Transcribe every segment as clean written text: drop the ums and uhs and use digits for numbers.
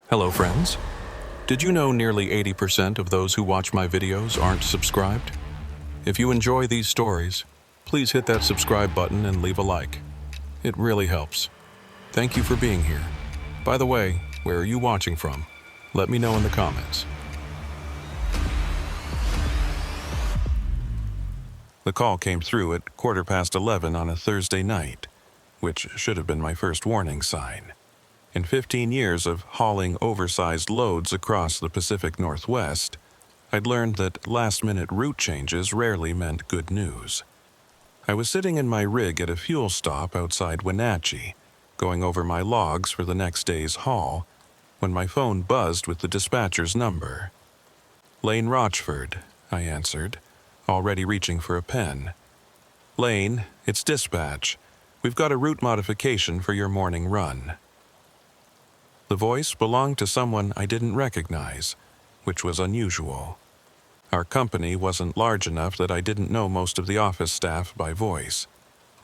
Hello, friends. Did you know nearly 80% of those who watch my videos aren't subscribed? If you enjoy these stories, please hit that subscribe button and leave a like. It really helps. Thank you for being here. By the way, where are you watching from? Let me know in the comments. The call came through at 11:15 on a Thursday night, which should have been my first warning sign. In 15 years of hauling oversized loads across the Pacific Northwest, I'd learned that last-minute route changes rarely meant good news. I was sitting in my rig at a fuel stop outside Wenatchee, going over my logs for the next day's haul, when my phone buzzed with the dispatcher's number. "Lane Rochford," I answered, already reaching for a pen. "Lane, it's dispatch. We've got a route modification for your morning run." The voice belonged to someone I didn't recognize, which was unusual. Our company wasn't large enough that I didn't know most of the office staff by voice.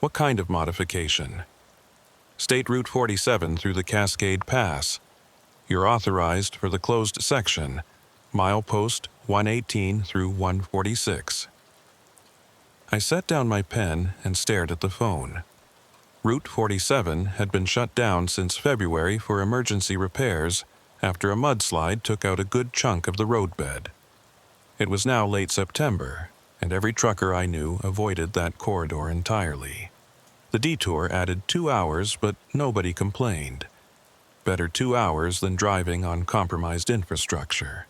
"What kind of modification?" "State Route 47 through the Cascade Pass. You're authorized for the closed section, milepost 118 through 146. I set down my pen and stared at the phone. Route 47 had been shut down since February for emergency repairs after a mudslide took out a good chunk of the roadbed. It was now late September, and every trucker I knew avoided that corridor entirely. The detour added 2 hours, but nobody complained. Better 2 hours than driving on compromised infrastructure.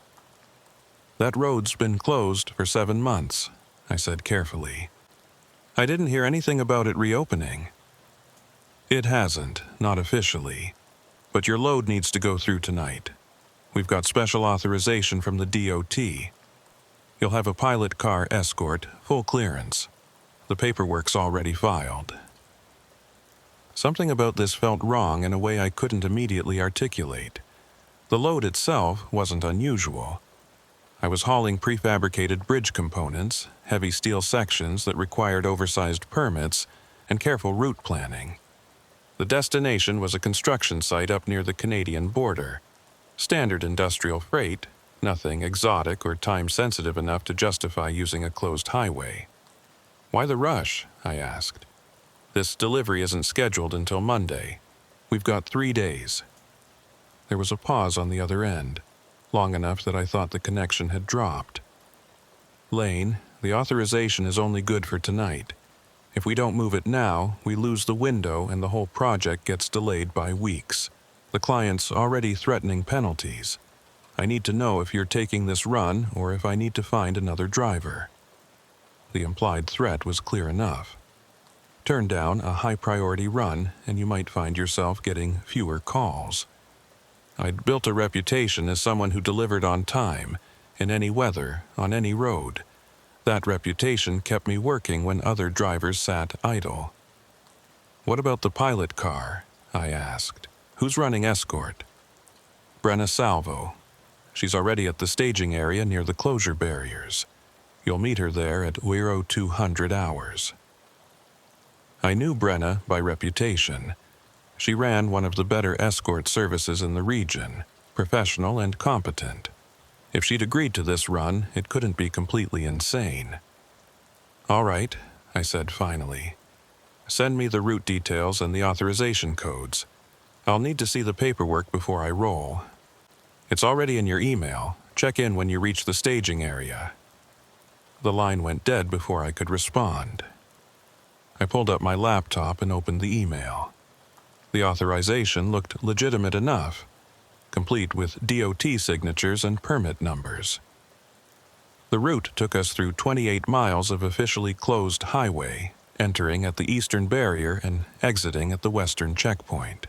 "That road's been closed for 7 months, I said carefully. "I didn't hear anything about it reopening." "It hasn't, not officially. But your load needs to go through tonight. We've got special authorization from the DOT. You'll have a pilot car escort, full clearance. The paperwork's already filed." Something about this felt wrong in a way I couldn't immediately articulate. The load itself wasn't unusual. I was hauling prefabricated bridge components, heavy steel sections that required oversized permits, and careful route planning. The destination was a construction site up near the Canadian border. Standard industrial freight, nothing exotic or time-sensitive enough to justify using a closed highway. "Why the rush?" I asked. "This delivery isn't scheduled until Monday. We've got 3 days." There was a pause on the other end, long enough that I thought the connection had dropped. "Lane, the authorization is only good for tonight. If we don't move it now, we lose the window and the whole project gets delayed by weeks. The client's already threatening penalties. I need to know if you're taking this run or if I need to find another driver." The implied threat was clear enough. Turn down a high-priority run and you might find yourself getting fewer calls. I'd built a reputation as someone who delivered on time, in any weather, on any road. That reputation kept me working when other drivers sat idle. "What about the pilot car?" I asked. "Who's running escort?" "Brenna Salvo. She's already at the staging area near the closure barriers. You'll meet her there at 0200 hours. I knew Brenna by reputation. She ran one of the better escort services in the region, professional and competent. If she'd agreed to this run, it couldn't be completely insane. "All right," I said finally. "Send me the route details and the authorization codes. I'll need to see the paperwork before I roll. It's already in your email. Check in when you reach the staging area." The line went dead before I could respond. I pulled up my laptop and opened the email. The authorization looked legitimate enough, complete with DOT signatures and permit numbers. The route took us through 28 miles of officially closed highway, entering at the eastern barrier and exiting at the western checkpoint.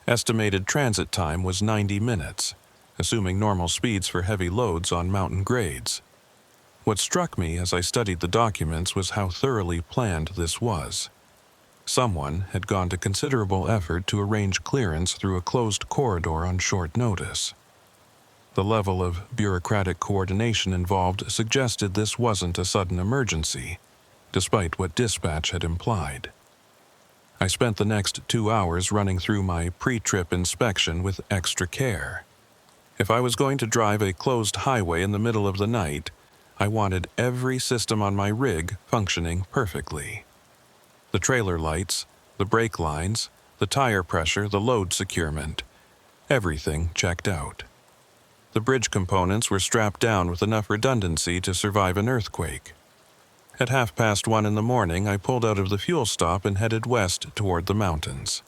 Estimated transit time was 90 minutes, assuming normal speeds for heavy loads on mountain grades. What struck me as I studied the documents was how thoroughly planned this was. Someone had gone to considerable effort to arrange clearance through a closed corridor on short notice. The level of bureaucratic coordination involved suggested this wasn't a sudden emergency, despite what dispatch had implied. I spent the next 2 hours running through my pre-trip inspection with extra care. If I was going to drive a closed highway in the middle of the night, I wanted every system on my rig functioning perfectly. The trailer lights, the brake lines, the tire pressure, the load securement. Everything checked out. The bridge components were strapped down with enough redundancy to survive an earthquake. At 1:30 in the morning, I pulled out of the fuel stop and headed west toward the mountains.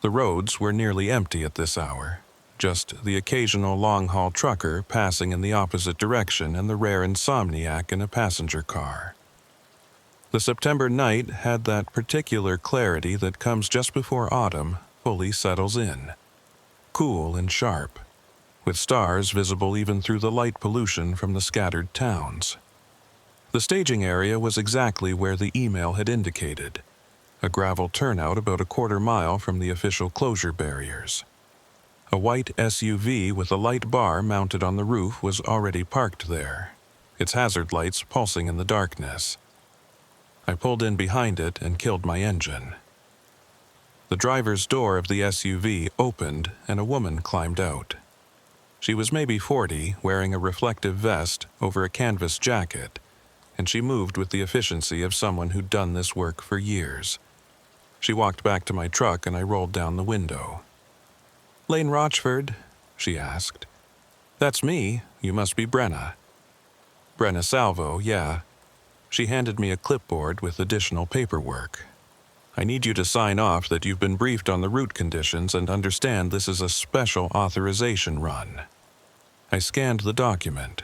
The roads were nearly empty at this hour, just the occasional long-haul trucker passing in the opposite direction and the rare insomniac in a passenger car. The September night had that particular clarity that comes just before autumn fully settles in. Cool and sharp, with stars visible even through the light pollution from the scattered towns. The staging area was exactly where the email had indicated, a gravel turnout about a quarter mile from the official closure barriers. A white SUV with a light bar mounted on the roof was already parked there, its hazard lights pulsing in the darkness. I pulled in behind it and killed my engine. The driver's door of the SUV opened and a woman climbed out. She was maybe 40, wearing a reflective vest over a canvas jacket, and she moved with the efficiency of someone who'd done this work for years. She walked back to my truck and I rolled down the window. "Lane Rochford?" she asked. "That's me. You must be Brenna." "Brenna Salvo, yeah." She handed me a clipboard with additional paperwork. "I need you to sign off that you've been briefed on the route conditions and understand this is a special authorization run." I scanned the document.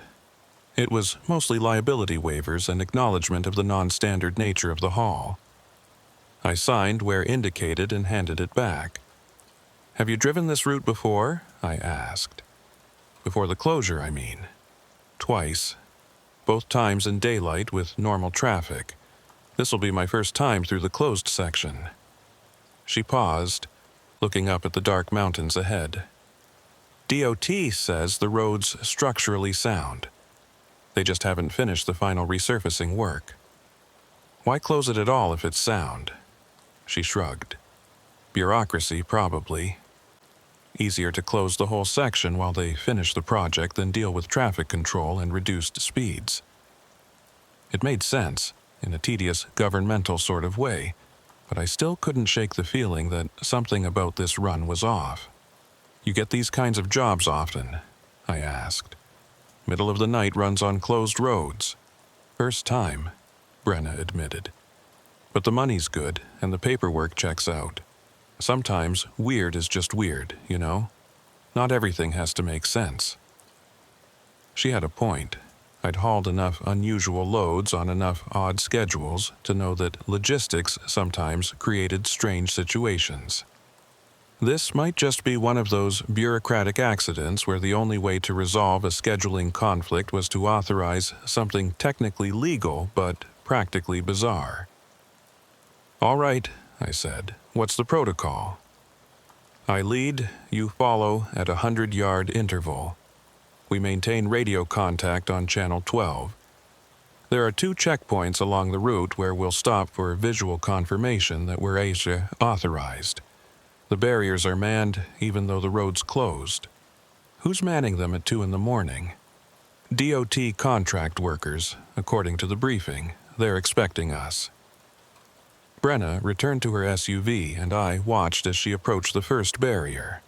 It was mostly liability waivers and acknowledgement of the non-standard nature of the haul. I signed where indicated and handed it back. "Have you driven this route before?" I asked. "Before the closure, I mean." "Twice. Both times in daylight with normal traffic. This'll be my first time through the closed section." She paused, looking up at the dark mountains ahead. "DOT says the road's structurally sound. They just haven't finished the final resurfacing work. Why close it at all if it's sound?" She shrugged. "Bureaucracy, probably. Easier to close the whole section while they finish the project than deal with traffic control and reduced speeds." It made sense, in a tedious governmental sort of way, but I still couldn't shake the feeling that something about this run was off. "You get these kinds of jobs often?" I asked. "Middle of the night runs on closed roads." "First time," Brenna admitted. "But the money's good and the paperwork checks out. Sometimes weird is just weird, you know? Not everything has to make sense." She had a point. I'd hauled enough unusual loads on enough odd schedules to know that logistics sometimes created strange situations. This might just be one of those bureaucratic accidents where the only way to resolve a scheduling conflict was to authorize something technically legal but practically bizarre. "All right," I said. "What's the protocol?" "I lead, you follow at a 100-yard interval. We maintain radio contact on channel 12. There are 2 checkpoints along the route where we'll stop for visual confirmation that we're ASA authorized. The barriers are manned even though the road's closed." "Who's manning them at 2 in the morning?" "DOT contract workers, according to the briefing. They're expecting us." Brenna returned to her SUV and I watched as she approached the first barrier.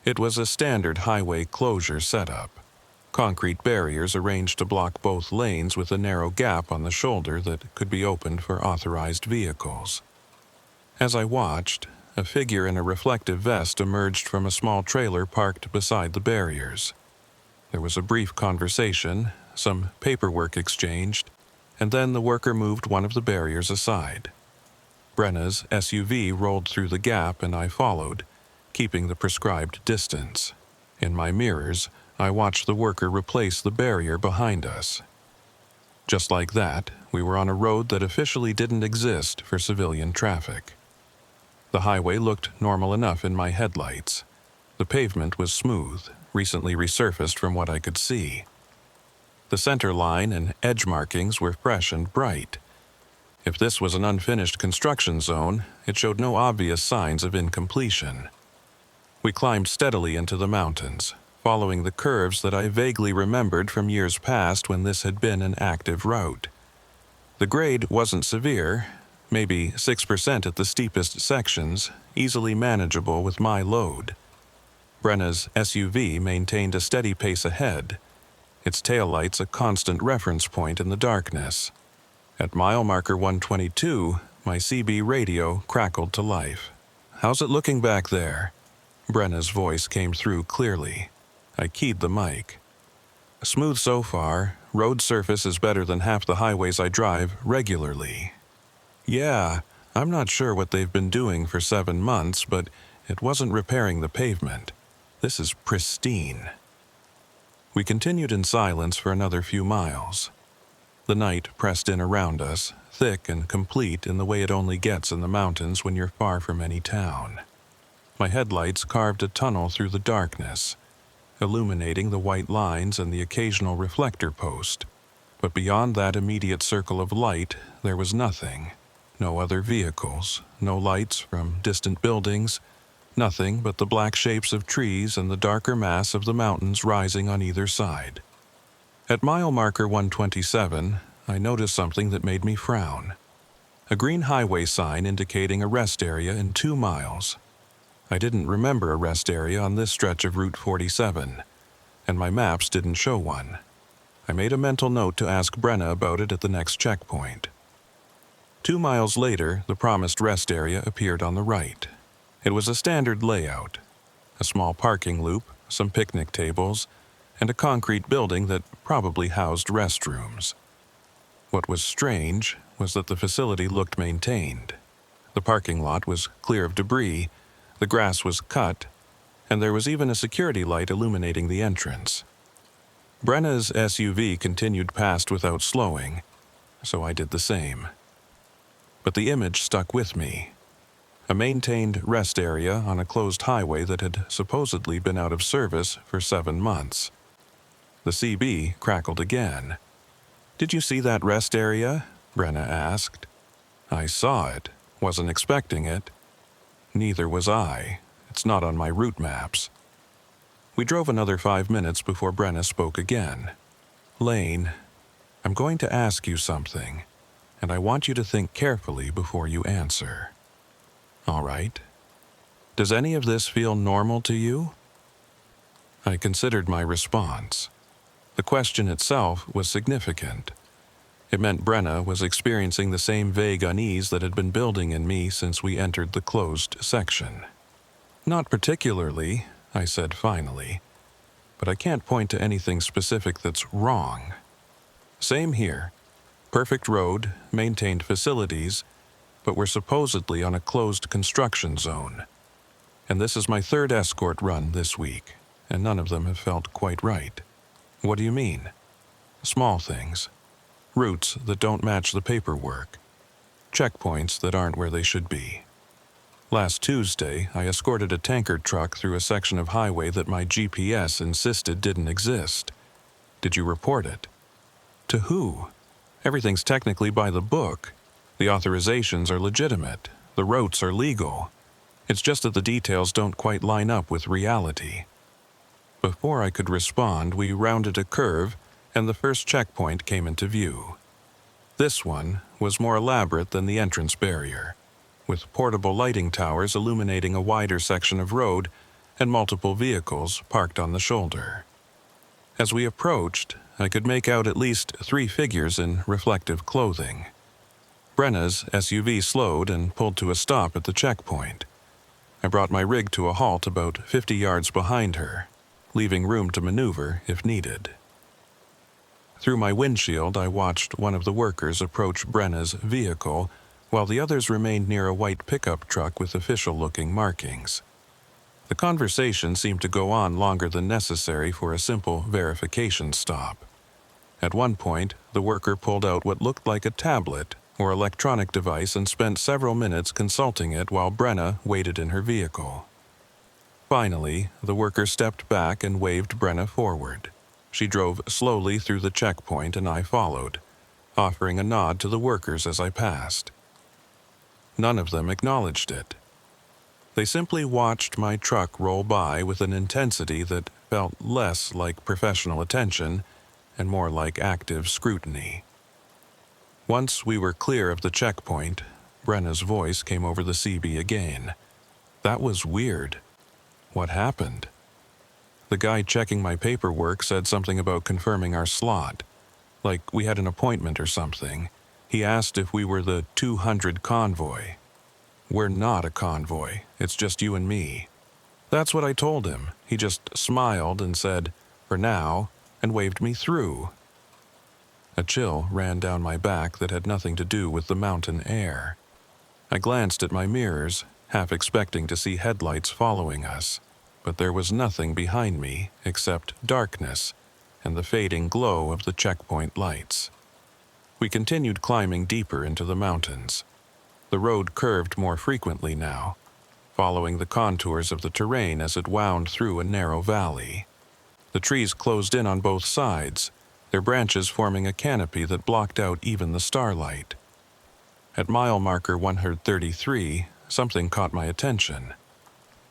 It was a standard highway closure setup. Concrete barriers arranged to block both lanes with a narrow gap on the shoulder that could be opened for authorized vehicles. As I watched, a figure in a reflective vest emerged from a small trailer parked beside the barriers. There was a brief conversation, some paperwork exchanged, and then the worker moved one of the barriers aside. Brenna's SUV rolled through the gap and I followed, keeping the prescribed distance. In my mirrors, I watched the worker replace the barrier behind us. Just like that, we were on a road that officially didn't exist for civilian traffic. The highway looked normal enough in my headlights. The pavement was smooth, recently resurfaced from what I could see. The center line and edge markings were fresh and bright. If this was an unfinished construction zone, it showed no obvious signs of incompletion. We climbed steadily into the mountains, following the curves that I vaguely remembered from years past when this had been an active route. The grade wasn't severe, maybe 6% at the steepest sections, easily manageable with my load. Brenna's SUV maintained a steady pace ahead, its taillights a constant reference point in the darkness. At mile marker 122, my CB radio crackled to life. "How's it looking back there?" Brenna's voice came through clearly. I keyed the mic. "Smooth so far. Road surface is better than half the highways I drive regularly." "Yeah, I'm not sure what they've been doing for 7 months, but it wasn't repairing the pavement. This is pristine." We continued in silence for another few miles. The night pressed in around us, thick and complete in the way it only gets in the mountains when you're far from any town. My headlights carved a tunnel through the darkness, illuminating the white lines and the occasional reflector post. But beyond that immediate circle of light, there was nothing. No other vehicles, no lights from distant buildings, nothing but the black shapes of trees and the darker mass of the mountains rising on either side. At mile marker 127, I noticed something that made me frown. A green highway sign indicating a rest area in 2 miles. I didn't remember a rest area on this stretch of Route 47, and my maps didn't show one. I made a mental note to ask Brenna about it at the next checkpoint. 2 miles later, the promised rest area appeared on the right. It was a standard layout. A small parking loop, some picnic tables, and a concrete building that probably housed restrooms. What was strange was that the facility looked maintained. The parking lot was clear of debris, the grass was cut, and there was even a security light illuminating the entrance. Brenna's SUV continued past without slowing, so I did the same. But the image stuck with me. A maintained rest area on a closed highway that had supposedly been out of service for 7 months. The CB crackled again. "Did you see that rest area?" Brenna asked. I saw it, wasn't expecting it. Neither was I. It's not on my route maps. We drove another 5 minutes before Brenna spoke again. "Lane, I'm going to ask you something, and I want you to think carefully before you answer." "All right. Does any of this feel normal to you?" I considered my response. The question itself was significant. It meant Brenna was experiencing the same vague unease that had been building in me since we entered the closed section. "Not particularly," I said finally, "but I can't point to anything specific that's wrong. Same here. Perfect road, maintained facilities, but we're supposedly on a closed construction zone. And this is my 3rd escort run this week, and none of them have felt quite right." "What do you mean?" "Small things. Routes that don't match the paperwork. Checkpoints that aren't where they should be. Last Tuesday, I escorted a tanker truck through a section of highway that my GPS insisted didn't exist. Did you report it?" "To who? Everything's technically by the book. The authorizations are legitimate. The routes are legal. It's just that the details don't quite line up with reality." Before I could respond, we rounded a curve, and the first checkpoint came into view. This one was more elaborate than the entrance barrier, with portable lighting towers illuminating a wider section of road and multiple vehicles parked on the shoulder. As we approached, I could make out at least 3 figures in reflective clothing. Brenna's SUV slowed and pulled to a stop at the checkpoint. I brought my rig to a halt about 50 yards behind her, leaving room to maneuver if needed. Through my windshield, I watched one of the workers approach Brenna's vehicle, while the others remained near a white pickup truck with official-looking markings. The conversation seemed to go on longer than necessary for a simple verification stop. At one point, the worker pulled out what looked like a tablet or electronic device and spent several minutes consulting it while Brenna waited in her vehicle. Finally, the worker stepped back and waved Brenna forward. She drove slowly through the checkpoint and I followed, offering a nod to the workers as I passed. None of them acknowledged it. They simply watched my truck roll by with an intensity that felt less like professional attention and more like active scrutiny. Once we were clear of the checkpoint, Brenna's voice came over the CB again. That was weird. What happened? The guy checking my paperwork said something about confirming our slot, like we had an appointment or something. He asked if we were the 200 convoy. We're not a convoy, it's just you and me. That's what I told him. He just smiled and said, "For now," and waved me through. A chill ran down my back that had nothing to do with the mountain air. I glanced at my mirrors, half expecting to see headlights following us, but there was nothing behind me except darkness and the fading glow of the checkpoint lights. We continued climbing deeper into the mountains. The road curved more frequently now, following the contours of the terrain as it wound through a narrow valley. The trees closed in on both sides, their branches forming a canopy that blocked out even the starlight. At mile marker 133, something caught my attention.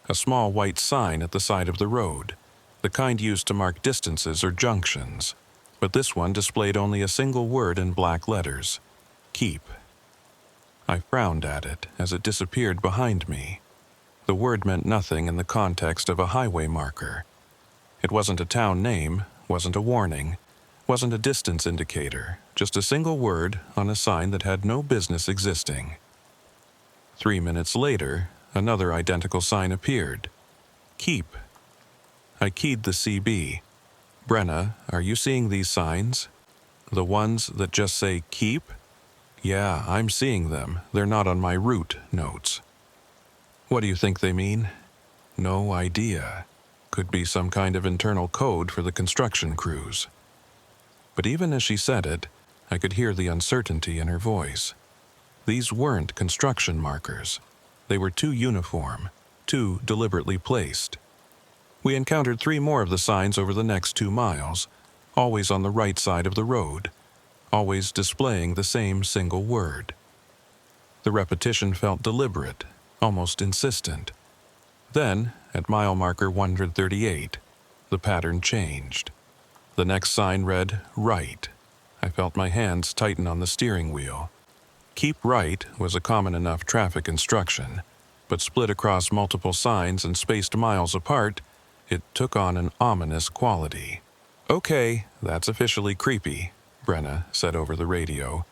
A small white sign at the side of the road, the kind used to mark distances or junctions, but this one displayed only a single word in black letters: keep. I frowned at it as it disappeared behind me. The word meant nothing in the context of a highway marker. It wasn't a town name, wasn't a warning, wasn't a distance indicator, just a single word on a sign that had no business existing. 3 minutes later, another identical sign appeared. Keep. I keyed the CB. Brenna, are you seeing these signs? The ones that just say keep? Yeah, I'm seeing them. They're not on my route notes. What do you think they mean? No idea. Could be some kind of internal code for the construction crews. But even as she said it, I could hear the uncertainty in her voice. These weren't construction markers. They were too uniform, too deliberately placed. We encountered 3 more of the signs over the next 2 miles, always on the right side of the road, always displaying the same single word. The repetition felt deliberate, almost insistent. Then, at mile marker 138, the pattern changed. The next sign read, right. I felt my hands tighten on the steering wheel. Keep right was a common enough traffic instruction, but split across multiple signs and spaced miles apart, it took on an ominous quality. Okay, that's officially creepy, Brenna said over the radio.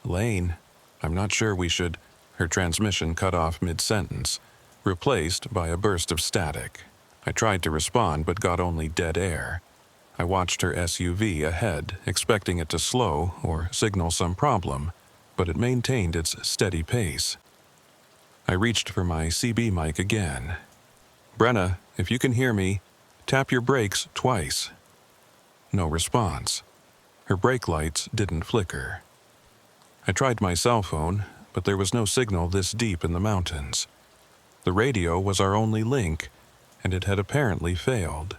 Lane, I'm not sure we should... Her transmission cut off mid-sentence, replaced by a burst of static. I tried to respond but got only dead air. I watched her SUV ahead, expecting it to slow or signal some problem, but it maintained its steady pace. I reached for my CB mic again. Brenna, if you can hear me, tap your brakes twice. No response. Her brake lights didn't flicker. I tried my cell phone, but there was no signal this deep in the mountains. The radio was our only link, and it had apparently failed.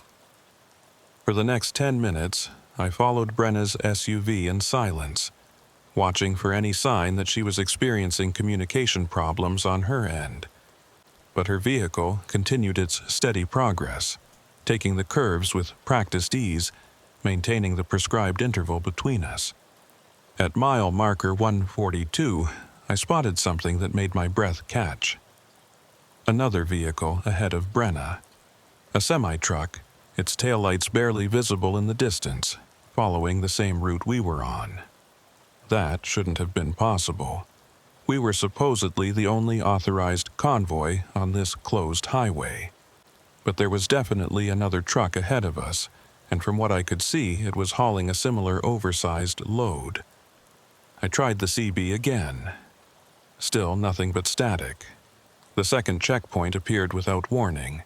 For the next 10 minutes, I followed Brenna's SUV in silence, watching for any sign that she was experiencing communication problems on her end. But her vehicle continued its steady progress, taking the curves with practiced ease, maintaining the prescribed interval between us. At mile marker 142, I spotted something that made my breath catch. Another vehicle ahead of Brenna. A semi-truck, its taillights barely visible in the distance, following the same route we were on. That shouldn't have been possible. We were supposedly the only authorized convoy on this closed highway. But there was definitely another truck ahead of us, and from what I could see, it was hauling a similar oversized load. I tried the CB again. Still nothing but static. The second checkpoint appeared without warning,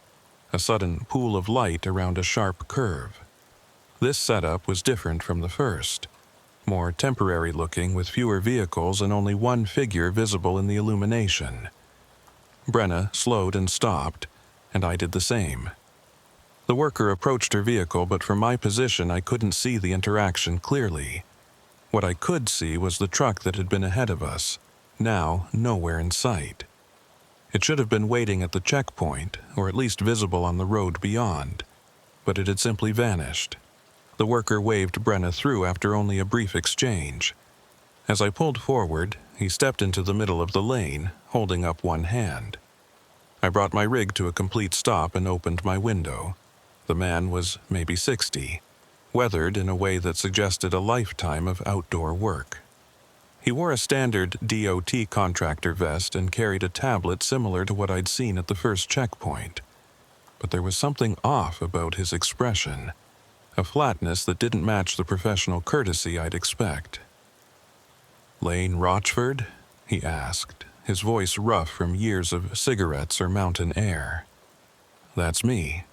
a sudden pool of light around a sharp curve. This setup was different from the first, more temporary looking with fewer vehicles and only one figure visible in the illumination. Brenna slowed and stopped, and I did the same. The worker approached her vehicle, but from my position I couldn't see the interaction clearly. What I could see was the truck that had been ahead of us, now nowhere in sight. It should have been waiting at the checkpoint, or at least visible on the road beyond, but it had simply vanished. The worker waved Brenna through after only a brief exchange. As I pulled forward, he stepped into the middle of the lane, holding up one hand. I brought my rig to a complete stop and opened my window. The man was maybe 60, weathered in a way that suggested a lifetime of outdoor work. He wore a standard DOT contractor vest and carried a tablet similar to what I'd seen at the first checkpoint. But there was something off about his expression, a flatness that didn't match the professional courtesy I'd expect. "Lane Rochford?" he asked, his voice rough from years of cigarettes or mountain air. "That's me."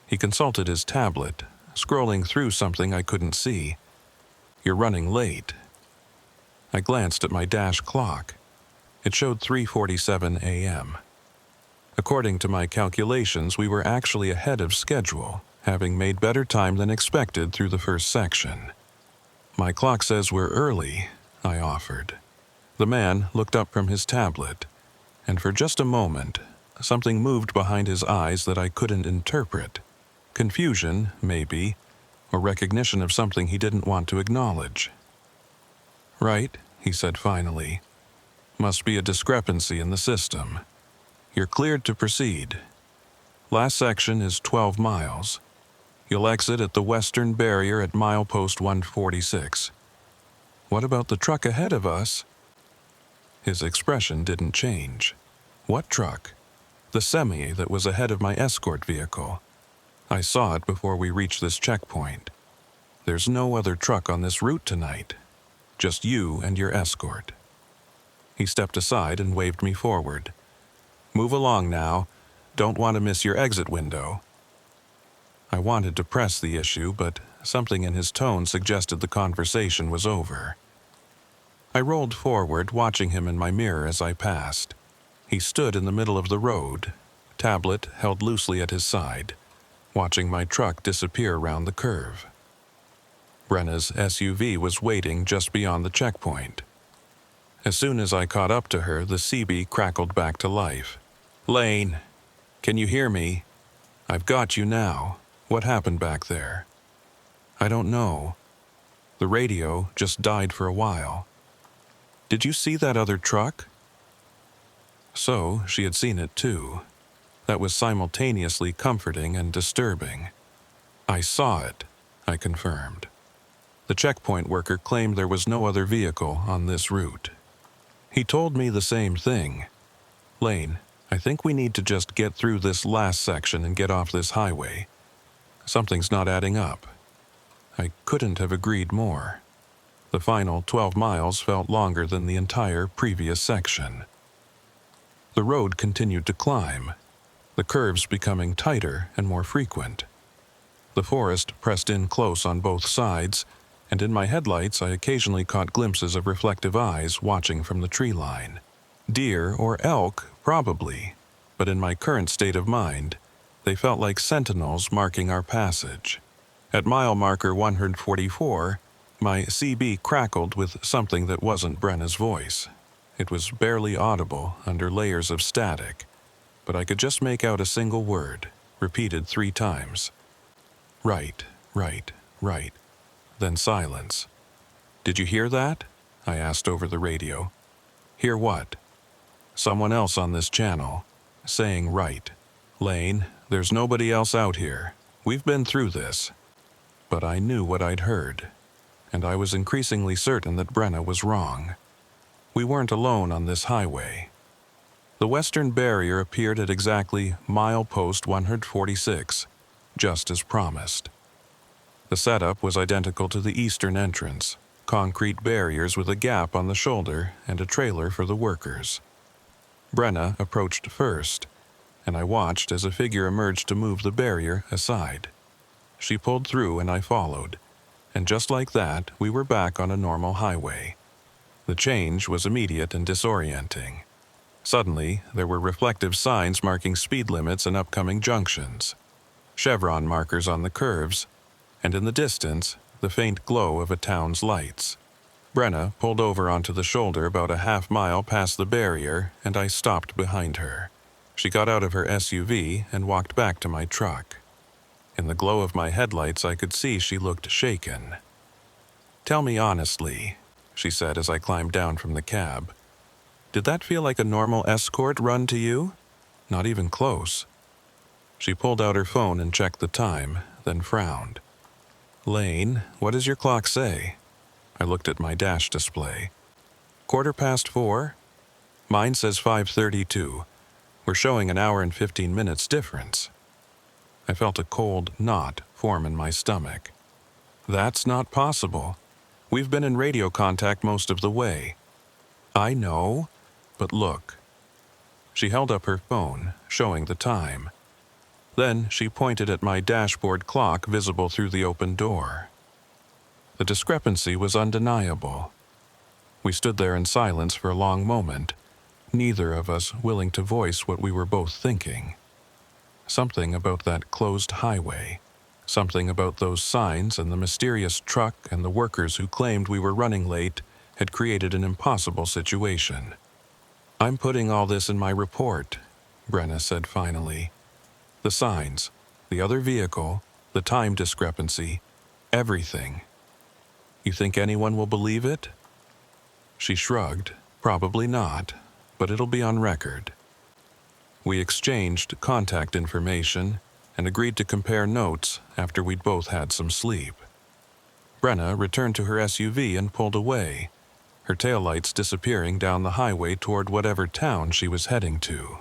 He consulted his tablet, scrolling through something I couldn't see. "You're running late." I glanced at my dash clock. It showed 3:47 a.m. According to my calculations, we were actually ahead of schedule, having made better time than expected through the first section. "My clock says we're early," I offered. The man looked up from his tablet, and for just a moment, something moved behind his eyes that I couldn't interpret. Confusion, maybe, or recognition of something he didn't want to acknowledge. "Right," he said finally. "Must be a discrepancy in the system. You're cleared to proceed. Last section is 12 miles. You'll exit at the western barrier at milepost 146. What about the truck ahead of us?" His expression didn't change. What truck? The semi that was ahead of my escort vehicle. I saw it before we reached this checkpoint. There's no other truck on this route tonight. Just you and your escort. He stepped aside and waved me forward. "Move along now. Don't want to miss your exit window." I wanted to press the issue, but something in his tone suggested the conversation was over. I rolled forward, watching him in my mirror as I passed. He stood in the middle of the road, tablet held loosely at his side, watching my truck disappear around the curve. Brenna's SUV was waiting just beyond the checkpoint. As soon as I caught up to her, the CB crackled back to life. "Lane, can you hear me? I've got you now. What happened back there?" "I don't know. The radio just died for a while." "Did you see that other truck?" So she had seen it too. That was simultaneously comforting and disturbing. "I saw it," I confirmed. The checkpoint worker claimed there was no other vehicle on this route. He told me the same thing. "Lane, I think we need to just get through this last section and get off this highway. Something's not adding up." I couldn't have agreed more. The final 12 miles felt longer than the entire previous section. The road continued to climb, the curves becoming tighter and more frequent. The forest pressed in close on both sides, and in my headlights I occasionally caught glimpses of reflective eyes watching from the tree line. Deer or elk, probably, but in my current state of mind, they felt like sentinels marking our passage. At mile marker 144, my CB crackled with something that wasn't Brenna's voice. It was barely audible under layers of static, but I could just make out a single word, repeated 3 times. "Right, right, right." Then silence. "Did you hear that?" I asked over the radio. "Hear what?" "Someone else on this channel, saying right. Lane, there's nobody else out here. We've been through this." But I knew what I'd heard, and I was increasingly certain that Brenna was wrong. We weren't alone on this highway. The western barrier appeared at exactly milepost 146, just as promised. The setup was identical to the eastern entrance, concrete barriers with a gap on the shoulder and a trailer for the workers. Brenna approached first, and I watched as a figure emerged to move the barrier aside. She pulled through and I followed, and just like that, we were back on a normal highway. The change was immediate and disorienting. Suddenly, there were reflective signs marking speed limits and upcoming junctions, chevron markers on the curves, and in the distance, the faint glow of a town's lights. Brenna pulled over onto the shoulder about a half-mile past the barrier, and I stopped behind her. She got out of her SUV and walked back to my truck. In the glow of my headlights, I could see she looked shaken. "Tell me honestly," she said as I climbed down from the cab. "Did that feel like a normal escort run to you? Not even close." She pulled out her phone and checked the time, then frowned. "Lane, what does your clock say?" I looked at my dash display. 4:15? Mine says 5:32. We're showing an hour and 15 minutes difference. I felt a cold knot form in my stomach. "That's not possible. We've been in radio contact most of the way." "I know, but look." She held up her phone, showing the time. Then she pointed at my dashboard clock visible through the open door. The discrepancy was undeniable. We stood there in silence for a long moment, neither of us willing to voice what we were both thinking. Something about that closed highway, something about those signs and the mysterious truck and the workers who claimed we were running late had created an impossible situation. "I'm putting all this in my report," Brenna said finally. "The signs, the other vehicle, the time discrepancy, everything. You think anyone will believe it?" She shrugged. "Probably not, but it'll be on record." We exchanged contact information and agreed to compare notes after we'd both had some sleep. Brenna returned to her SUV and pulled away, her taillights disappearing down the highway toward whatever town she was heading to.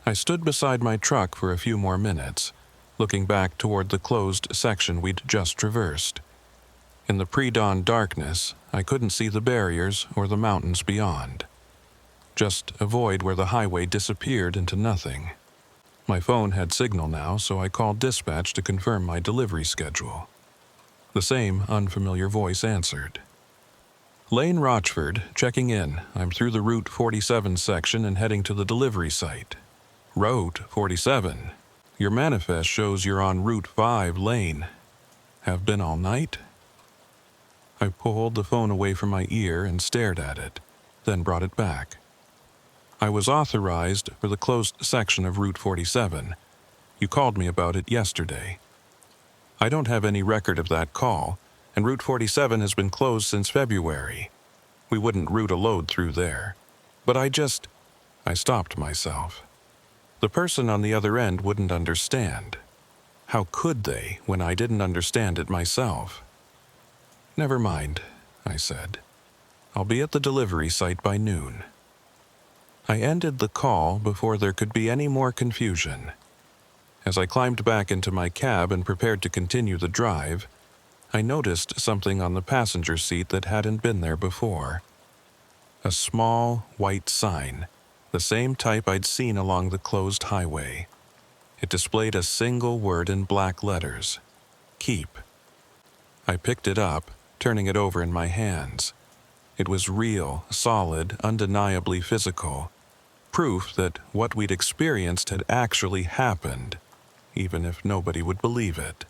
I stood beside my truck for a few more minutes, looking back toward the closed section we'd just traversed. In the pre-dawn darkness, I couldn't see the barriers or the mountains beyond. Just a void where the highway disappeared into nothing. My phone had signal now, so I called dispatch to confirm my delivery schedule. The same unfamiliar voice answered. "Lane Rochford, checking in. I'm through the Route 47 section and heading to the delivery site." "Route 47? Your manifest shows you're on Route 5 Lane. Have been all night?" I pulled the phone away from my ear and stared at it, then brought it back. "I was authorized for the closed section of Route 47. You called me about it yesterday." "I don't have any record of that call, and Route 47 has been closed since February. We wouldn't route a load through there. But I stopped myself. The person on the other end wouldn't understand. How could they when I didn't understand it myself? "Never mind," I said. "I'll be at the delivery site by noon." I ended the call before there could be any more confusion. As I climbed back into my cab and prepared to continue the drive, I noticed something on the passenger seat that hadn't been there before. A small, white sign, the same type I'd seen along the closed highway. It displayed a single word in black letters: "Keep." I picked it up, turning it over in my hands. It was real, solid, undeniably physical. Proof that what we'd experienced had actually happened, even if nobody would believe it.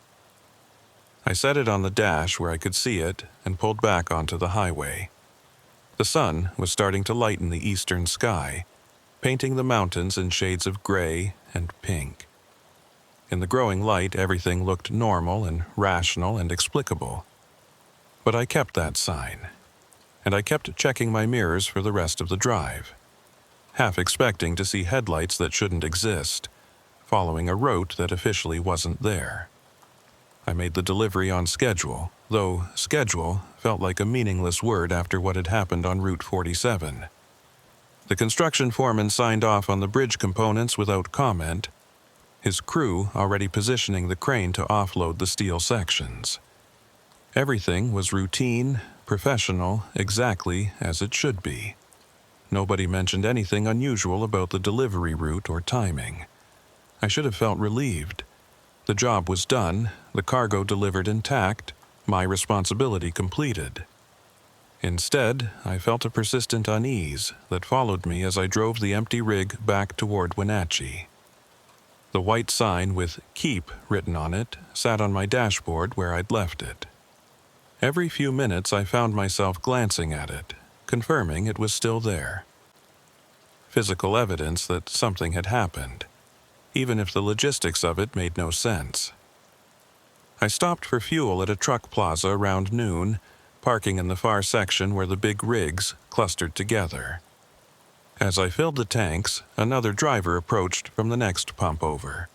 I set it on the dash where I could see it and pulled back onto the highway. The sun was starting to lighten the eastern sky, painting the mountains in shades of gray and pink. In the growing light, everything looked normal and rational and explicable. But I kept that sign, and I kept checking my mirrors for the rest of the drive, half expecting to see headlights that shouldn't exist, following a route that officially wasn't there. I made the delivery on schedule, though schedule felt like a meaningless word after what had happened on Route 47. The construction foreman signed off on the bridge components without comment, his crew already positioning the crane to offload the steel sections. Everything was routine, professional, exactly as it should be. Nobody mentioned anything unusual about the delivery route or timing. I should have felt relieved. The job was done, the cargo delivered intact, my responsibility completed. Instead, I felt a persistent unease that followed me as I drove the empty rig back toward Wenatchee. The white sign with "Keep" written on it sat on my dashboard where I'd left it. Every few minutes I found myself glancing at it, confirming it was still there. Physical evidence that something had happened, even if the logistics of it made no sense. I stopped for fuel at a truck plaza around noon, parking in the far section where the big rigs clustered together. As I filled the tanks, another driver approached from the next pump over.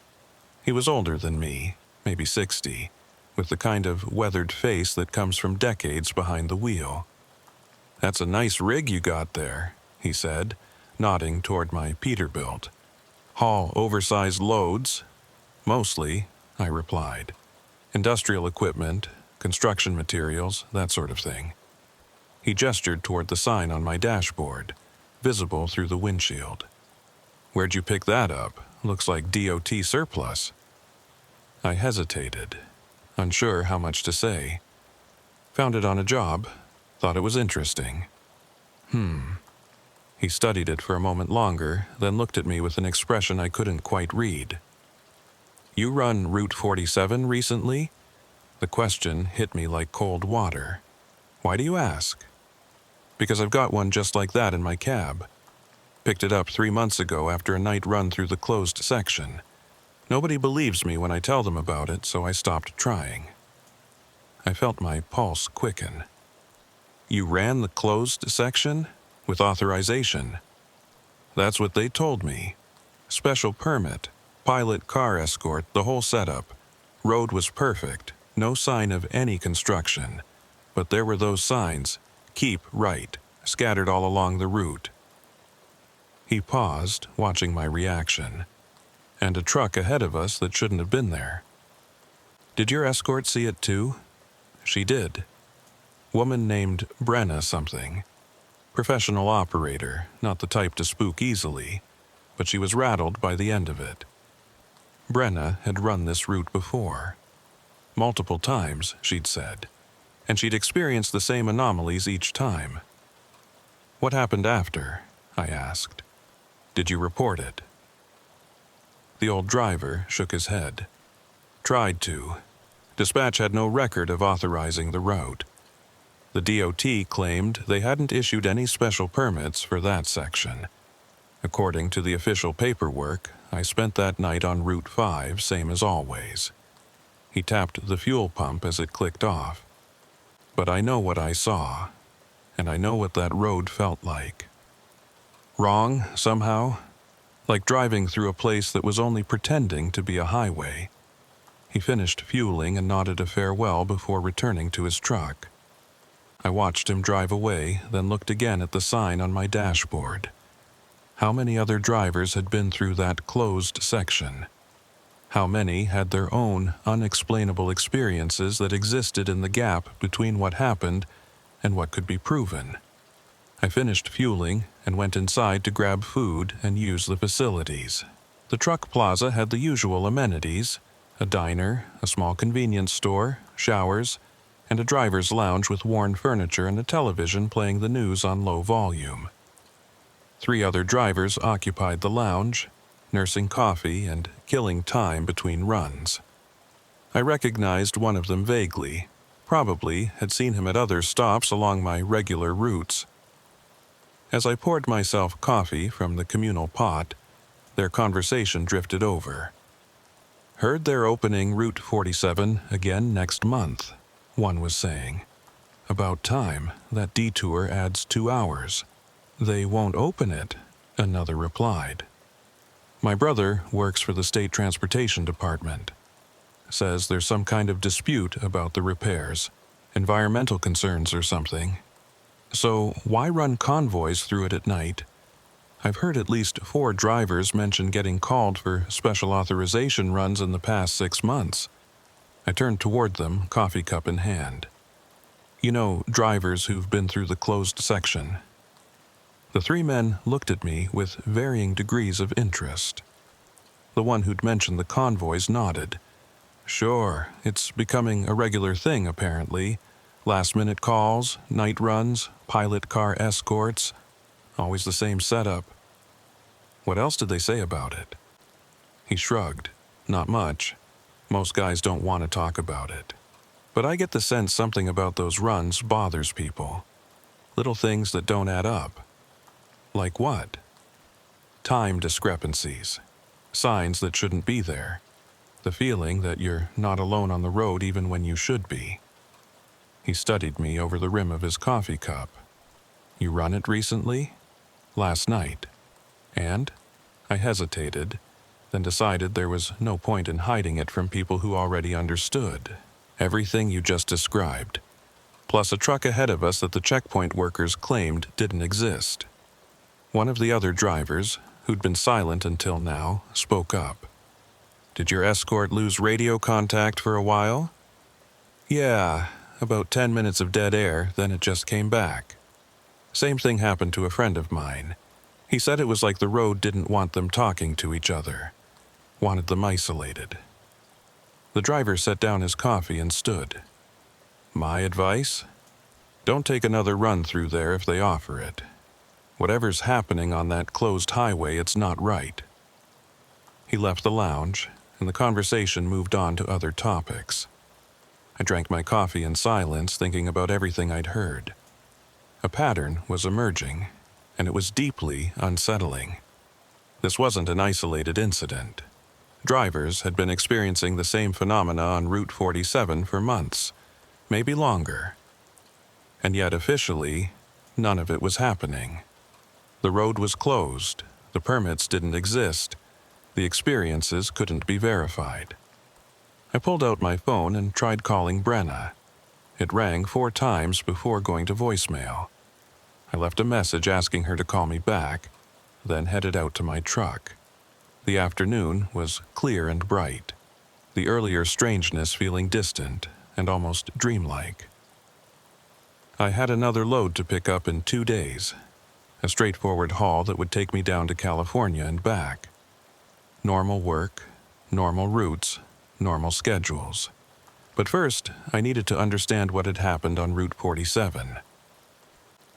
He was older than me, maybe 60, with the kind of weathered face that comes from decades behind the wheel. "That's a nice rig you got there," he said, nodding toward my Peterbilt. "Haul oversized loads?" "Mostly," I replied. "Industrial equipment, construction materials, that sort of thing." He gestured toward the sign on my dashboard, visible through the windshield. "Where'd you pick that up? Looks like DOT surplus." I hesitated, unsure how much to say. "Found it on a job. Thought it was interesting." He studied it for a moment longer, then looked at me with an expression I couldn't quite read. "You run Route 47 recently?" The question hit me like cold water. "Why do you ask?" "Because I've got one just like that in my cab. Picked it up 3 months ago after a night run through the closed section. Nobody believes me when I tell them about it, so I stopped trying." I felt my pulse quicken. "You ran the closed section? With authorization?" "That's what they told me. Special permit, pilot car escort, the whole setup. Road was perfect, no sign of any construction. But there were those signs, 'Keep right,' scattered all along the route." He paused, watching my reaction. "And a truck ahead of us that shouldn't have been there." "Did your escort see it too?" "She did. Woman named Brenna something. Professional operator, not the type to spook easily, but she was rattled by the end of it. Brenna had run this route before. Multiple times, she'd said, and she'd experienced the same anomalies each time." "What happened after?" I asked. "Did you report it?" The old driver shook his head. "Tried to. Dispatch had no record of authorizing the route. The DOT claimed they hadn't issued any special permits for that section. According to the official paperwork, I spent that night on Route 5, same as always." He tapped the fuel pump as it clicked off. "But I know what I saw, and I know what that road felt like. Wrong, somehow, like driving through a place that was only pretending to be a highway." He finished fueling and nodded a farewell before returning to his truck. I watched him drive away, then looked again at the sign on my dashboard. How many other drivers had been through that closed section? How many had their own unexplainable experiences that existed in the gap between what happened and what could be proven? I finished fueling and went inside to grab food and use the facilities. The truck plaza had the usual amenities: a diner, a small convenience store, showers, and a driver's lounge with worn furniture and a television playing the news on low volume. 3 other drivers occupied the lounge, nursing coffee and killing time between runs. I recognized one of them vaguely, probably had seen him at other stops along my regular routes. As I poured myself coffee from the communal pot, their conversation drifted over. "Heard they're opening Route 47 again next month," one was saying. "About time. That detour adds 2 hours. "They won't open it," another replied. "My brother works for the state transportation department. Says there's some kind of dispute about the repairs, environmental concerns or something. So why run convoys through it at night? I've heard at least 4 drivers mention getting called for special authorization runs in the past 6 months." I turned toward them, coffee cup in hand. "You know, drivers who've been through the closed section." The 3 men looked at me with varying degrees of interest. The one who'd mentioned the convoys nodded. "Sure, it's becoming a regular thing, apparently. Last-minute calls, night runs, pilot car escorts. Always the same setup." "What else did they say about it?" He shrugged. "Not much. Most guys don't want to talk about it." But I get the sense something about those runs bothers people. Little things that don't add up. Like what? Time discrepancies. Signs that shouldn't be there. The feeling that you're not alone on the road even when you should be. He studied me over the rim of his coffee cup. You run it recently? Last night. And? I hesitated, then decided there was no point in hiding it from people who already understood. Everything you just described. Plus a truck ahead of us that the checkpoint workers claimed didn't exist. One of the other drivers, who'd been silent until now, spoke up. Did your escort lose radio contact for a while? Yeah, about 10 minutes of dead air, then it just came back. Same thing happened to a friend of mine. He said it was like the road didn't want them talking to each other, wanted them isolated. The driver set down his coffee and stood. My advice? Don't take another run through there if they offer it. Whatever's happening on that closed highway, it's not right. He left the lounge, and the conversation moved on to other topics. I drank my coffee in silence, thinking about everything I'd heard. A pattern was emerging, and it was deeply unsettling. This wasn't an isolated incident. Drivers had been experiencing the same phenomena on Route 47 for months, maybe longer. And yet officially, none of it was happening. The road was closed, the permits didn't exist, the experiences couldn't be verified. I pulled out my phone and tried calling Brenna. It rang 4 times before going to voicemail. I left a message asking her to call me back, then headed out to my truck. The afternoon was clear and bright, the earlier strangeness feeling distant and almost dreamlike. I had another load to pick up in 2 days, a straightforward haul that would take me down to California and back. Normal work, normal routes, normal schedules. But first, I needed to understand what had happened on Route 47.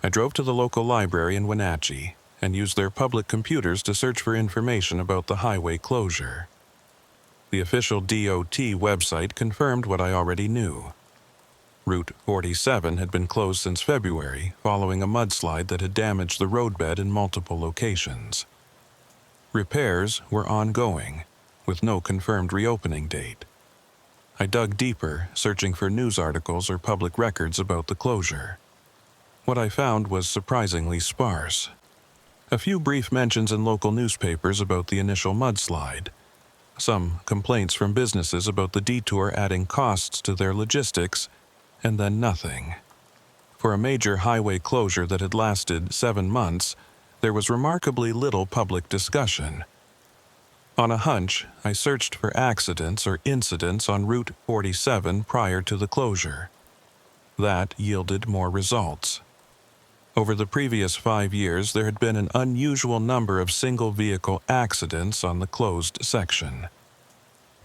I drove to the local library in Wenatchee and used their public computers to search for information about the highway closure. The official DOT website confirmed what I already knew. Route 47 had been closed since February following a mudslide that had damaged the roadbed in multiple locations. Repairs were ongoing, with no confirmed reopening date. I dug deeper, searching for news articles or public records about the closure. What I found was surprisingly sparse. A few brief mentions in local newspapers about the initial mudslide, some complaints from businesses about the detour adding costs to their logistics, and then nothing. For a major highway closure that had lasted 7 months, there was remarkably little public discussion. On a hunch, I searched for accidents or incidents on Route 47 prior to the closure. That yielded more results. Over the previous 5 years, there had been an unusual number of single-vehicle accidents on the closed section.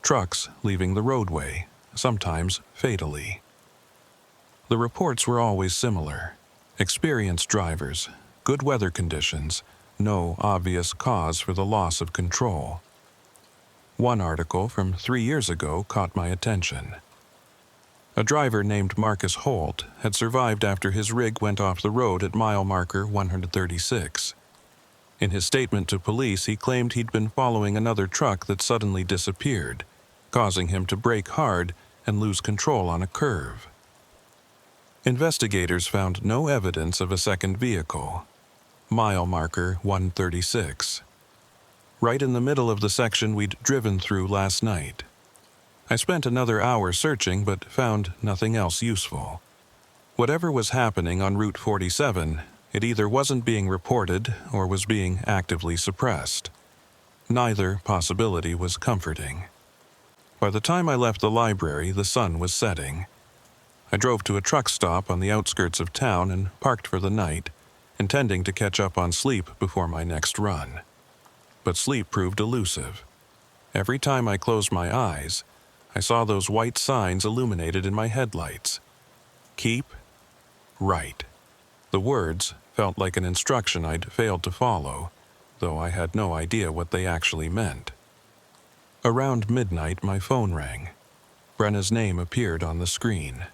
Trucks leaving the roadway, sometimes fatally. The reports were always similar. Experienced drivers, good weather conditions, no obvious cause for the loss of control. One article from 3 years ago caught my attention. A driver named Marcus Holt had survived after his rig went off the road at mile marker 136. In his statement to police, he claimed he'd been following another truck that suddenly disappeared, causing him to brake hard and lose control on a curve. Investigators found no evidence of a second vehicle. Mile marker 136. Right in the middle of the section we'd driven through last night. I spent another hour searching but found nothing else useful. Whatever was happening on Route 47, it either wasn't being reported or was being actively suppressed. Neither possibility was comforting. By the time I left the library, the sun was setting. I drove to a truck stop on the outskirts of town and parked for the night, intending to catch up on sleep before my next run. But sleep proved elusive. Every time I closed my eyes, I saw those white signs illuminated in my headlights. Keep right. The words felt like an instruction I'd failed to follow, though I had no idea what they actually meant. Around midnight, my phone rang. Brenna's name appeared on the screen.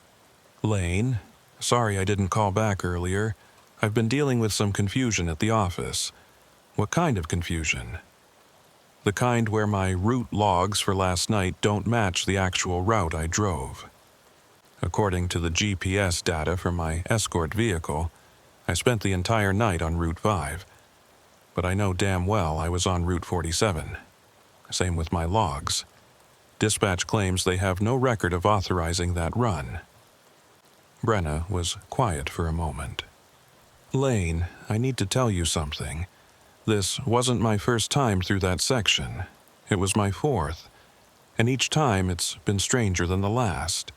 Lane, sorry I didn't call back earlier. I've been dealing with some confusion at the office. What kind of confusion? The kind where my route logs for last night don't match the actual route I drove. According to the GPS data from my escort vehicle, I spent the entire night on Route 5, but I know damn well I was on Route 47. Same with my logs. Dispatch claims they have no record of authorizing that run. Brenna was quiet for a moment. Lane, I need to tell you something. This wasn't my first time through that section. It was my fourth, and each time it's been stranger than the last.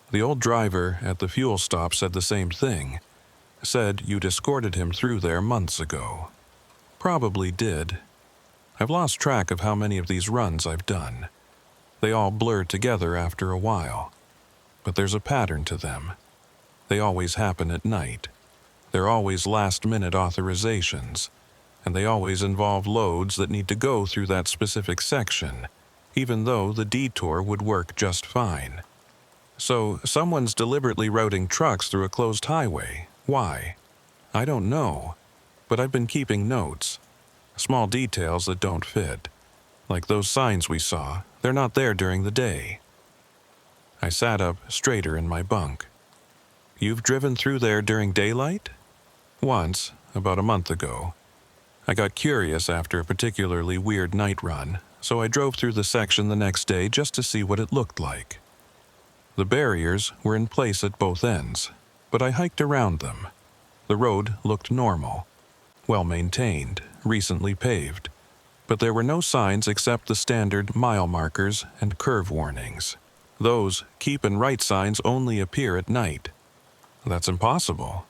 The old driver at the fuel stop said the same thing. Said you'd escorted him through there months ago. Probably did. I've lost track of how many of these runs I've done. They all blur together after a while. But there's a pattern to them. They always happen at night. They're always last-minute authorizations, and they always involve loads that need to go through that specific section, even though the detour would work just fine. So someone's deliberately routing trucks through a closed highway. Why? I don't know, but I've been keeping notes. Small details that don't fit. Like those signs we saw, they're not there during the day. I sat up straighter in my bunk. You've driven through there during daylight? Once, about a month ago. I got curious after a particularly weird night run, so I drove through the section the next day just to see what it looked like. The barriers were in place at both ends, but I hiked around them. The road looked normal, well-maintained, recently paved, but there were no signs except the standard mile markers and curve warnings. Those keep and right signs only appear at night. That's impossible.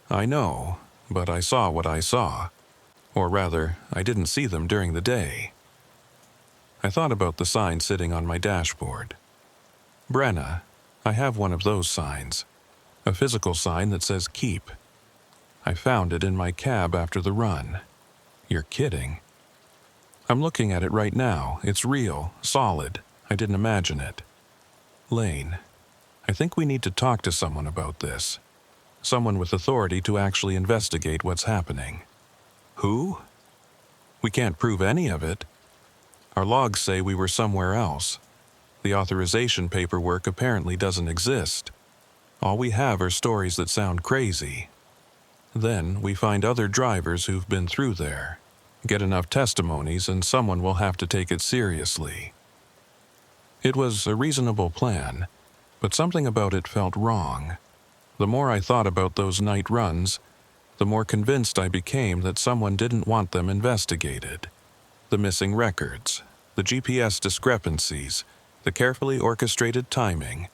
I know, but I saw what I saw. Or rather, I didn't see them during the day. I thought about the sign sitting on my dashboard. Brenna, I have one of those signs. A physical sign that says keep. I found it in my cab after the run. You're kidding. I'm looking at it right now. It's real, solid. I didn't imagine it. Lane, I think we need to talk to someone about this. Someone with authority to actually investigate what's happening. Who? We can't prove any of it. Our logs say we were somewhere else. The authorization paperwork apparently doesn't exist. All we have are stories that sound crazy. Then we find other drivers who've been through there. Get enough testimonies and someone will have to take it seriously. It was a reasonable plan, but something about it felt wrong. The more I thought about those night runs, the more convinced I became that someone didn't want them investigated. The missing records, the GPS discrepancies, the carefully orchestrated timing.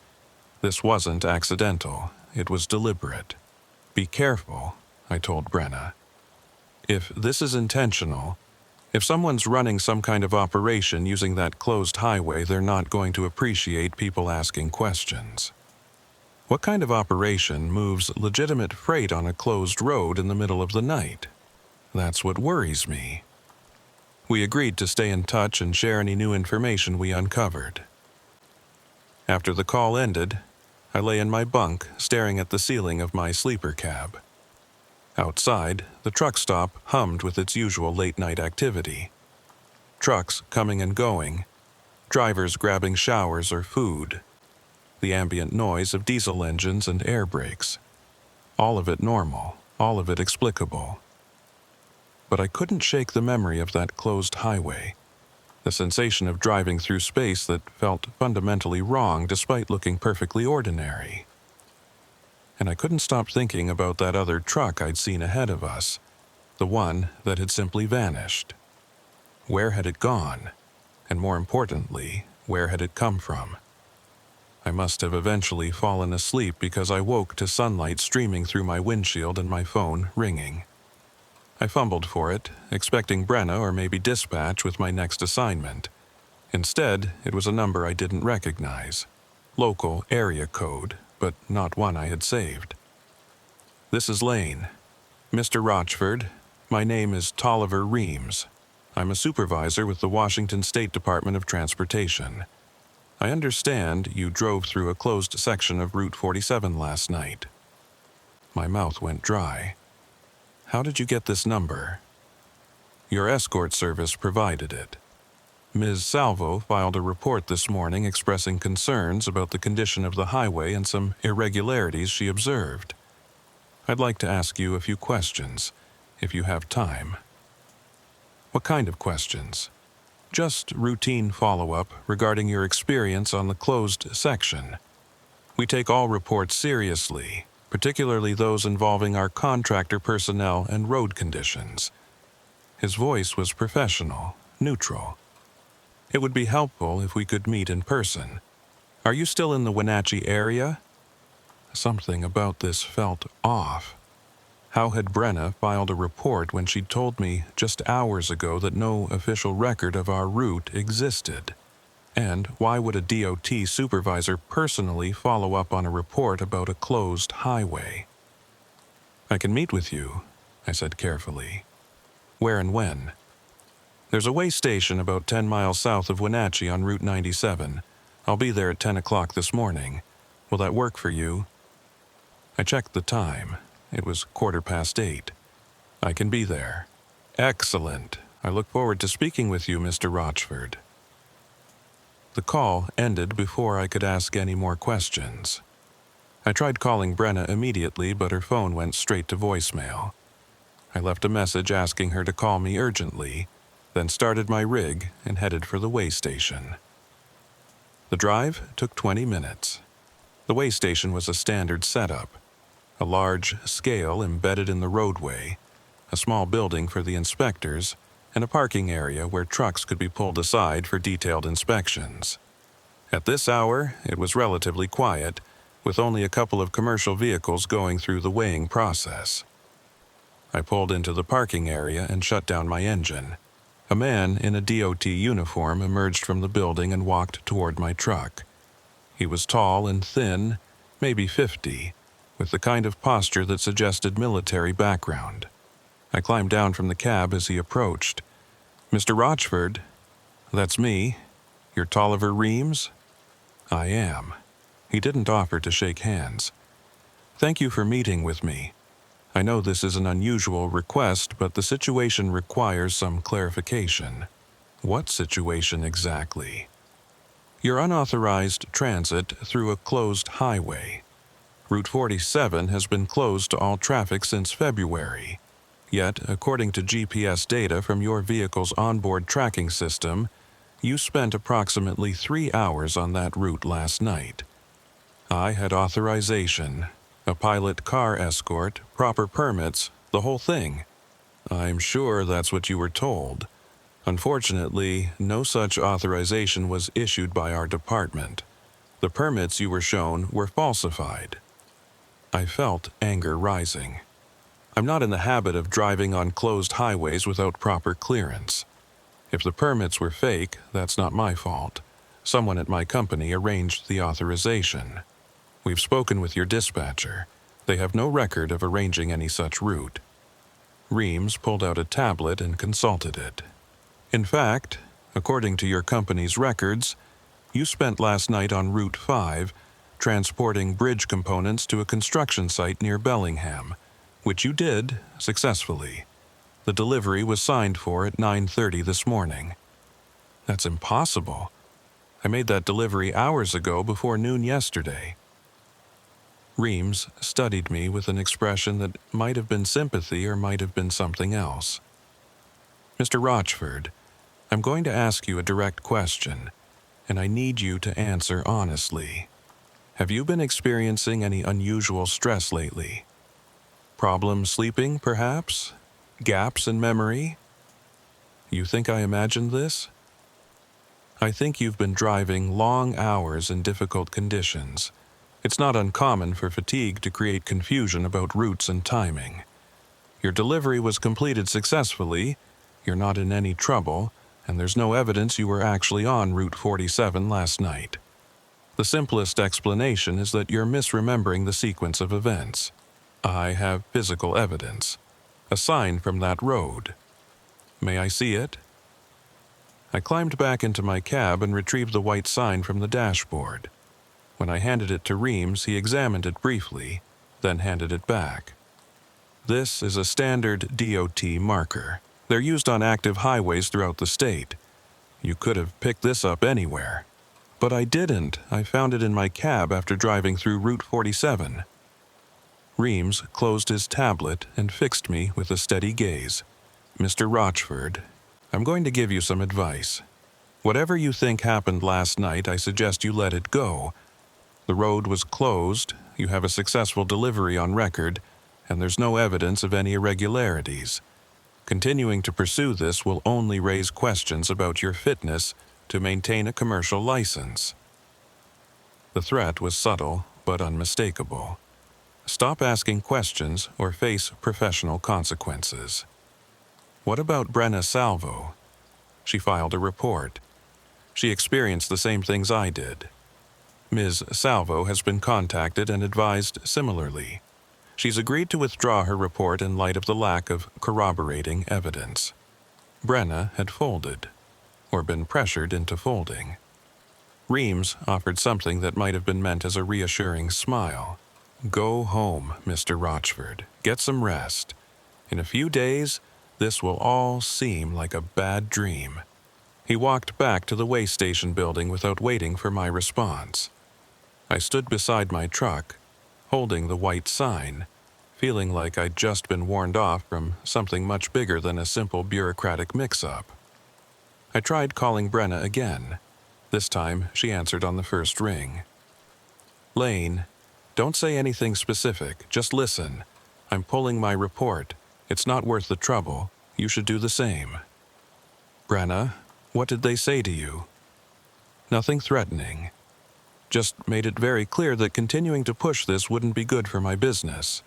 This wasn't accidental, it was deliberate. Be careful, I told Brenna. If this is intentional, if someone's running some kind of operation using that closed highway, they're not going to appreciate people asking questions. What kind of operation moves legitimate freight on a closed road in the middle of the night? That's what worries me. We agreed to stay in touch and share any new information we uncovered. After the call ended, I lay in my bunk staring at the ceiling of my sleeper cab. Outside, the truck stop hummed with its usual late-night activity. Trucks coming and going, drivers grabbing showers or food, the ambient noise of diesel engines and air brakes. All of it normal, all of it explicable. But I couldn't shake the memory of that closed highway, the sensation of driving through space that felt fundamentally wrong despite looking perfectly ordinary. And I couldn't stop thinking about that other truck I'd seen ahead of us, the one that had simply vanished. Where had it gone? And more importantly, where had it come from? I must have eventually fallen asleep because I woke to sunlight streaming through my windshield and my phone ringing. I fumbled for it, expecting Brenna or maybe dispatch with my next assignment. Instead, it was a number I didn't recognize. Local area code, but not one I had saved. This is Lane. Mr. Rochford, my name is Tolliver Reams. I'm a supervisor with the Washington State Department of Transportation. I understand you drove through a closed section of Route 47 last night. My mouth went dry. How did you get this number? Your escort service provided it. Ms. Salvo filed a report this morning expressing concerns about the condition of the highway and some irregularities she observed. I'd like to ask you a few questions, if you have time. What kind of questions? Just routine follow-up regarding your experience on the closed section. We take all reports seriously, particularly those involving our contractor personnel and road conditions. His voice was professional, neutral. It would be helpful if we could meet in person. Are you still in the Wenatchee area? Something about this felt off. How had Brenna filed a report when she told me just hours ago that no official record of our route existed? And why would a DOT supervisor personally follow up on a report about a closed highway? I can meet with you, I said carefully. Where and when? There's a way station about 10 miles south of Wenatchee on Route 97. I'll be there at 10 o'clock this morning. Will that work for you? I checked the time. It was 8:15. I can be there. Excellent. I look forward to speaking with you, Mr. Rochford. The call ended before I could ask any more questions. I tried calling Brenna immediately, but her phone went straight to voicemail. I left a message asking her to call me urgently, then started my rig and headed for the way station. The drive took 20 minutes. The way station was a standard setup. A large scale embedded in the roadway, a small building for the inspectors, and a parking area where trucks could be pulled aside for detailed inspections. At this hour, it was relatively quiet, with only a couple of commercial vehicles going through the weighing process. I pulled into the parking area and shut down my engine. A man in a DOT uniform emerged from the building and walked toward my truck. He was tall and thin, maybe 50, with the kind of posture that suggested military background. I climbed down from the cab as he approached. "Mr. Rochford?" "That's me. You're Tolliver Reams?" "I am." He didn't offer to shake hands. "Thank you for meeting with me. I know this is an unusual request, but the situation requires some clarification." "What situation exactly?" "Your unauthorized transit through a closed highway. Route 47 has been closed to all traffic since February. Yet, according to GPS data from your vehicle's onboard tracking system, you spent approximately 3 hours on that route last night. I had authorization, a pilot car escort, proper permits, the whole thing. I'm sure that's what you were told. Unfortunately, no such authorization was issued by our department. The permits you were shown were falsified." I felt anger rising. I'm not in the habit of driving on closed highways without proper clearance. If the permits were fake, that's not my fault. Someone at my company arranged the authorization. We've spoken with your dispatcher. They have no record of arranging any such route. Reams pulled out a tablet and consulted it. "In fact, according to your company's records, you spent last night on Route 5 transporting bridge components to a construction site near Bellingham, which you did successfully. The delivery was signed for at 9:30 this morning." "That's impossible. I made that delivery hours ago before noon yesterday." Reams studied me with an expression that might have been sympathy or might have been something else. "Mr. Rochford, I'm going to ask you a direct question, and I need you to answer honestly. Have you been experiencing any unusual stress lately? Problems sleeping, perhaps? Gaps in memory? You think I imagined this? I think you've been driving long hours in difficult conditions. It's not uncommon for fatigue to create confusion about routes and timing. Your delivery was completed successfully, you're not in any trouble, and there's no evidence you were actually on Route 47 last night. The simplest explanation is that you're misremembering the sequence of events. I have physical evidence, a sign from that road. May I see it?" I climbed back into my cab and retrieved the white sign from the dashboard. When I handed it to Reams, he examined it briefly, then handed it back. This is a standard DOT marker. They're used on active highways throughout the state. You could have picked this up anywhere. But I didn't. I found it in my cab after driving through Route 47. Reams closed his tablet and fixed me with a steady gaze. Mr. Rochford, I'm going to give you some advice. Whatever you think happened last night, I suggest you let it go. The road was closed, you have a successful delivery on record, and there's no evidence of any irregularities. Continuing to pursue this will only raise questions about your fitness to maintain a commercial license. The threat was subtle but unmistakable. Stop asking questions or face professional consequences. What about Brenna Salvo? She filed a report. She experienced the same things I did. Ms. Salvo has been contacted and advised similarly. She's agreed to withdraw her report in light of the lack of corroborating evidence. Brenna had folded, or been pressured into folding. Reams offered something that might have been meant as a reassuring smile. Go home, Mr. Rochford. Get some rest. In a few days, this will all seem like a bad dream. He walked back to the way station building without waiting for my response. I stood beside my truck, holding the white sign, feeling like I'd just been warned off from something much bigger than a simple bureaucratic mix-up. I tried calling Brenna again. This time, she answered on the first ring. Lane, don't say anything specific, just listen. I'm pulling my report. It's not worth the trouble. You should do the same. Brenna, what did they say to you? Nothing threatening. Just made it very clear that continuing to push this wouldn't be good for my business.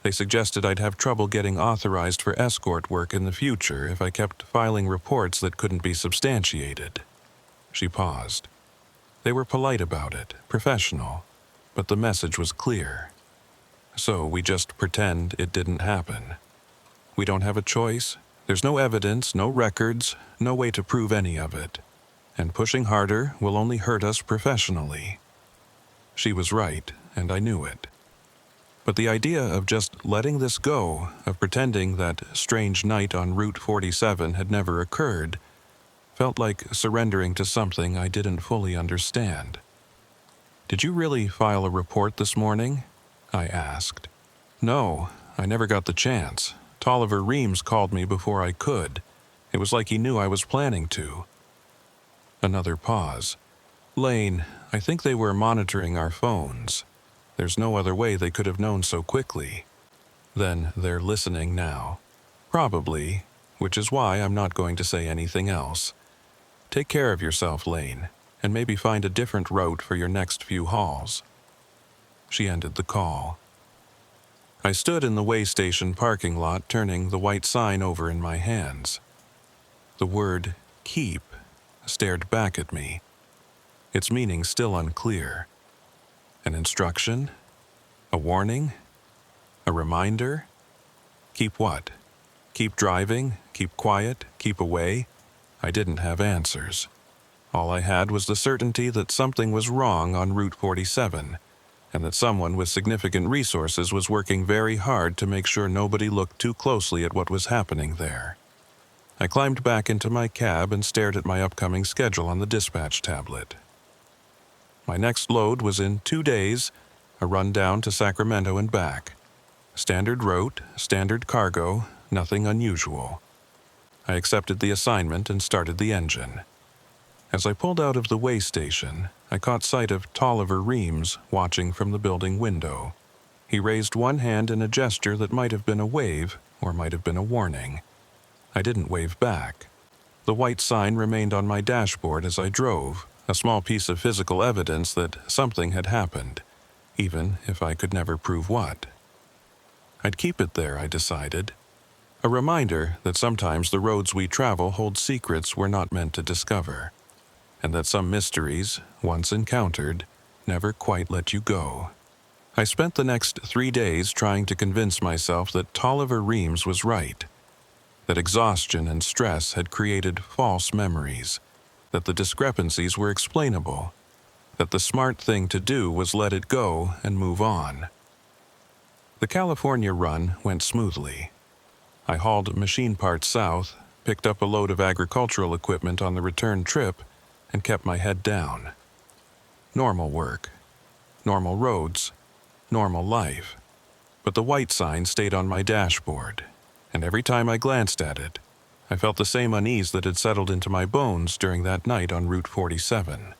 They suggested I'd have trouble getting authorized for escort work in the future if I kept filing reports that couldn't be substantiated. She paused. They were polite about it, professional, but the message was clear. So we just pretend it didn't happen. We don't have a choice. There's no evidence, no records, no way to prove any of it. And pushing harder will only hurt us professionally. She was right, and I knew it. But the idea of just letting this go, of pretending that strange night on Route 47 had never occurred, felt like surrendering to something I didn't fully understand. Did you really file a report this morning? I asked. No, I never got the chance. Tolliver Reams called me before I could. It was like he knew I was planning to. Another pause. Lane, I think they were monitoring our phones. There's no other way they could have known so quickly. Then they're listening now. Probably, which is why I'm not going to say anything else. Take care of yourself, Lane, and maybe find a different route for your next few hauls. She ended the call. I stood in the way station parking lot, turning the white sign over in my hands. The word keep stared back at me, its meaning still unclear. An instruction? A warning? A reminder? Keep what? Keep driving? Keep quiet? Keep away? I didn't have answers. All I had was the certainty that something was wrong on Route 47, and that someone with significant resources was working very hard to make sure nobody looked too closely at what was happening there. I climbed back into my cab and stared at my upcoming schedule on the dispatch tablet. My next load was in 2 days, a run down to Sacramento and back. Standard route, standard cargo, nothing unusual. I accepted the assignment and started the engine. As I pulled out of the way station, I caught sight of Tolliver Reams watching from the building window. He raised one hand in a gesture that might have been a wave or might have been a warning. I didn't wave back. The white sign remained on my dashboard as I drove, a small piece of physical evidence that something had happened, even if I could never prove what. I'd keep it there, I decided. A reminder that sometimes the roads we travel hold secrets we're not meant to discover, and that some mysteries, once encountered, never quite let you go. I spent the next 3 days trying to convince myself that Tolliver Reams was right. that exhaustion and stress had created false memories, that the discrepancies were explainable, that the smart thing to do was let it go and move on. The California run went smoothly. I hauled machine parts south, picked up a load of agricultural equipment on the return trip, and kept my head down. Normal work, normal roads, normal life. But the white sign stayed on my dashboard, and every time I glanced at it, I felt the same unease that had settled into my bones during that night on Route 47.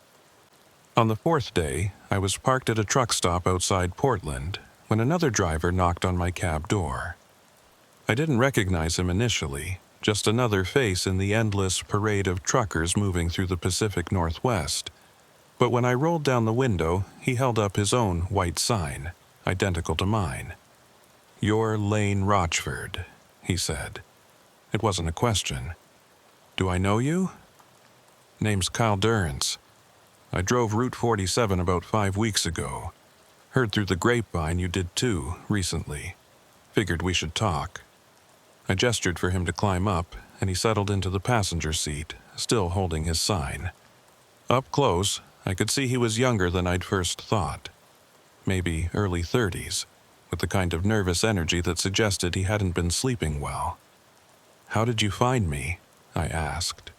On the fourth day, I was parked at a truck stop outside Portland when another driver knocked on my cab door. I didn't recognize him initially, just another face in the endless parade of truckers moving through the Pacific Northwest. But when I rolled down the window, he held up his own white sign, identical to mine. "You're Lane Rochford," he said. It wasn't a question. "Do I know you?" "Name's Kyle Durrance. I drove Route 47 about 5 weeks ago. Heard through the grapevine you did too, recently. Figured we should talk." I gestured for him to climb up, and he settled into the passenger seat, still holding his sign. Up close, I could see he was younger than I'd first thought. Maybe early 30s, with the kind of nervous energy that suggested he hadn't been sleeping well. "How did you find me?" I asked.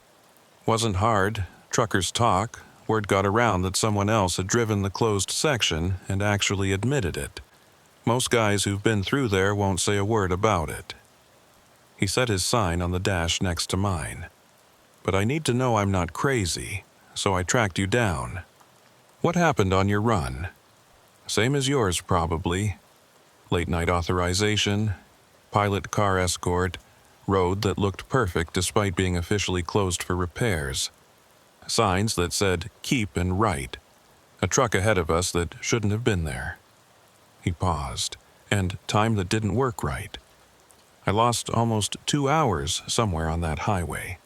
"Wasn't hard. Truckers talk. Word got around that someone else had driven the closed section and actually admitted it. Most guys who've been through there won't say a word about it." He set his sign on the dash next to mine. "But I need to know I'm not crazy, so I tracked you down. What happened on your run?" "Same as yours, probably. Late-night authorization, pilot car escort, road that looked perfect despite being officially closed for repairs. Signs that said, 'Keep and Right.' A truck ahead of us that shouldn't have been there." He paused. "And time that didn't work right. I lost almost 2 hours somewhere on that highway.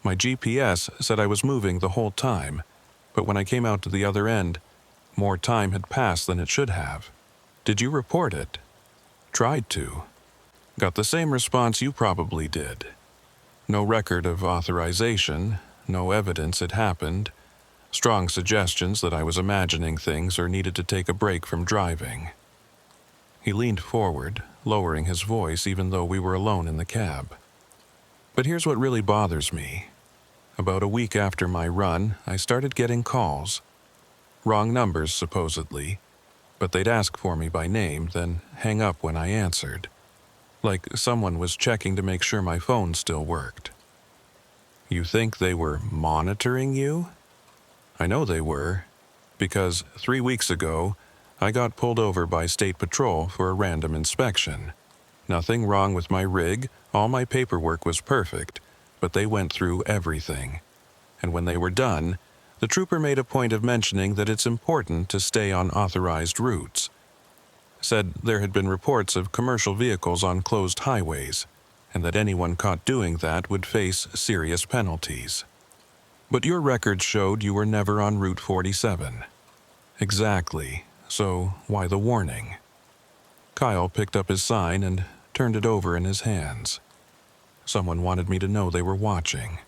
My GPS said I was moving the whole time, but when I came out to the other end, more time had passed than it should have. Did you report it?" "Tried to. Got the same response you probably did. No record of authorization, no evidence it happened, strong suggestions that I was imagining things or needed to take a break from driving." He leaned forward, lowering his voice even though we were alone in the cab. "But here's what really bothers me. About a week after my run, I started getting calls. Wrong numbers, supposedly, but they'd ask for me by name, then hang up when I answered. Like someone was checking to make sure my phone still worked." "You think they were monitoring you?" "I know they were, because 3 weeks ago, I got pulled over by State Patrol for a random inspection. Nothing wrong with my rig, all my paperwork was perfect, but they went through everything. And when they were done, the trooper made a point of mentioning that it's important to stay on authorized routes. Said there had been reports of commercial vehicles on closed highways, and that anyone caught doing that would face serious penalties. But your records showed you were never on Route 47. "Exactly. So why the warning?" Kyle picked up his sign and turned it over in his hands. "Someone wanted me to know they were watching.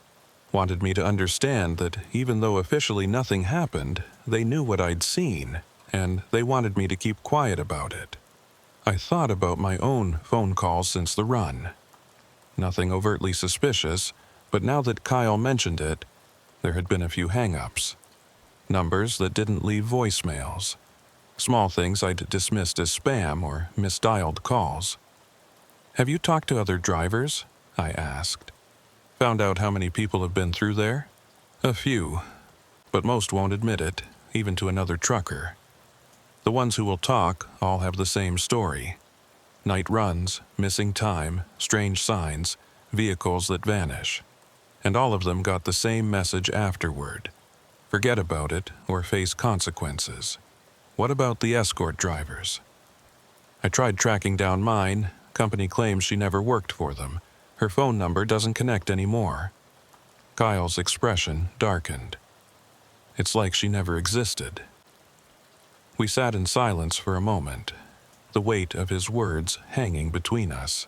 Wanted me to understand that even though officially nothing happened, they knew what I'd seen, and they wanted me to keep quiet about it. I thought about my own phone calls since the run. Nothing overtly suspicious, but now that Kyle mentioned it, there had been a few hang-ups. Numbers that didn't leave voicemails. Small things I'd dismissed as spam or misdialed calls." "Have you talked to other drivers?" I asked. "Found out how many people have been through there?" "A few, but most won't admit it, even to another trucker. The ones who will talk all have the same story. Night runs, missing time, strange signs, vehicles that vanish. And all of them got the same message afterward. Forget about it or face consequences." "What about the escort drivers?" "I tried tracking down mine. Company claims she never worked for them. Her phone number doesn't connect anymore." Kyle's expression darkened. "It's like she never existed." We sat in silence for a moment, the weight of his words hanging between us.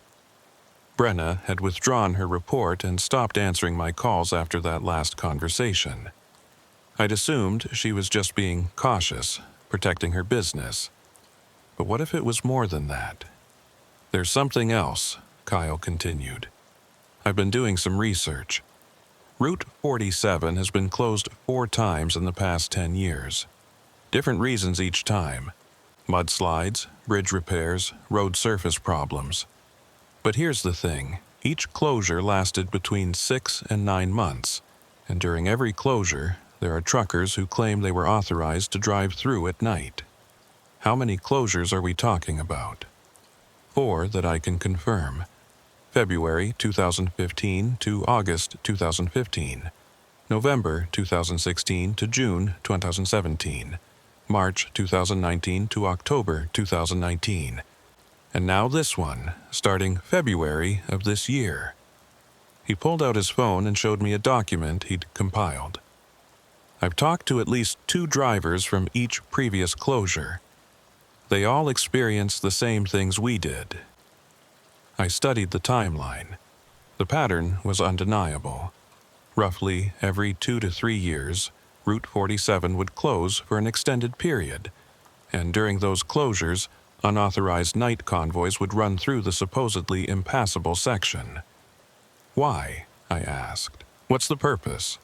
Brenna had withdrawn her report and stopped answering my calls after that last conversation. I'd assumed she was just being cautious, protecting her business. But what if it was more than that? There's something else, Kyle continued. I've been doing some research. Route 47 has been closed 4 times in the past 10 years. Different reasons each time. Mudslides, bridge repairs, road surface problems. But here's the thing. Each closure lasted between 6 and 9 months. And during every closure, there are truckers who claim they were authorized to drive through at night. How many closures are we talking about? 4 that I can confirm. February 2015 to August 2015, November 2016 to June 2017, March 2019 to October 2019, and now this one, starting February of this year. He pulled out his phone and showed me a document he'd compiled. I've talked to at least 2 drivers from each previous closure. They all experienced the same things we did. I studied the timeline. The pattern was undeniable. Roughly every 2 to 3 years, Route 47 would close for an extended period, and during those closures, unauthorized night convoys would run through the supposedly impassable section. Why? I asked. What's the purpose?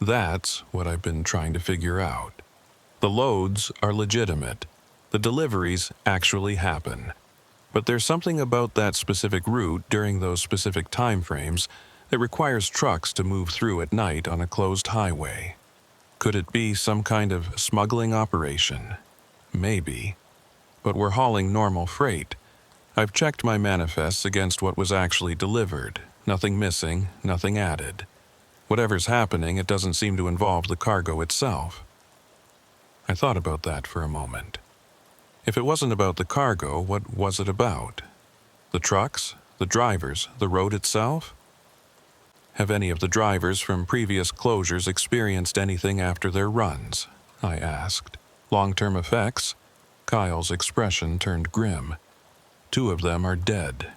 That's what I've been trying to figure out. The loads are legitimate. The deliveries actually happen. But there's something about that specific route during those specific time frames that requires trucks to move through at night on a closed highway. Could it be some kind of smuggling operation? Maybe. But we're hauling normal freight. I've checked my manifests against what was actually delivered. Nothing missing, nothing added. Whatever's happening, it doesn't seem to involve the cargo itself. I thought about that for a moment. If it wasn't about the cargo, what was it about? The trucks? The drivers? The road itself? Have any of the drivers from previous closures experienced anything after their runs? I asked. Long-term effects? Kyle's expression turned grim. 2 of them are dead.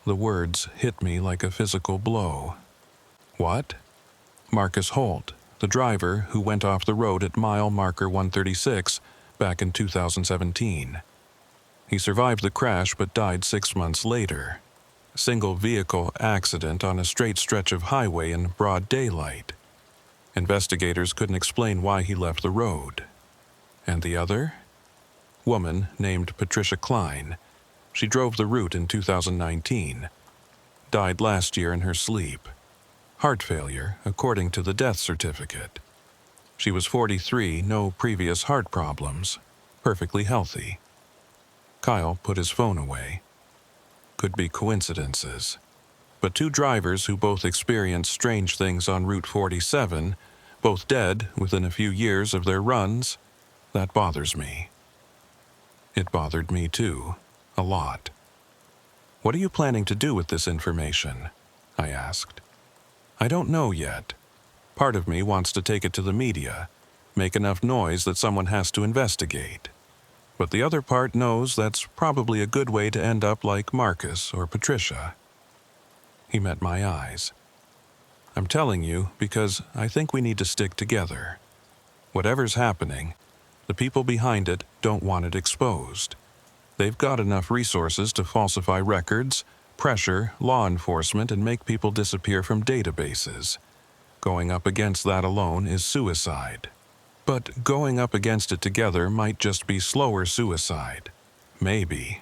The words hit me like a physical blow. What? Marcus Holt, the driver who went off the road at mile marker 136, back in 2017. He survived the crash but died 6 months later. Single vehicle accident on a straight stretch of highway in broad daylight. Investigators couldn't explain why he left the road. And the other? Woman named Patricia Klein. She drove the route in 2019. Died last year in her sleep. Heart failure, according to the death certificate. She was 43, no previous heart problems, perfectly healthy. Kyle put his phone away. Could be coincidences. But 2 drivers who both experienced strange things on Route 47, both dead within a few years of their runs, that bothers me. It bothered me too, a lot. What are you planning to do with this information? I asked. I don't know yet. Part of me wants to take it to the media, make enough noise that someone has to investigate. But the other part knows that's probably a good way to end up like Marcus or Patricia. He met my eyes. I'm telling you because I think we need to stick together. Whatever's happening, the people behind it don't want it exposed. They've got enough resources to falsify records, pressure law enforcement, and make people disappear from databases. Going up against that alone is suicide. But going up against it together might just be slower suicide. Maybe.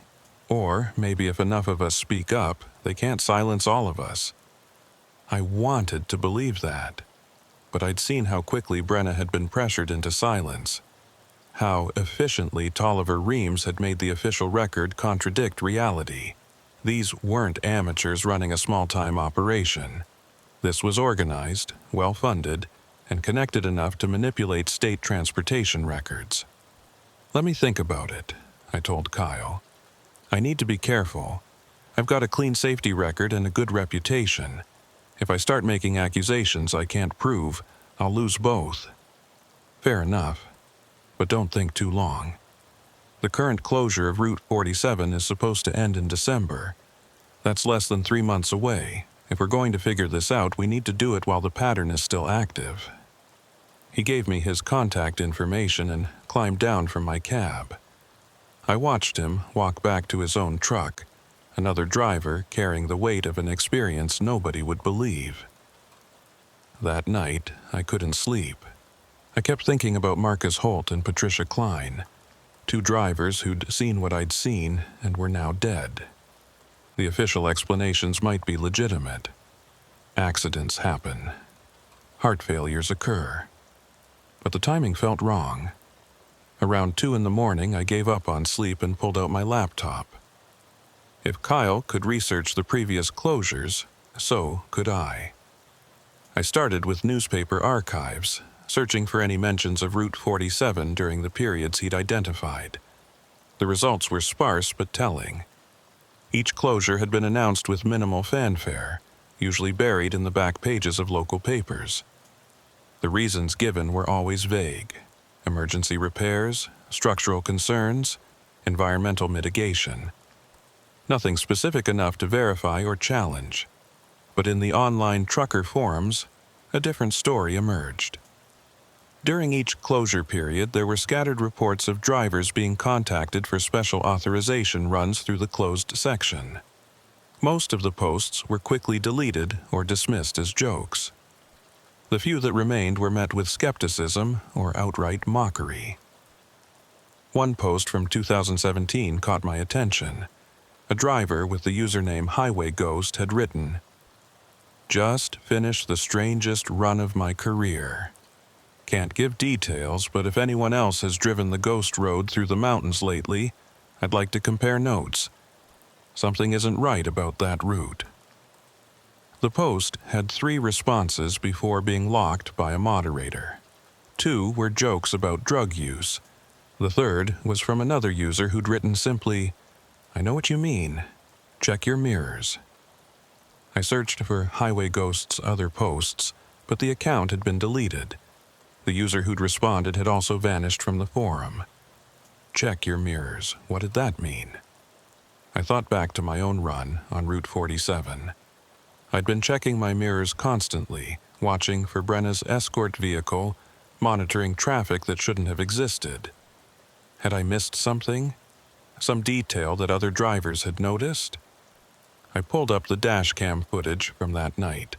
Or maybe if enough of us speak up, they can't silence all of us. I wanted to believe that. But I'd seen how quickly Brenna had been pressured into silence. How efficiently Tolliver Reams had made the official record contradict reality. These weren't amateurs running a small-time operation. This was organized, well-funded, and connected enough to manipulate state transportation records. Let me think about it, I told Kyle. I need to be careful. I've got a clean safety record and a good reputation. If I start making accusations I can't prove, I'll lose both. Fair enough. But don't think too long. The current closure of Route 47 is supposed to end in December. That's less than 3 months away. If we're going to figure this out, we need to do it while the pattern is still active. He gave me his contact information and climbed down from my cab. I watched him walk back to his own truck, another driver carrying the weight of an experience nobody would believe. That night, I couldn't sleep. I kept thinking about Marcus Holt and Patricia Klein, two drivers who'd seen what I'd seen and were now dead. The official explanations might be legitimate. Accidents happen. Heart failures occur. But the timing felt wrong. Around 2 in the morning, I gave up on sleep and pulled out my laptop. If Kyle could research the previous closures, so could I. I started with newspaper archives, searching for any mentions of Route 47 during the periods he'd identified. The results were sparse but telling. Each closure had been announced with minimal fanfare, usually buried in the back pages of local papers. The reasons given were always vague: emergency repairs, structural concerns, environmental mitigation. Nothing specific enough to verify or challenge. But in the online trucker forums, a different story emerged. During each closure period, there were scattered reports of drivers being contacted for special authorization runs through the closed section. Most of the posts were quickly deleted or dismissed as jokes. The few that remained were met with skepticism or outright mockery. One post from 2017 caught my attention. A driver with the username Highway Ghost had written, "Just finished the strangest run of my career. Can't give details, but if anyone else has driven the ghost road through the mountains lately, I'd like to compare notes. Something isn't right about that route." The post had 3 responses before being locked by a moderator. 2 were jokes about drug use. The third was from another user who'd written simply, "I know what you mean. Check your mirrors." I searched for Highway Ghost's other posts, but the account had been deleted. The user who'd responded had also vanished from the forum. Check your mirrors. What did that mean? I thought back to my own run on Route 47. I'd been checking my mirrors constantly, watching for Brenna's escort vehicle, monitoring traffic that shouldn't have existed. Had I missed something? Some detail that other drivers had noticed? I pulled up the dashcam footage from that night.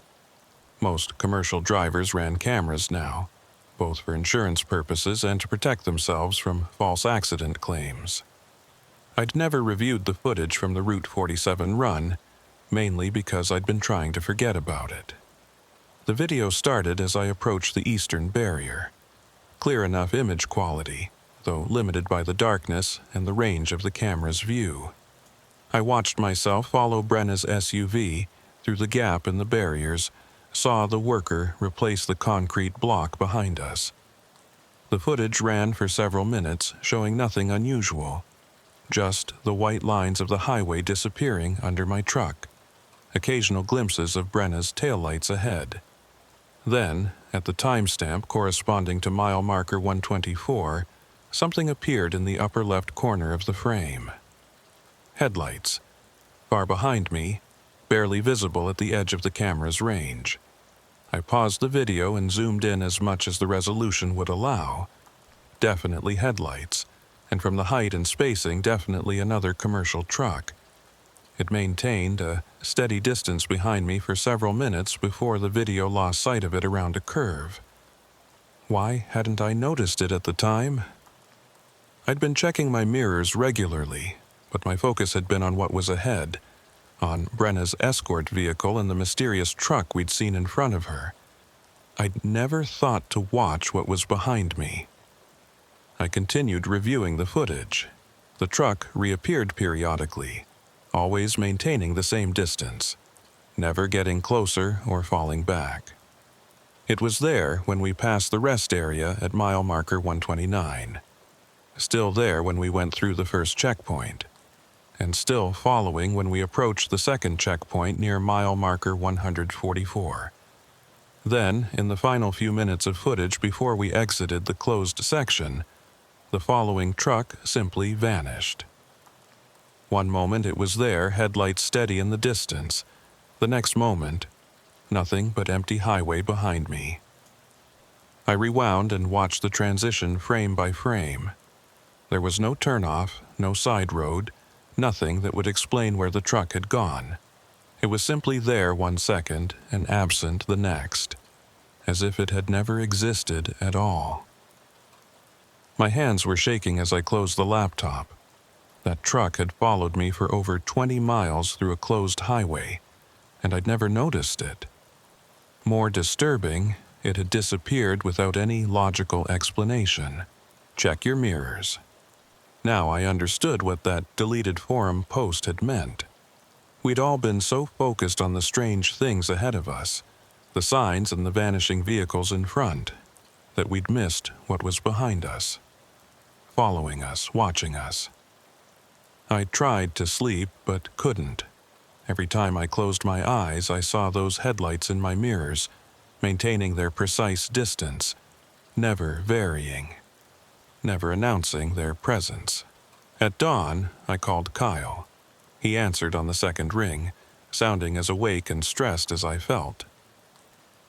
Most commercial drivers ran cameras now, both for insurance purposes and to protect themselves from false accident claims. I'd never reviewed the footage from the Route 47 run, mainly because I'd been trying to forget about it. The video started as I approached the eastern barrier. Clear enough image quality, though limited by the darkness and the range of the camera's view. I watched myself follow Brenna's SUV through the gap in the barriers, saw the worker replace the concrete block behind us. The footage ran for several minutes, showing nothing unusual, just the white lines of the highway disappearing under my truck, occasional glimpses of Brenna's taillights ahead. Then, at the timestamp corresponding to mile marker 124, something appeared in the upper left corner of the frame. Headlights. Far behind me, barely visible at the edge of the camera's range. I paused the video and zoomed in as much as the resolution would allow. Definitely headlights, and from the height and spacing, definitely another commercial truck. It maintained a steady distance behind me for several minutes before the video lost sight of it around a curve. Why hadn't I noticed it at the time? I'd been checking my mirrors regularly, but my focus had been on what was ahead, on Brenna's escort vehicle and the mysterious truck we'd seen in front of her. I'd never thought to watch what was behind me. I continued reviewing the footage. The truck reappeared periodically, always maintaining the same distance, never getting closer or falling back. It was there when we passed the rest area at mile marker 129. Still there when we went through the first checkpoint, and still following when we approached the second checkpoint near mile marker 144. Then, in the final few minutes of footage before we exited the closed section, the following truck simply vanished. One moment it was there, headlights steady in the distance. The next moment, nothing but empty highway behind me. I rewound and watched the transition frame by frame. There was no turnoff, no side road, nothing that would explain where the truck had gone. It was simply there 1 second and absent the next, as if it had never existed at all. My hands were shaking as I closed the laptop. That truck had followed me for over 20 miles through a closed highway, and I'd never noticed it. More disturbing, it had disappeared without any logical explanation. Check your mirrors. Now I understood what that deleted forum post had meant. We'd all been so focused on the strange things ahead of us, the signs and the vanishing vehicles in front, that we'd missed what was behind us, following us, watching us. I tried to sleep, but couldn't. Every time I closed my eyes, I saw those headlights in my mirrors, maintaining their precise distance, never varying, never announcing their presence. At dawn, I called Kyle. He answered on the second ring, sounding as awake and stressed as I felt.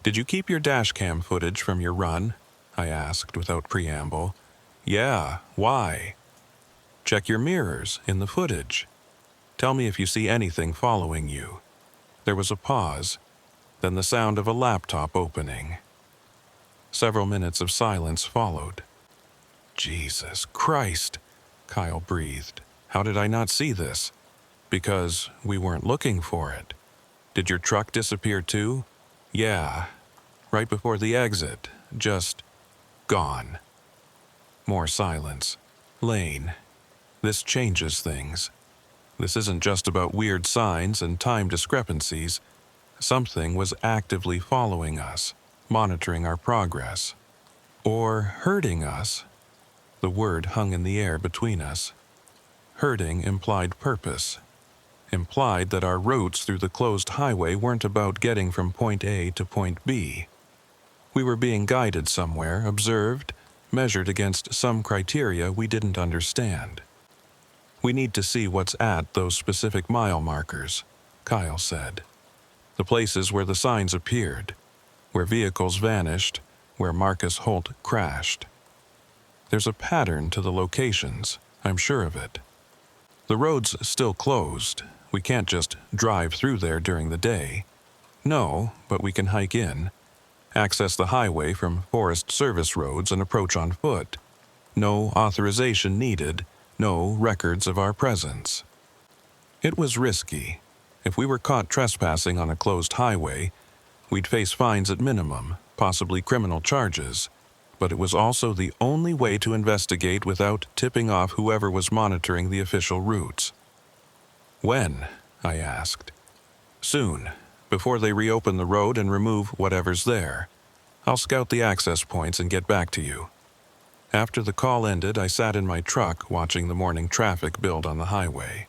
"Did you keep your dashcam footage from your run?" I asked without preamble. "Yeah, why?" "Check your mirrors in the footage. Tell me if you see anything following you." There was a pause, then the sound of a laptop opening. Several minutes of silence followed. "Jesus Christ," Kyle breathed. "How did I not see this?" "Because we weren't looking for it." "Did your truck disappear too?" "Yeah, right before the exit, just gone." More silence. "Lane, this changes things. This isn't just about weird signs and time discrepancies. Something was actively following us, monitoring our progress. Or hurting us." The word hung in the air between us. Hurting implied purpose. Implied that our routes through the closed highway weren't about getting from point A to point B. We were being guided somewhere, observed, measured against some criteria we didn't understand. "We need to see what's at those specific mile markers," Kyle said. "The places where the signs appeared, where vehicles vanished, where Marcus Holt crashed. There's a pattern to the locations, I'm sure of it. The road's still closed. We can't just drive through there during the day. No, but we can hike in, access the highway from Forest Service roads and approach on foot. No authorization needed, no records of our presence." It was risky. If we were caught trespassing on a closed highway, we'd face fines at minimum, possibly criminal charges. But it was also the only way to investigate without tipping off whoever was monitoring the official routes. "When?" I asked. "Soon, before they reopen the road and remove whatever's there. I'll scout the access points and get back to you." After the call ended, I sat in my truck watching the morning traffic build on the highway.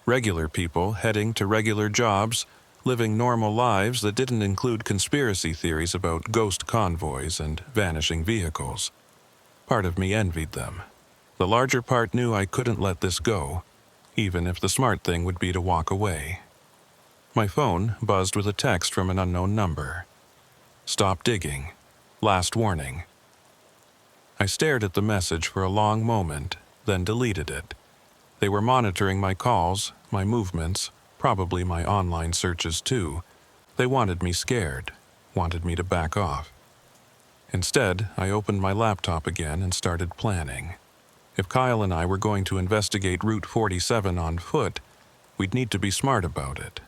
Regular people heading to regular jobs, living normal lives that didn't include conspiracy theories about ghost convoys and vanishing vehicles. Part of me envied them. The larger part knew I couldn't let this go, even if the smart thing would be to walk away. My phone buzzed with a text from an unknown number. "Stop digging. Last warning." I stared at the message for a long moment, then deleted it. They were monitoring my calls, my movements, probably my online searches too. They wanted me scared, wanted me to back off. Instead, I opened my laptop again and started planning. If Kyle and I were going to investigate Route 47 on foot, we'd need to be smart about it.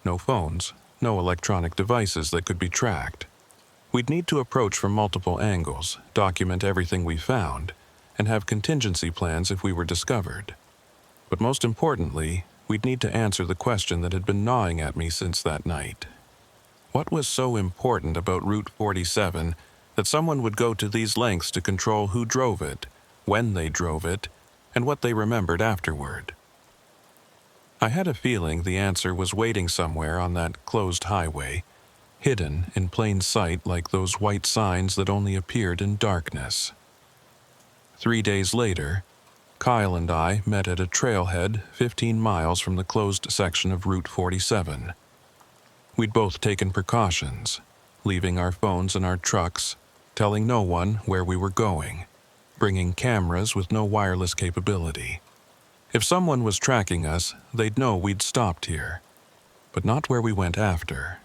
No phones, no electronic devices that could be tracked. We'd need to approach from multiple angles, document everything we found, and have contingency plans if we were discovered. But most importantly, we'd need to answer the question that had been gnawing at me since that night. What was so important about Route 47 that someone would go to these lengths to control who drove it, when they drove it, and what they remembered afterward? I had a feeling the answer was waiting somewhere on that closed highway, hidden in plain sight like those white signs that only appeared in darkness. 3 days later, Kyle and I met at a trailhead 15 miles from the closed section of Route 47. We'd both taken precautions, leaving our phones in our trucks, telling no one where we were going, bringing cameras with no wireless capability. If someone was tracking us, they'd know we'd stopped here, but not where we went after.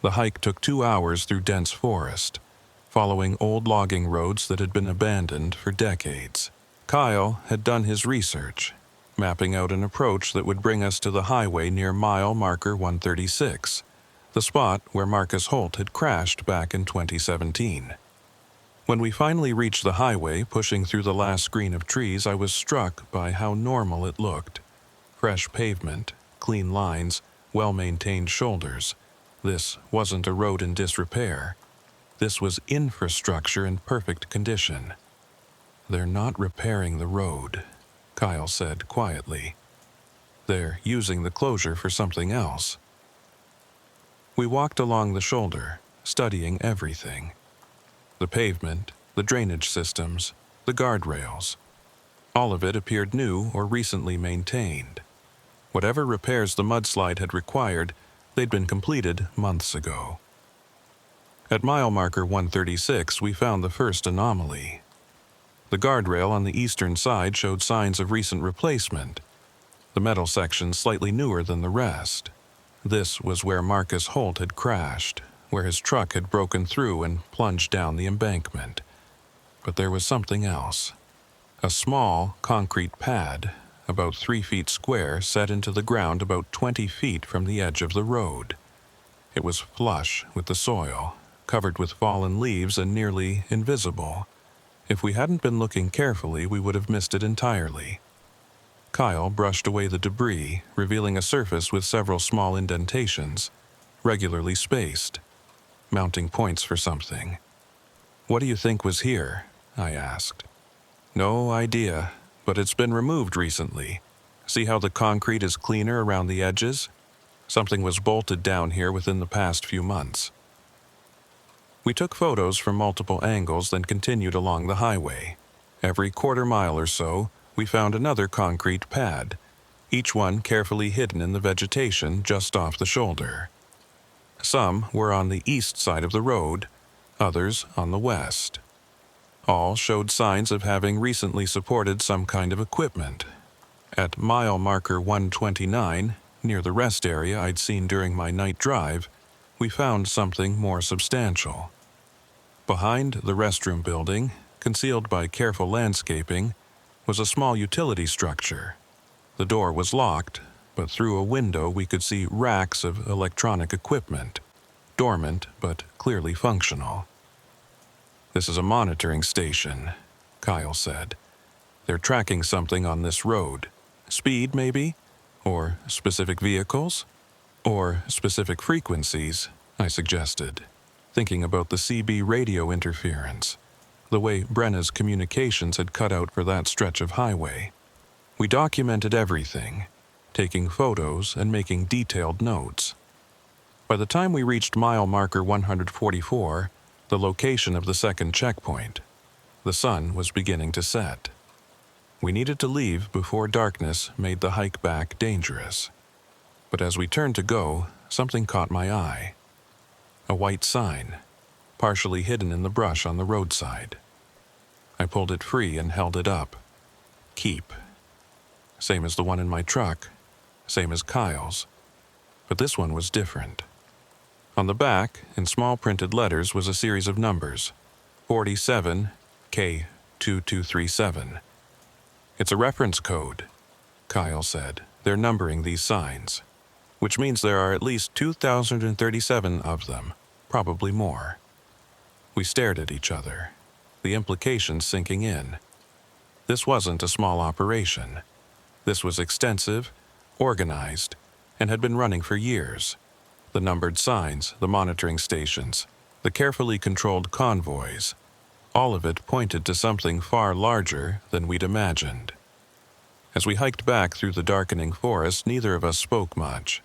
The hike took 2 hours through dense forest, following old logging roads that had been abandoned for decades. Kyle had done his research, mapping out an approach that would bring us to the highway near mile marker 136, the spot where Marcus Holt had crashed back in 2017. When we finally reached the highway, pushing through the last screen of trees, I was struck by how normal it looked. Fresh pavement, clean lines, well-maintained shoulders. This wasn't a road in disrepair. This was infrastructure in perfect condition. "They're not repairing the road," Kyle said quietly. "They're using the closure for something else." We walked along the shoulder, studying everything. The pavement, the drainage systems, the guardrails. All of it appeared new or recently maintained. Whatever repairs the mudslide had required, they'd been completed months ago. At mile marker 136, we found the first anomaly. The guardrail on the eastern side showed signs of recent replacement, the metal section slightly newer than the rest. This was where Marcus Holt had crashed, where his truck had broken through and plunged down the embankment. But there was something else. A small concrete pad, about 3 feet square, set into the ground about 20 feet from the edge of the road. It was flush with the soil, covered with fallen leaves and nearly invisible. If we hadn't been looking carefully, we would have missed it entirely. Kyle brushed away the debris, revealing a surface with several small indentations, regularly spaced, mounting points for something. "What do you think was here?" I asked. "No idea, but it's been removed recently. See how the concrete is cleaner around the edges? Something was bolted down here within the past few months." We took photos from multiple angles, then continued along the highway. Every quarter mile or so, we found another concrete pad, each one carefully hidden in the vegetation just off the shoulder. Some were on the east side of the road, others on the west. All showed signs of having recently supported some kind of equipment. At mile marker 129, near the rest area I'd seen during my night drive, we found something more substantial. Behind the restroom building, concealed by careful landscaping, was a small utility structure. The door was locked, but through a window we could see racks of electronic equipment, dormant but clearly functional. "This is a monitoring station," Kyle said. "They're tracking something on this road. Speed, maybe? Or specific vehicles? Or specific frequencies," I suggested, thinking about the CB radio interference, the way Brenna's communications had cut out for that stretch of highway. We documented everything, taking photos and making detailed notes. By the time we reached mile marker 144, the location of the second checkpoint, the sun was beginning to set. We needed to leave before darkness made the hike back dangerous. But as we turned to go, something caught my eye. A white sign, partially hidden in the brush on the roadside. I pulled it free and held it up. "Keep." Same as the one in my truck, same as Kyle's. But this one was different. On the back, in small printed letters, was a series of numbers. 47 K2237. "It's a reference code," Kyle said. "They're numbering these signs, which means there are at least 2,037 of them, probably more." We stared at each other, the implications sinking in. This wasn't a small operation. This was extensive, organized, and had been running for years. The numbered signs, the monitoring stations, the carefully controlled convoys, all of it pointed to something far larger than we'd imagined. As we hiked back through the darkening forest, neither of us spoke much.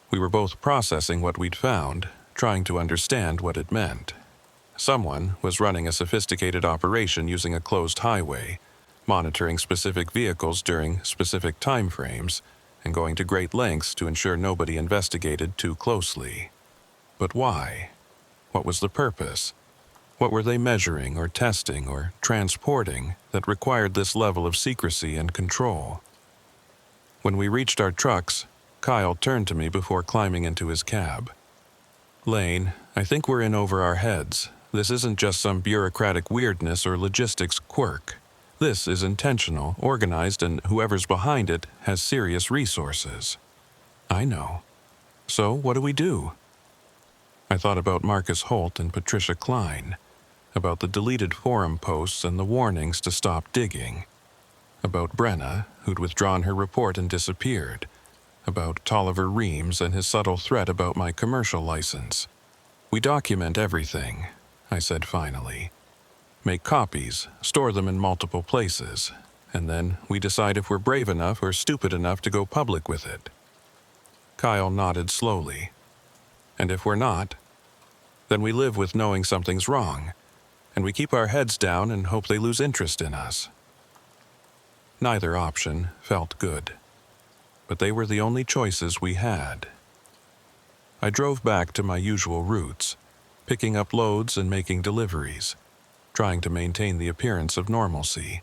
We were both processing what we'd found, trying to understand what it meant. Someone was running a sophisticated operation using a closed highway, monitoring specific vehicles during specific time frames, and going to great lengths to ensure nobody investigated too closely. But why? What was the purpose? What were they measuring or testing or transporting that required this level of secrecy and control? When we reached our trucks, Kyle turned to me before climbing into his cab. "Lane, I think we're in over our heads. This isn't just some bureaucratic weirdness or logistics quirk. This is intentional, organized, and whoever's behind it has serious resources." "I know. So what do we do?" I thought about Marcus Holt and Patricia Klein, about the deleted forum posts and the warnings to stop digging, about Brenna, who'd withdrawn her report and disappeared, about Tolliver Reams and his subtle threat about my commercial license. "We document everything," I said finally. "Make copies, store them in multiple places, and then we decide if we're brave enough or stupid enough to go public with it." Kyle nodded slowly. "And if we're not, then we live with knowing something's wrong, and we keep our heads down and hope they lose interest in us." Neither option felt good, but they were the only choices we had. I drove back to my usual routes, picking up loads and making deliveries, trying to maintain the appearance of normalcy.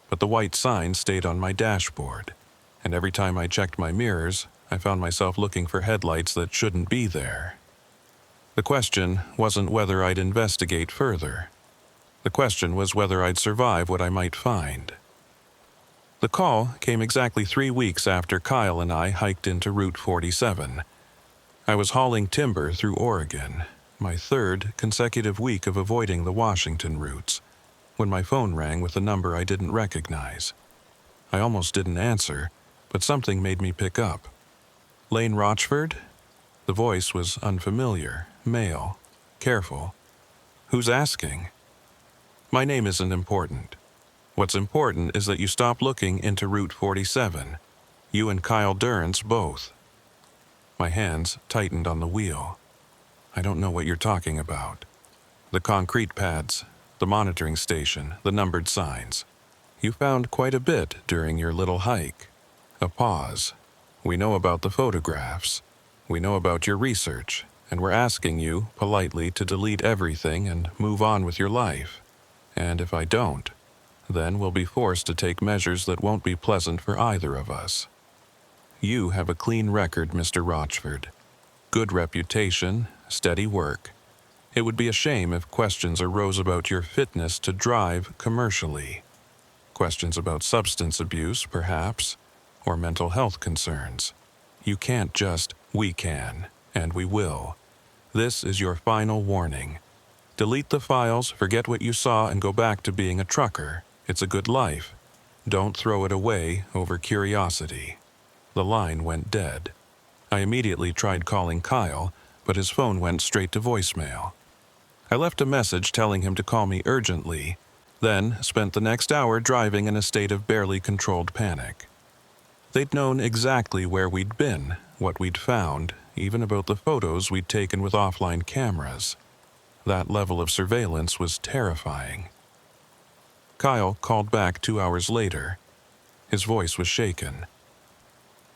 But the white sign stayed on my dashboard, and every time I checked my mirrors, I found myself looking for headlights that shouldn't be there. The question wasn't whether I'd investigate further. The question was whether I'd survive what I might find. The call came exactly 3 weeks after Kyle and I hiked into Route 47. I was hauling timber through Oregon, my third consecutive week of avoiding the Washington routes, when my phone rang with a number I didn't recognize. I almost didn't answer, but something made me pick up. "Lane Rochford?" The voice was unfamiliar, male, careful. "Who's asking?" "My name isn't important. What's important is that you stop looking into Route 47. You and Kyle Durrance both." My hands tightened on the wheel. "I don't know what you're talking about." "The concrete pads, the monitoring station, the numbered signs. You found quite a bit during your little hike." A pause. "We know about the photographs. We know about your research, and we're asking you, politely, to delete everything and move on with your life. And if I don't, then we'll be forced to take measures that won't be pleasant for either of us. You have a clean record, Mr. Rochford. Good reputation, steady work. It would be a shame if questions arose about your fitness to drive commercially. Questions about substance abuse, perhaps, or mental health concerns. You can't just, we can, and we will. This is your final warning. Delete the files, forget what you saw, and go back to being a trucker. It's a good life. Don't throw it away over curiosity." The line went dead. I immediately tried calling Kyle, but his phone went straight to voicemail. I left a message telling him to call me urgently, then spent the next hour driving in a state of barely controlled panic. They'd known exactly where we'd been, what we'd found, even about the photos we'd taken with offline cameras. That level of surveillance was terrifying. Kyle called back 2 hours later. His voice was shaken.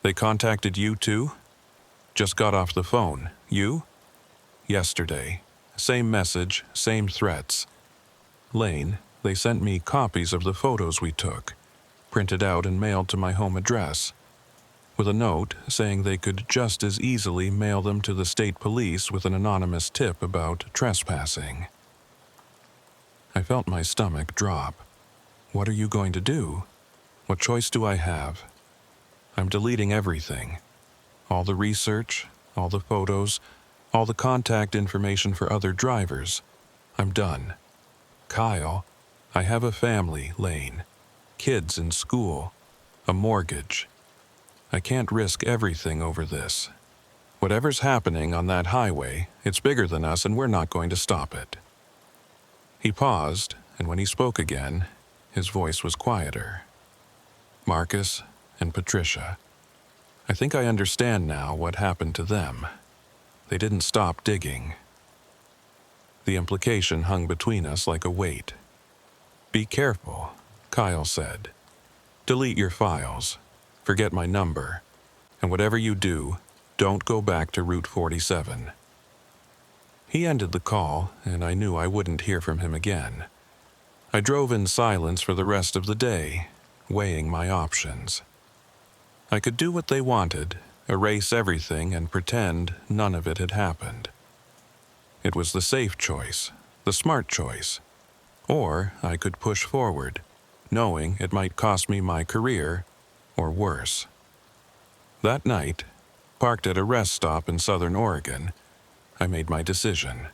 "They contacted you too?" "Just got off the phone. You?" "Yesterday. Same message, same threats. Lane, they sent me copies of the photos we took, printed out and mailed to my home address, with a note saying they could just as easily mail them to the state police with an anonymous tip about trespassing." I felt my stomach drop. What are you going to do? What choice do I have? I'm deleting everything. All the research, all the photos, all the contact information for other drivers. I'm done. Kyle, I have a family, Lane. Kids in school. A mortgage. I can't risk everything over this. Whatever's happening on that highway, it's bigger than us and we're not going to stop it. He paused, and when he spoke again, his voice was quieter. "Marcus and Patricia. I think I understand now what happened to them. They didn't stop digging." The implication hung between us like a weight. "Be careful," Kyle said. "Delete your files. Forget my number. And whatever you do, don't go back to Route 47. He ended the call, and I knew I wouldn't hear from him again. I drove in silence for the rest of the day, weighing my options. I could do what they wanted, erase everything and pretend none of it had happened. It was the safe choice, the smart choice. Or I could push forward, knowing it might cost me my career, or worse. That night, parked at a rest stop in Southern Oregon, I made my decision.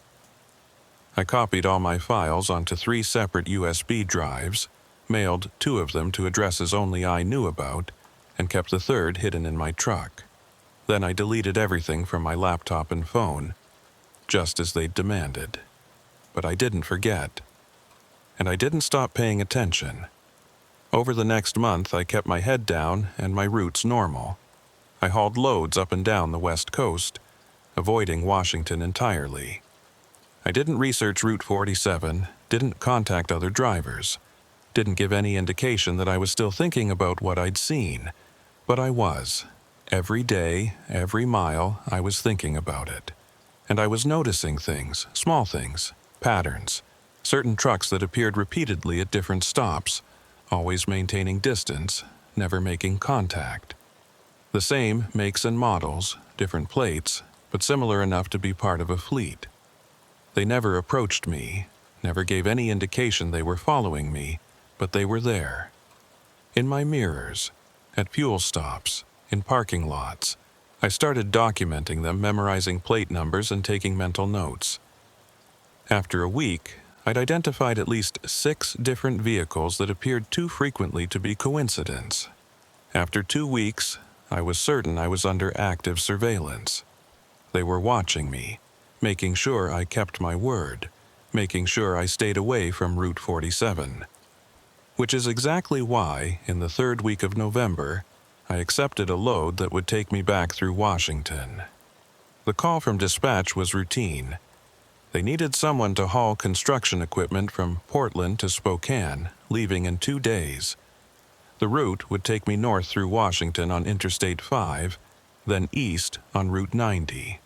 I copied all my files onto 3 separate USB drives, mailed 2 of them to addresses only I knew about, and kept the third hidden in my truck. Then I deleted everything from my laptop and phone, just as they'd demanded. But I didn't forget. And I didn't stop paying attention. Over the next month, I kept my head down and my routes normal. I hauled loads up and down the West Coast, avoiding Washington entirely. I didn't research Route 47, didn't contact other drivers, didn't give any indication that I was still thinking about what I'd seen, but I was. Every day, every mile, I was thinking about it. And I was noticing things, small things, patterns, certain trucks that appeared repeatedly at different stops, always maintaining distance, never making contact. The same makes and models, different plates, but similar enough to be part of a fleet. They never approached me, never gave any indication they were following me, but they were there. In my mirrors, at fuel stops, in parking lots, I started documenting them, memorizing plate numbers and taking mental notes. After a week, I'd identified at least 6 different vehicles that appeared too frequently to be coincidence. After 2 weeks, I was certain I was under active surveillance. They were watching me, making sure I kept my word, making sure I stayed away from Route 47. Which is exactly why, in the 3rd week of November, I accepted a load that would take me back through Washington. The call from dispatch was routine. They needed someone to haul construction equipment from Portland to Spokane, leaving in 2 days. The route would take me north through Washington on Interstate 5, then east on Route 90.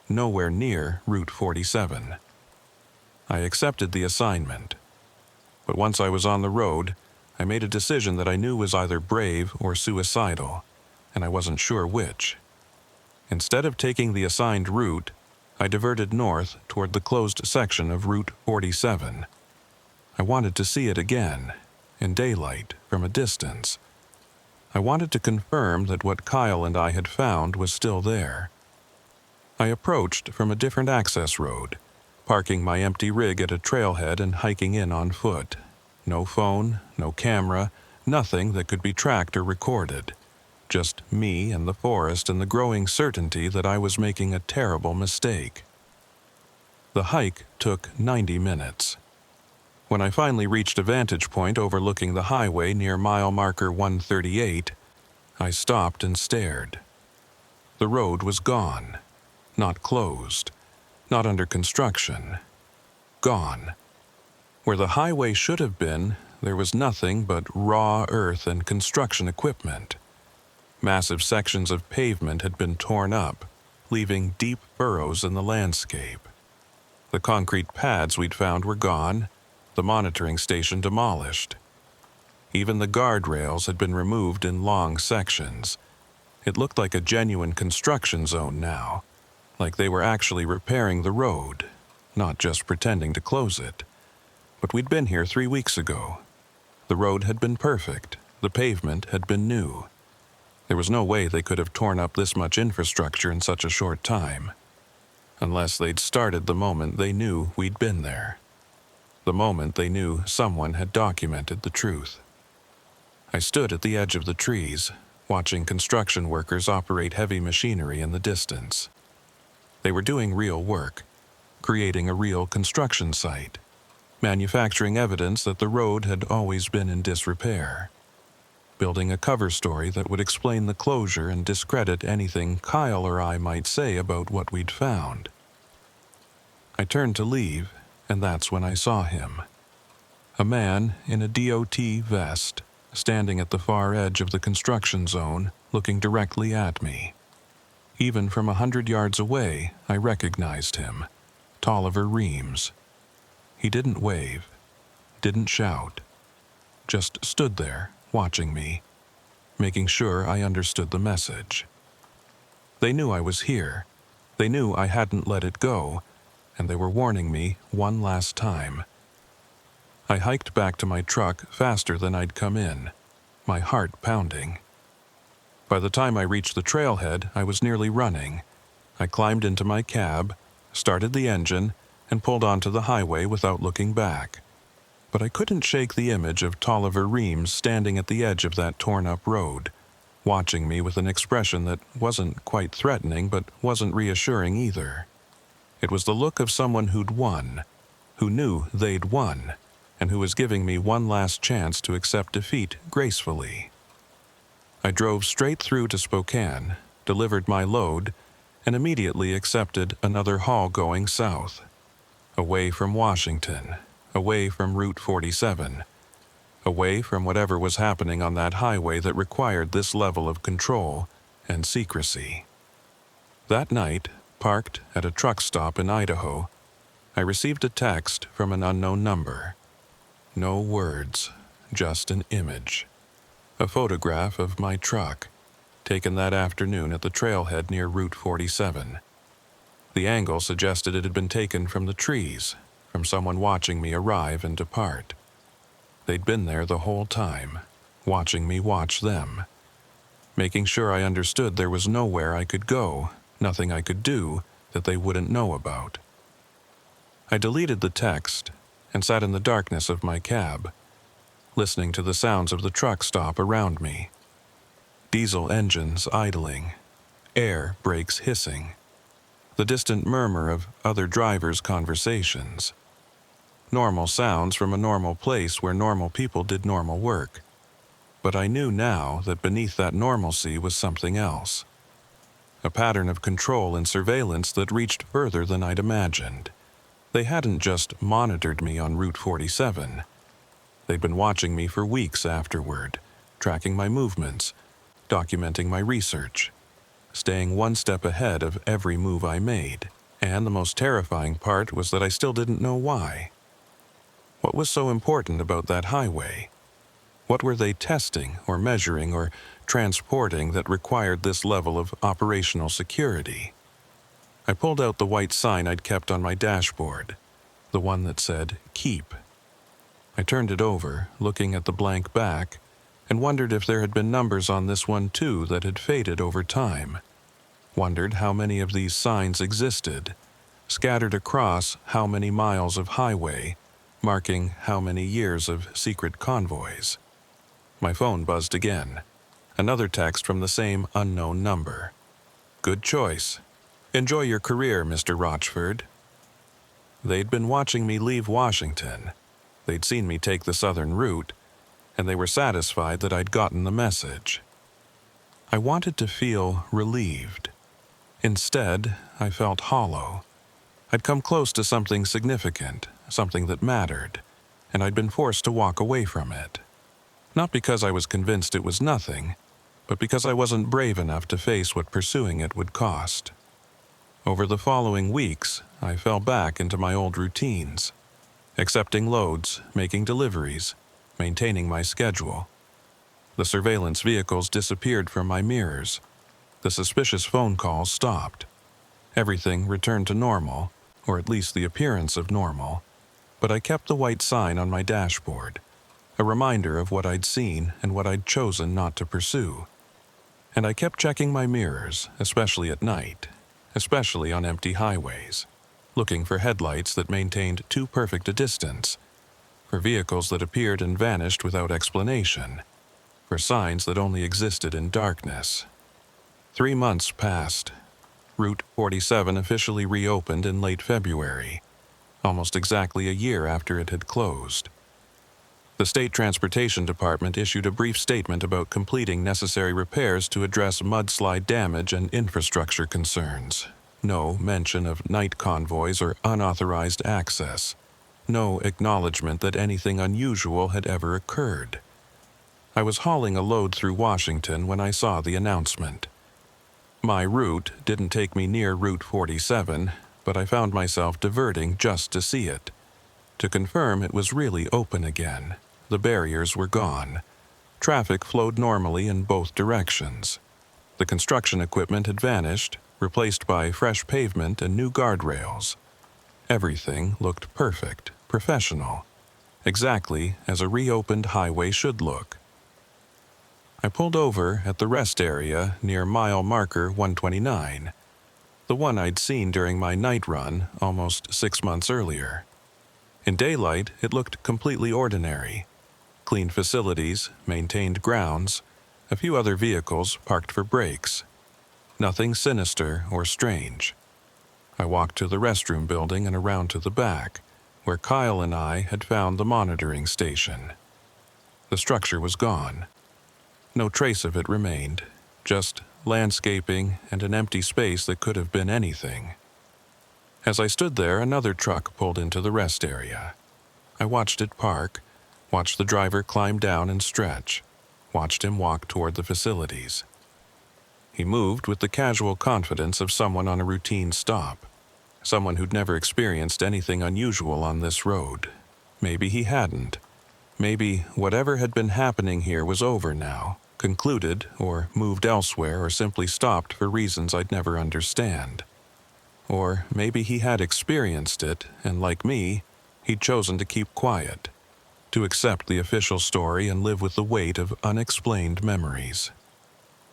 Nowhere near Route 47. I accepted the assignment. But once I was on the road, I made a decision that I knew was either brave or suicidal, and I wasn't sure which. Instead of taking the assigned route, I diverted north toward the closed section of Route 47. I wanted to see it again, in daylight, from a distance. I wanted to confirm that what Kyle and I had found was still there. I approached from a different access road, parking my empty rig at a trailhead and hiking in on foot. No phone, no camera, nothing that could be tracked or recorded. Just me and the forest and the growing certainty that I was making a terrible mistake. The hike took 90 minutes. When I finally reached a vantage point overlooking the highway near mile marker 138, I stopped and stared. The road was gone. Not closed. Not under construction. Gone. Where the highway should have been, there was nothing but raw earth and construction equipment. Massive sections of pavement had been torn up, leaving deep furrows in the landscape. The concrete pads we'd found were gone, the monitoring station demolished. Even the guardrails had been removed in long sections. It looked like a genuine construction zone now, like they were actually repairing the road, not just pretending to close it. But we'd been here 3 weeks ago. The road had been perfect, the pavement had been new. There was no way they could have torn up this much infrastructure in such a short time. Unless they'd started the moment they knew we'd been there. The moment they knew someone had documented the truth. I stood at the edge of the trees, watching construction workers operate heavy machinery in the distance. They were doing real work, creating a real construction site, manufacturing evidence that the road had always been in disrepair, building a cover story that would explain the closure and discredit anything Kyle or I might say about what we'd found. I turned to leave, and that's when I saw him. A man in a DOT vest, standing at the far edge of the construction zone, looking directly at me. Even from 100 yards away, I recognized him. Tolliver Reams. He didn't wave, didn't shout, just stood there, watching me, making sure I understood the message. They knew I was here. They knew I hadn't let it go, and they were warning me one last time. I hiked back to my truck faster than I'd come in, my heart pounding. By the time I reached the trailhead, I was nearly running. I climbed into my cab, started the engine, and pulled onto the highway without looking back. But I couldn't shake the image of Tolliver Reams standing at the edge of that torn-up road, watching me with an expression that wasn't quite threatening but wasn't reassuring either. It was the look of someone who'd won, who knew they'd won, and who was giving me one last chance to accept defeat gracefully. I drove straight through to Spokane, delivered my load, and immediately accepted another haul going south, away from Washington, away from Route 47, away from whatever was happening on that highway that required this level of control and secrecy. That night, parked at a truck stop in Idaho, I received a text from an unknown number. No words, just an image. A photograph of my truck, taken that afternoon at the trailhead near Route 47. The angle suggested it had been taken from the trees, from someone watching me arrive and depart. They'd been there the whole time, watching me watch them, making sure I understood there was nowhere I could go, nothing I could do that they wouldn't know about. I deleted the text and sat in the darkness of my cab, listening to the sounds of the truck stop around me. Diesel engines idling, air brakes hissing, the distant murmur of other drivers' conversations. Normal sounds from a normal place where normal people did normal work. But I knew now that beneath that normalcy was something else. A pattern of control and surveillance that reached further than I'd imagined. They hadn't just monitored me on Route 47. They'd been watching me for weeks afterward, tracking my movements, documenting my research, staying one step ahead of every move I made. And the most terrifying part was that I still didn't know why. What was so important about that highway? What were they testing or measuring or transporting that required this level of operational security? I pulled out the white sign I'd kept on my dashboard, the one that said, "Keep." I turned it over, looking at the blank back, and wondered if there had been numbers on this one too that had faded over time. Wondered how many of these signs existed, scattered across how many miles of highway, marking how many years of secret convoys. My phone buzzed again. Another text from the same unknown number. "Good choice. Enjoy your career, Mr. Rochford." They'd been watching me leave Washington. They'd seen me take the southern route, and they were satisfied that I'd gotten the message. I wanted to feel relieved. Instead, I felt hollow. I'd come close to something significant, something that mattered, and I'd been forced to walk away from it. Not because I was convinced it was nothing, but because I wasn't brave enough to face what pursuing it would cost. Over the following weeks, I fell back into my old routines, accepting loads, making deliveries, maintaining my schedule. The surveillance vehicles disappeared from my mirrors. The suspicious phone calls stopped. Everything returned to normal, or at least the appearance of normal, but I kept the white sign on my dashboard, a reminder of what I'd seen and what I'd chosen not to pursue. And I kept checking my mirrors, especially at night, especially on empty highways, looking for headlights that maintained too perfect a distance, for vehicles that appeared and vanished without explanation, for signs that only existed in darkness. 3 months passed. Route 47 officially reopened in late February, almost exactly a year after it had closed. The State Transportation Department issued a brief statement about completing necessary repairs to address mudslide damage and infrastructure concerns. No mention of night convoys or unauthorized access. no acknowledgement that anything unusual had ever occurred. I was hauling a load through Washington when I saw the announcement. My route didn't take me near Route 47, but I found myself diverting just to see it. To confirm it was really open again. The barriers were gone. Traffic flowed normally in both directions. The construction equipment had vanished, replaced by fresh pavement and new guardrails. Everything looked perfect, professional, exactly as a reopened highway should look. I pulled over at the rest area near mile marker 129, the one I'd seen during my night run almost 6 months earlier. In daylight, it looked completely ordinary. Clean facilities, maintained grounds, a few other vehicles parked for breaks. Nothing sinister or strange. I walked to the restroom building and around to the back, where Kyle and I had found the monitoring station. The structure was gone. No trace of it remained, just landscaping and an empty space that could have been anything. As I stood there, another truck pulled into the rest area. I watched it park, watched the driver climb down and stretch, watched him walk toward the facilities. He moved with the casual confidence of someone on a routine stop, someone who'd never experienced anything unusual on this road. Maybe he hadn't. Maybe whatever had been happening here was over now, concluded, or moved elsewhere, or simply stopped for reasons I'd never understand. Or maybe he had experienced it, and like me, he'd chosen to keep quiet, to accept the official story and live with the weight of unexplained memories.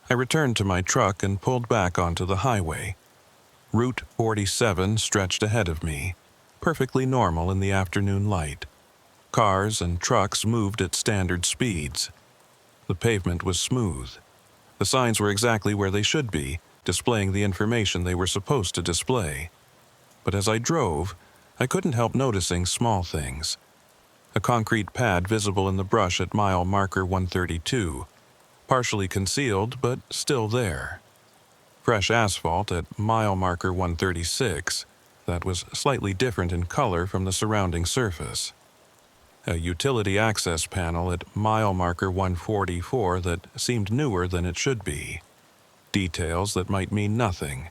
I returned to my truck and pulled back onto the highway. Route 47 stretched ahead of me, perfectly normal in the afternoon light. Cars and trucks moved at standard speeds. The pavement was smooth. The signs were exactly where they should be, displaying the information they were supposed to display. But as I drove, I couldn't help noticing small things. A concrete pad visible in the brush at mile marker 132, partially concealed but still there. Fresh asphalt at mile marker 136 that was slightly different in color from the surrounding surface. A utility access panel at mile marker 144 that seemed newer than it should be. Details that might mean nothing,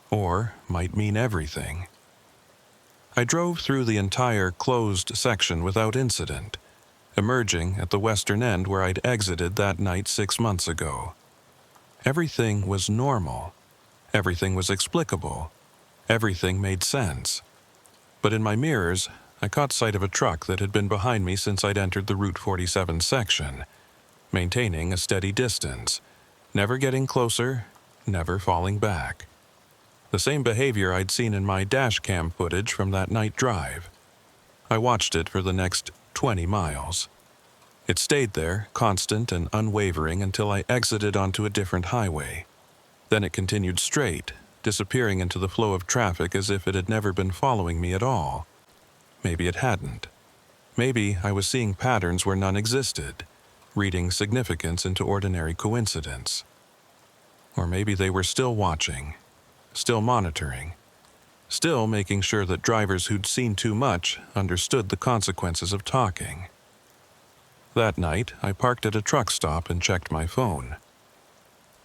or might mean everything. I drove through the entire closed section without incident, emerging at the western end where I'd exited that night 6 months ago. Everything was normal. Everything was explicable. Everything made sense. But in my mirrors, I caught sight of a truck that had been behind me since I'd entered the Route 47 section, maintaining a steady distance, never getting closer, never falling back. The same behavior I'd seen in my dash cam footage from that night drive. I watched it for the next 20 miles. It stayed there, constant and unwavering, until I exited onto a different highway. Then it continued straight, disappearing into the flow of traffic as if it had never been following me at all. Maybe it hadn't. Maybe I was seeing patterns where none existed, reading significance into ordinary coincidence. Or maybe they were still watching, still monitoring, still making sure that drivers who'd seen too much understood the consequences of talking. That night, I parked at a truck stop and checked my phone.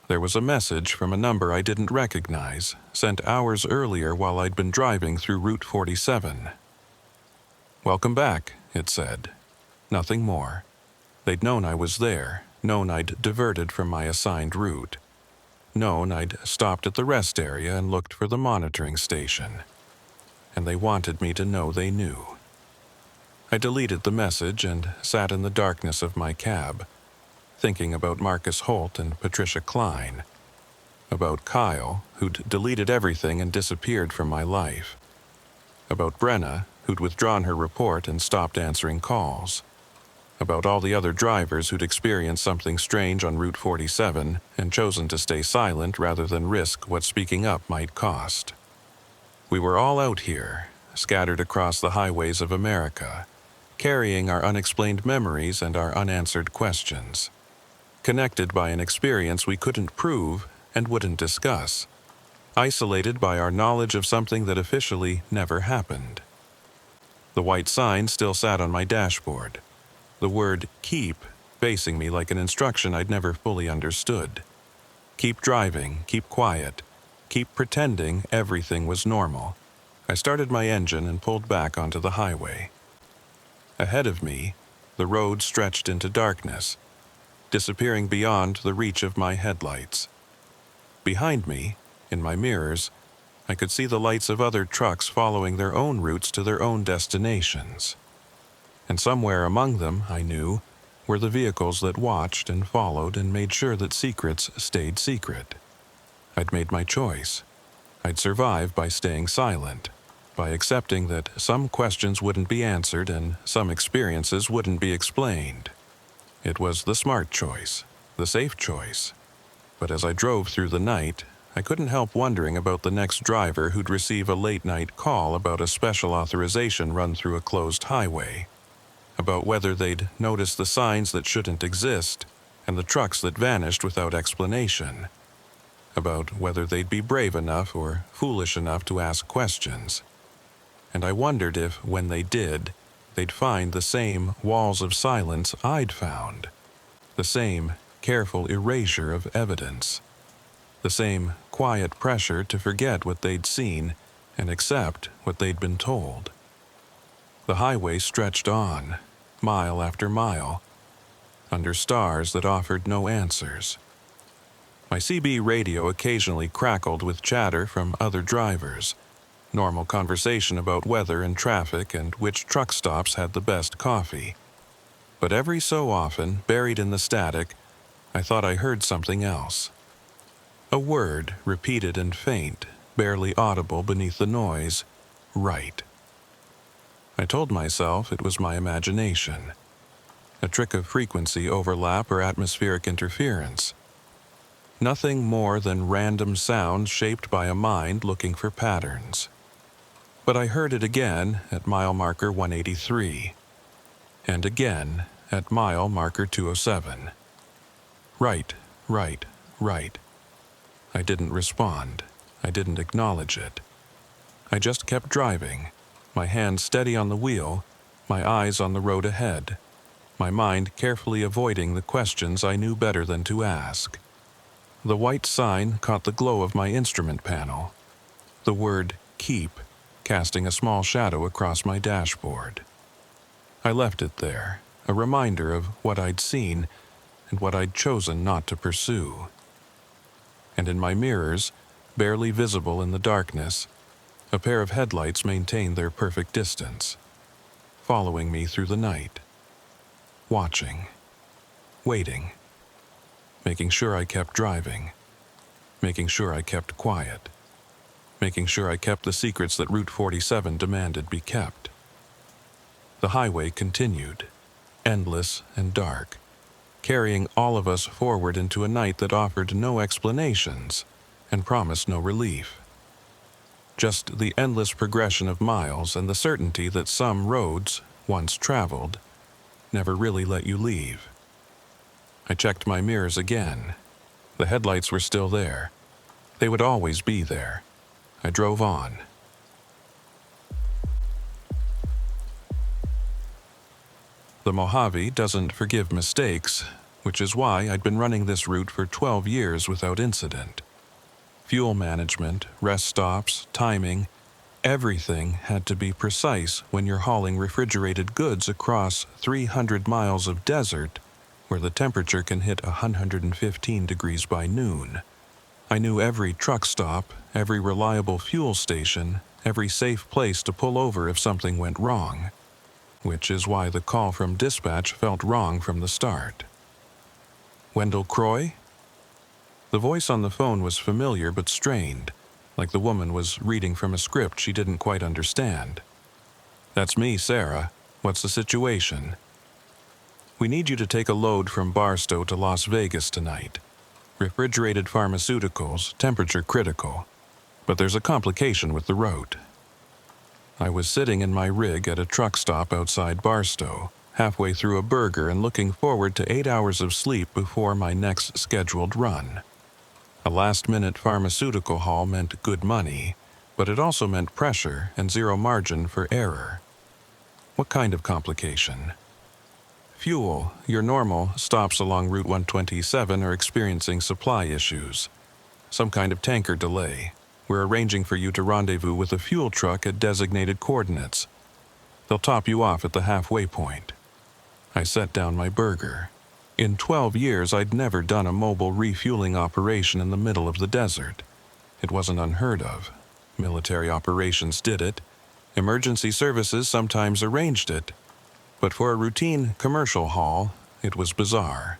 There was a message from a number I didn't recognize, sent hours earlier while I'd been driving through Route 47. "Welcome back," it said. Nothing more. They'd known I was there, known I'd diverted from my assigned route, known I'd stopped at the rest area and looked for the monitoring station. And they wanted me to know they knew. I deleted the message and sat in the darkness of my cab, thinking about Marcus Holt and Patricia Klein, about Kyle, who'd deleted everything and disappeared from my life, about Brenna, who'd withdrawn her report and stopped answering calls, about all the other drivers who'd experienced something strange on Route 47 and chosen to stay silent rather than risk what speaking up might cost. We were all out here, scattered across the highways of America, carrying our unexplained memories and our unanswered questions, connected by an experience we couldn't prove and wouldn't discuss, isolated by our knowledge of something that officially never happened. The white sign still sat on my dashboard. The word keep facing me like an instruction I'd never fully understood. Keep driving, keep quiet, keep pretending everything was normal. I started my engine and pulled back onto the highway. Ahead of me, the road stretched into darkness, disappearing beyond the reach of my headlights. Behind me, in my mirrors, I could see the lights of other trucks following their own routes to their own destinations. And somewhere among them, I knew, were the vehicles that watched and followed and made sure that secrets stayed secret. I'd made my choice. I'd survive by staying silent, by accepting that some questions wouldn't be answered and some experiences wouldn't be explained. It was the smart choice, the safe choice. But as I drove through the night, I couldn't help wondering about the next driver who'd receive a late-night call about a special authorization run through a closed highway, about whether they'd notice the signs that shouldn't exist and the trucks that vanished without explanation, about whether they'd be brave enough or foolish enough to ask questions. And I wondered if, when they did, they'd find the same walls of silence I'd found, the same careful erasure of evidence, the same quiet pressure to forget what they'd seen and accept what they'd been told. The highway stretched on, mile after mile, under stars that offered no answers. My CB radio occasionally crackled with chatter from other drivers, normal conversation about weather and traffic and which truck stops had the best coffee. But every so often, buried in the static, I thought I heard something else. A word, repeated and faint, barely audible beneath the noise, right. I told myself it was my imagination, a trick of frequency overlap or atmospheric interference. Nothing more than random sounds shaped by a mind looking for patterns. But I heard it again at mile marker 183, and again at mile marker 207. Right, right, right. I didn't respond. I didn't acknowledge it. I just kept driving, my hand steady on the wheel, my eyes on the road ahead, my mind carefully avoiding the questions I knew better than to ask. The white sign caught the glow of my instrument panel, the word keep casting a small shadow across my dashboard. I left it there, a reminder of what I'd seen and what I'd chosen not to pursue. And in my mirrors, barely visible in the darkness, a pair of headlights maintained their perfect distance, following me through the night, watching, waiting, making sure I kept driving, making sure I kept quiet, making sure I kept the secrets that Route 47 demanded be kept. The highway continued, endless and dark, carrying all of us forward into a night that offered no explanations and promised no relief. Just the endless progression of miles and the certainty that some roads, once traveled, never really let you leave. I checked my mirrors again. The headlights were still there. They would always be there. I drove on. The Mojave doesn't forgive mistakes, which is why I'd been running this route for 12 years without incident. Fuel management, rest stops, timing, everything had to be precise when you're hauling refrigerated goods across 300 miles of desert where the temperature can hit 115 degrees by noon. I knew every truck stop, every reliable fuel station, every safe place to pull over if something went wrong, which is why the call from dispatch felt wrong from the start. Wendell Croy? The voice on the phone was familiar but strained, like the woman was reading from a script she didn't quite understand. "That's me, Sarah. What's the situation?" "We need you to take a load from Barstow to Las Vegas tonight. Refrigerated pharmaceuticals, temperature critical. But there's a complication with the route." I was sitting in my rig at a truck stop outside Barstow, halfway through a burger and looking forward to 8 hours of sleep before my next scheduled run. A last-minute pharmaceutical haul meant good money, but it also meant pressure and zero margin for error. What kind of complication? Fuel. Your normal stops along Route 127 are experiencing supply issues. Some kind of tanker delay. We're arranging for you to rendezvous with a fuel truck at designated coordinates. They'll top you off at the halfway point. I set down my burger. In 12 years, I'd never done a mobile refueling operation in the middle of the desert. It wasn't unheard of. Military operations did it. Emergency services sometimes arranged it. But for a routine commercial haul, it was bizarre.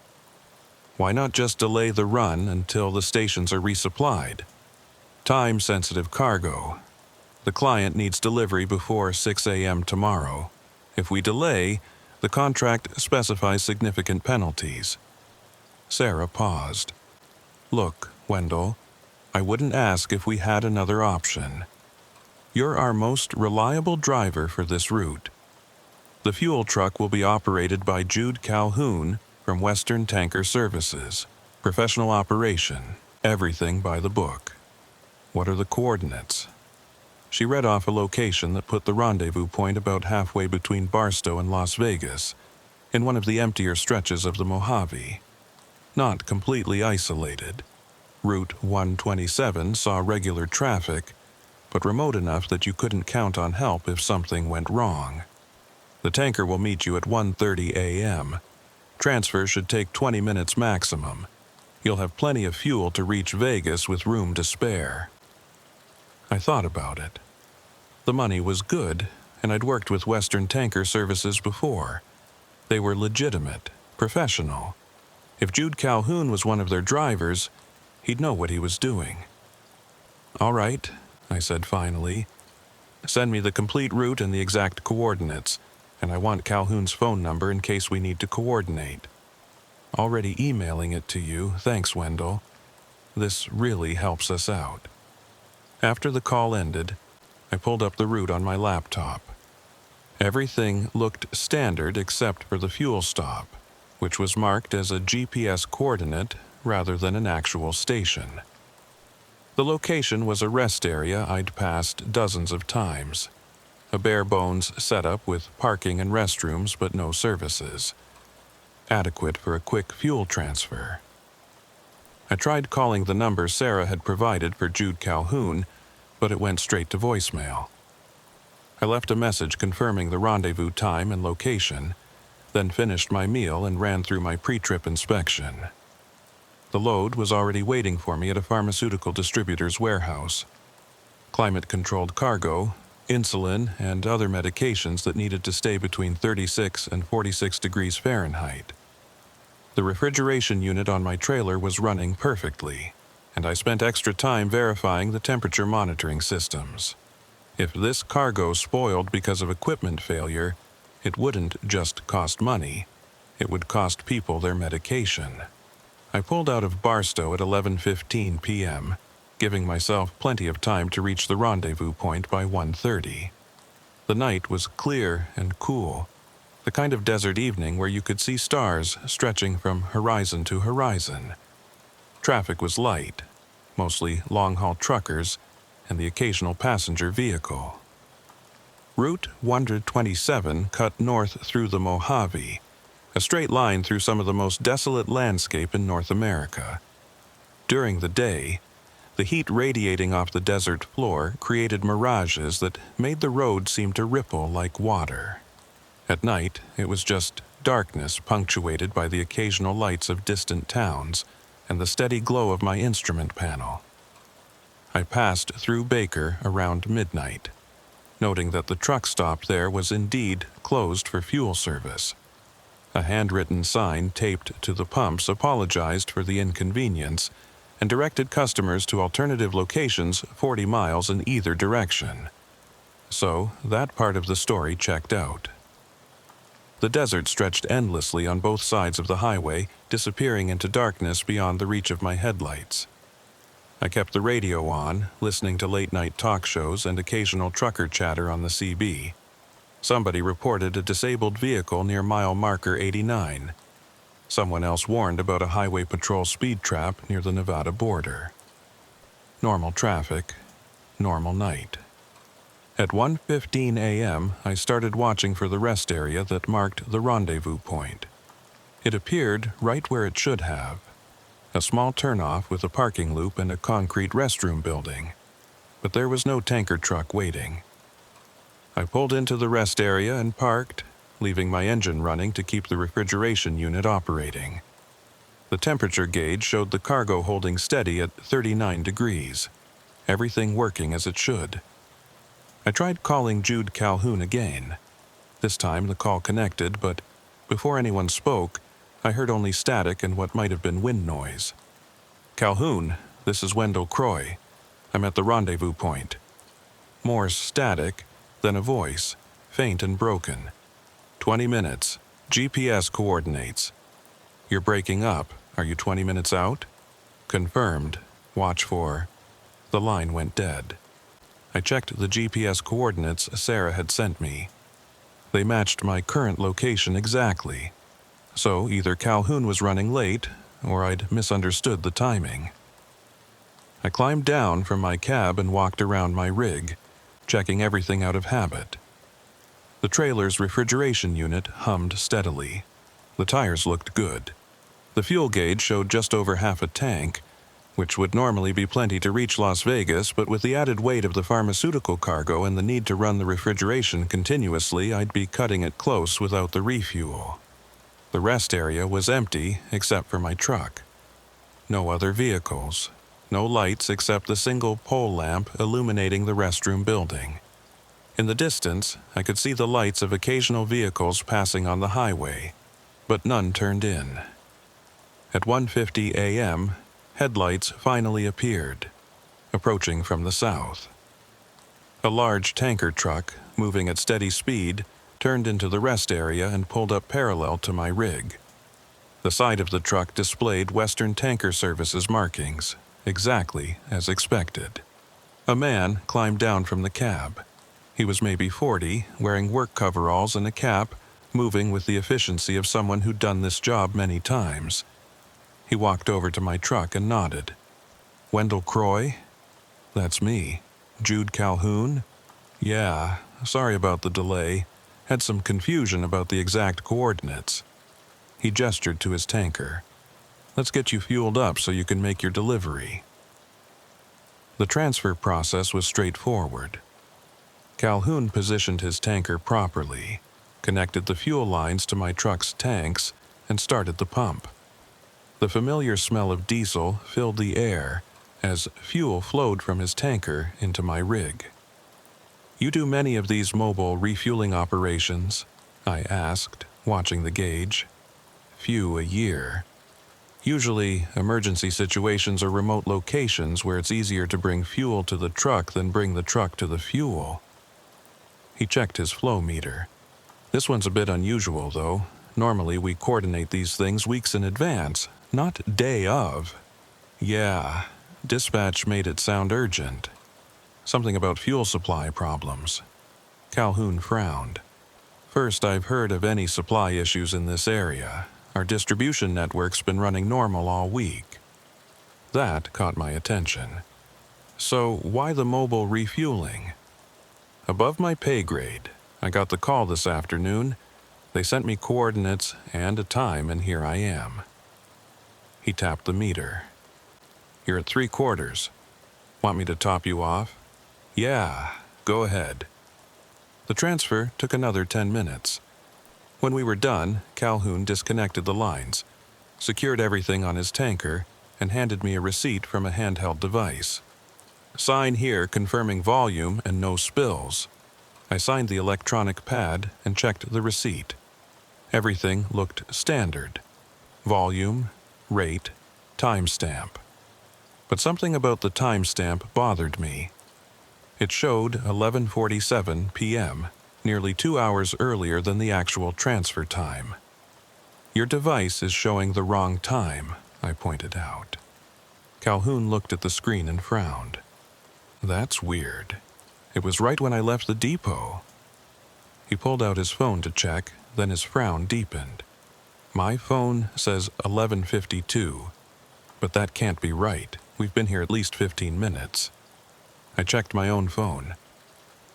Why not just delay the run until the stations are resupplied? Time-sensitive cargo. The client needs delivery before 6 a.m. tomorrow. If we delay, the contract specifies significant penalties. Sarah paused. Look, Wendell, I wouldn't ask if we had another option. You're our most reliable driver for this route. The fuel truck will be operated by Jude Calhoun from Western Tanker Services. Professional operation, everything by the book. What are the coordinates? She read off a location that put the rendezvous point about halfway between Barstow and Las Vegas, in one of the emptier stretches of the Mojave. Not completely isolated. Route 127 saw regular traffic, but remote enough that you couldn't count on help if something went wrong. The tanker will meet you at 1:30 a.m. Transfer should take 20 minutes maximum. You'll have plenty of fuel to reach Vegas with room to spare. I thought about it. The money was good, and I'd worked with Western Tanker Services before. They were legitimate, professional. If Jude Calhoun was one of their drivers, he'd know what he was doing. All right, I said finally. Send me the complete route and the exact coordinates, and I want Calhoun's phone number in case we need to coordinate. Already emailing it to you, thanks, Wendell. This really helps us out. After the call ended, I pulled up the route on my laptop. Everything looked standard except for the fuel stop, which was marked as a GPS coordinate rather than an actual station. The location was a rest area I'd passed dozens of times. A bare-bones setup with parking and restrooms but no services. Adequate for a quick fuel transfer. I tried calling the number Sarah had provided for Jude Calhoun, but it went straight to voicemail. I left a message confirming the rendezvous time and location, then finished my meal and ran through my pre-trip inspection. The load was already waiting for me at a pharmaceutical distributor's warehouse. Climate-controlled cargo, insulin, and other medications that needed to stay between 36 and 46 degrees Fahrenheit. The refrigeration unit on my trailer was running perfectly, and I spent extra time verifying the temperature monitoring systems. If this cargo spoiled because of equipment failure, it wouldn't just cost money, it would cost people their medication. I pulled out of Barstow at 11:15 p.m., giving myself plenty of time to reach the rendezvous point by 1:30. The night was clear and cool, the kind of desert evening where you could see stars stretching from horizon to horizon. Traffic was light, mostly long-haul truckers and the occasional passenger vehicle. Route 127 cut north through the Mojave, a straight line through some of the most desolate landscape in North America. During the day, the heat radiating off the desert floor created mirages that made the road seem to ripple like water. At night, it was just darkness punctuated by the occasional lights of distant towns and the steady glow of my instrument panel. I passed through Baker around midnight, noting that the truck stop there was indeed closed for fuel service. A handwritten sign taped to the pumps apologized for the inconvenience and directed customers to alternative locations 40 miles in either direction. So, that part of the story checked out. The desert stretched endlessly on both sides of the highway, disappearing into darkness beyond the reach of my headlights. I kept the radio on, listening to late-night talk shows and occasional trucker chatter on the CB. Somebody reported a disabled vehicle near mile marker 89. Someone else warned about a highway patrol speed trap near the Nevada border. Normal traffic, normal night. At 1:15 a.m., I started watching for the rest area that marked the rendezvous point. It appeared right where it should have, a small turnoff with a parking loop and a concrete restroom building. But there was no tanker truck waiting. I pulled into the rest area and parked, leaving my engine running to keep the refrigeration unit operating. The temperature gauge showed the cargo holding steady at 39 degrees, everything working as it should. I tried calling Jude Calhoun again. This time the call connected, but before anyone spoke, I heard only static and what might have been wind noise. "Calhoun, this is Wendell Croy. I'm at the rendezvous point." More static, then a voice, faint and broken. 20 minutes. GPS coordinates. "You're breaking up. Are you 20 minutes out?" "Confirmed. Watch for..." The line went dead. I checked the GPS coordinates Sarah had sent me. They matched my current location exactly. So either Calhoun was running late, or I'd misunderstood the timing. I climbed down from my cab and walked around my rig, checking everything out of habit. The trailer's refrigeration unit hummed steadily. The tires looked good. The fuel gauge showed just over half a tank, which would normally be plenty to reach Las Vegas, but with the added weight of the pharmaceutical cargo and the need to run the refrigeration continuously, I'd be cutting it close without the refuel. The rest area was empty except for my truck. No other vehicles. No lights except the single pole lamp illuminating the restroom building. In the distance, I could see the lights of occasional vehicles passing on the highway, but none turned in. At 1:50 a.m., headlights finally appeared, approaching from the south. A large tanker truck, moving at steady speed, turned into the rest area and pulled up parallel to my rig. The side of the truck displayed Western Tanker Services markings, exactly as expected. A man climbed down from the cab. He was maybe 40, wearing work coveralls and a cap, moving with the efficiency of someone who'd done this job many times. He walked over to my truck and nodded. "Wendell Croy?" "That's me." "Jude Calhoun?" "Yeah, sorry about the delay. Had some confusion about the exact coordinates." He gestured to his tanker. "Let's get you fueled up so you can make your delivery." The transfer process was straightforward. Calhoun positioned his tanker properly, connected the fuel lines to my truck's tanks, and started the pump. The familiar smell of diesel filled the air as fuel flowed from his tanker into my rig. "You do many of these mobile refueling operations?" I asked, watching the gauge. "Few a year. Usually, emergency situations or remote locations where it's easier to bring fuel to the truck than bring the truck to the fuel." He checked his flow meter. "This one's a bit unusual, though. Normally, we coordinate these things weeks in advance, not day of." "Yeah, dispatch made it sound urgent. Something about fuel supply problems." Calhoun frowned. "First I've heard of any supply issues in this area. Our distribution network's been running normal all week." That caught my attention. "So why the mobile refueling?" "Above my pay grade. I got the call this afternoon. They sent me coordinates and a time, and here I am." He tapped the meter. "You're at 3/4. Want me to top you off?" "Yeah, go ahead." The transfer took another 10 minutes. When we were done, Calhoun disconnected the lines, secured everything on his tanker, and handed me a receipt from a handheld device. "Sign here confirming volume and no spills." I signed the electronic pad and checked the receipt. Everything looked standard. Volume, rate, timestamp. But something about the timestamp bothered me. It showed 11:47 p.m., nearly 2 hours earlier than the actual transfer time. "Your device is showing the wrong time," I pointed out. Calhoun looked at the screen and frowned. "That's weird. It was right when I left the depot." He pulled out his phone to check, then his frown deepened. "My phone says 11:52, but that can't be right. We've been here at least 15 minutes." I checked my own phone.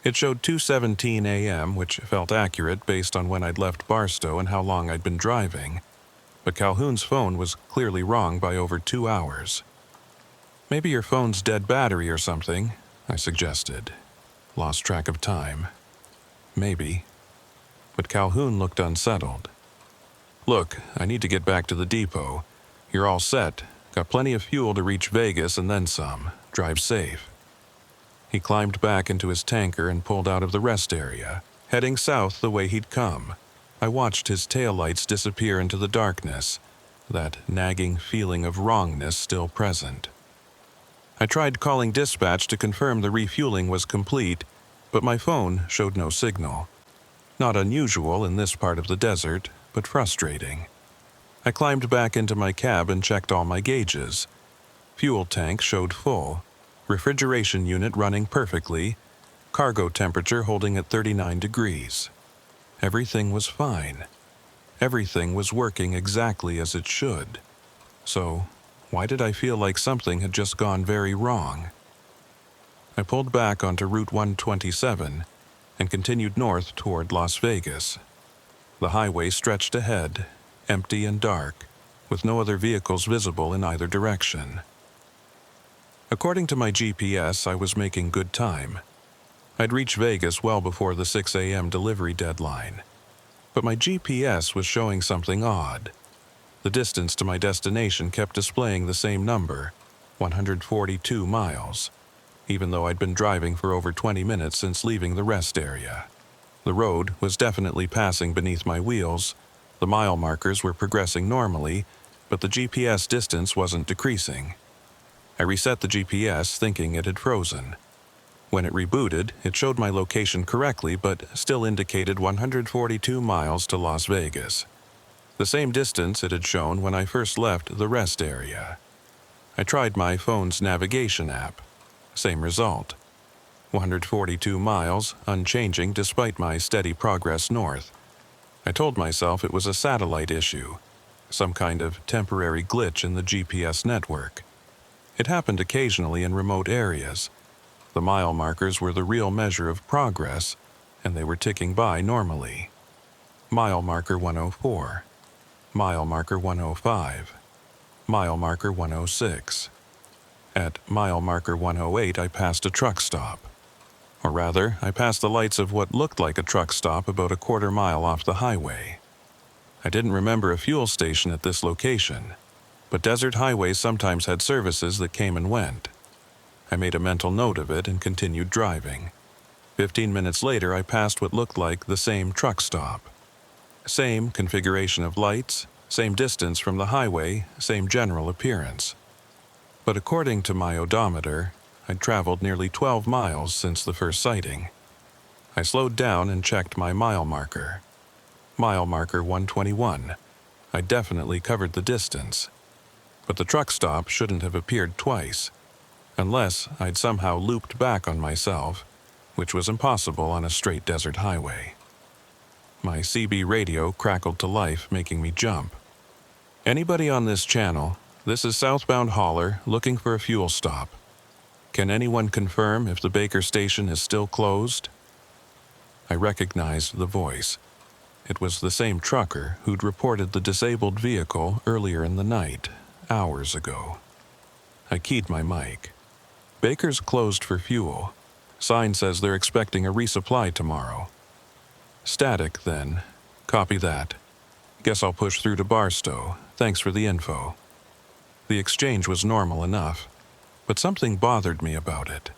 It showed 2:17 a.m., which felt accurate based on when I'd left Barstow and how long I'd been driving, but Calhoun's phone was clearly wrong by over 2 hours. "Maybe your phone's dead battery or something," I suggested. "Lost track of time." "Maybe." But Calhoun looked unsettled. "Look, I need to get back to the depot. You're all set. Got plenty of fuel to reach Vegas and then some. Drive safe." He climbed back into his tanker and pulled out of the rest area, heading south the way he'd come. I watched his taillights disappear into the darkness, that nagging feeling of wrongness still present. I tried calling dispatch to confirm the refueling was complete, but my phone showed no signal. Not unusual in this part of the desert, but frustrating. I climbed back into my cab and checked all my gauges. Fuel tank showed full, refrigeration unit running perfectly, cargo temperature holding at 39 degrees. Everything was fine. Everything was working exactly as it should. So, why did I feel like something had just gone very wrong? I pulled back onto Route 127 and continued north toward Las Vegas. The highway stretched ahead, empty and dark, with no other vehicles visible in either direction. According to my GPS, I was making good time. I'd reach Vegas well before the 6 a.m. delivery deadline. But my GPS was showing something odd. The distance to my destination kept displaying the same number, 142 miles, even though I'd been driving for over 20 minutes since leaving the rest area. The road was definitely passing beneath my wheels, the mile markers were progressing normally, but the GPS distance wasn't decreasing. I reset the GPS thinking it had frozen. When it rebooted, it showed my location correctly but still indicated 142 miles to Las Vegas. The same distance it had shown when I first left the rest area. I tried my phone's navigation app. Same result. 142 miles, unchanging despite my steady progress north. I told myself it was a satellite issue, some kind of temporary glitch in the GPS network. It happened occasionally in remote areas. The mile markers were the real measure of progress, and they were ticking by normally. Mile marker 104. Mile marker 105. Mile marker 106. At mile marker 108, I passed a truck stop. Or rather, I passed the lights of what looked like a truck stop about a quarter mile off the highway. I didn't remember a fuel station at this location, but desert highways sometimes had services that came and went. I made a mental note of it and continued driving. 15 minutes later, I passed what looked like the same truck stop. Same configuration of lights, same distance from the highway, same general appearance. But according to my odometer, I'd traveled nearly 12 miles since the first sighting. I slowed down and checked my mile marker. Mile marker 121. I definitely covered the distance. But the truck stop shouldn't have appeared twice, unless I'd somehow looped back on myself, which was impossible on a straight desert highway. My CB radio crackled to life, making me jump. "Anybody on this channel? This is southbound hauler looking for a fuel stop. Can anyone confirm if the Baker station is still closed?" I recognized the voice. It was the same trucker who'd reported the disabled vehicle earlier in the night, hours ago. I keyed my mic. "Baker's closed for fuel. Sign says they're expecting a resupply tomorrow." "Static, then. Copy that. Guess I'll push through to Barstow. Thanks for the info." The exchange was normal enough, but something bothered me about it.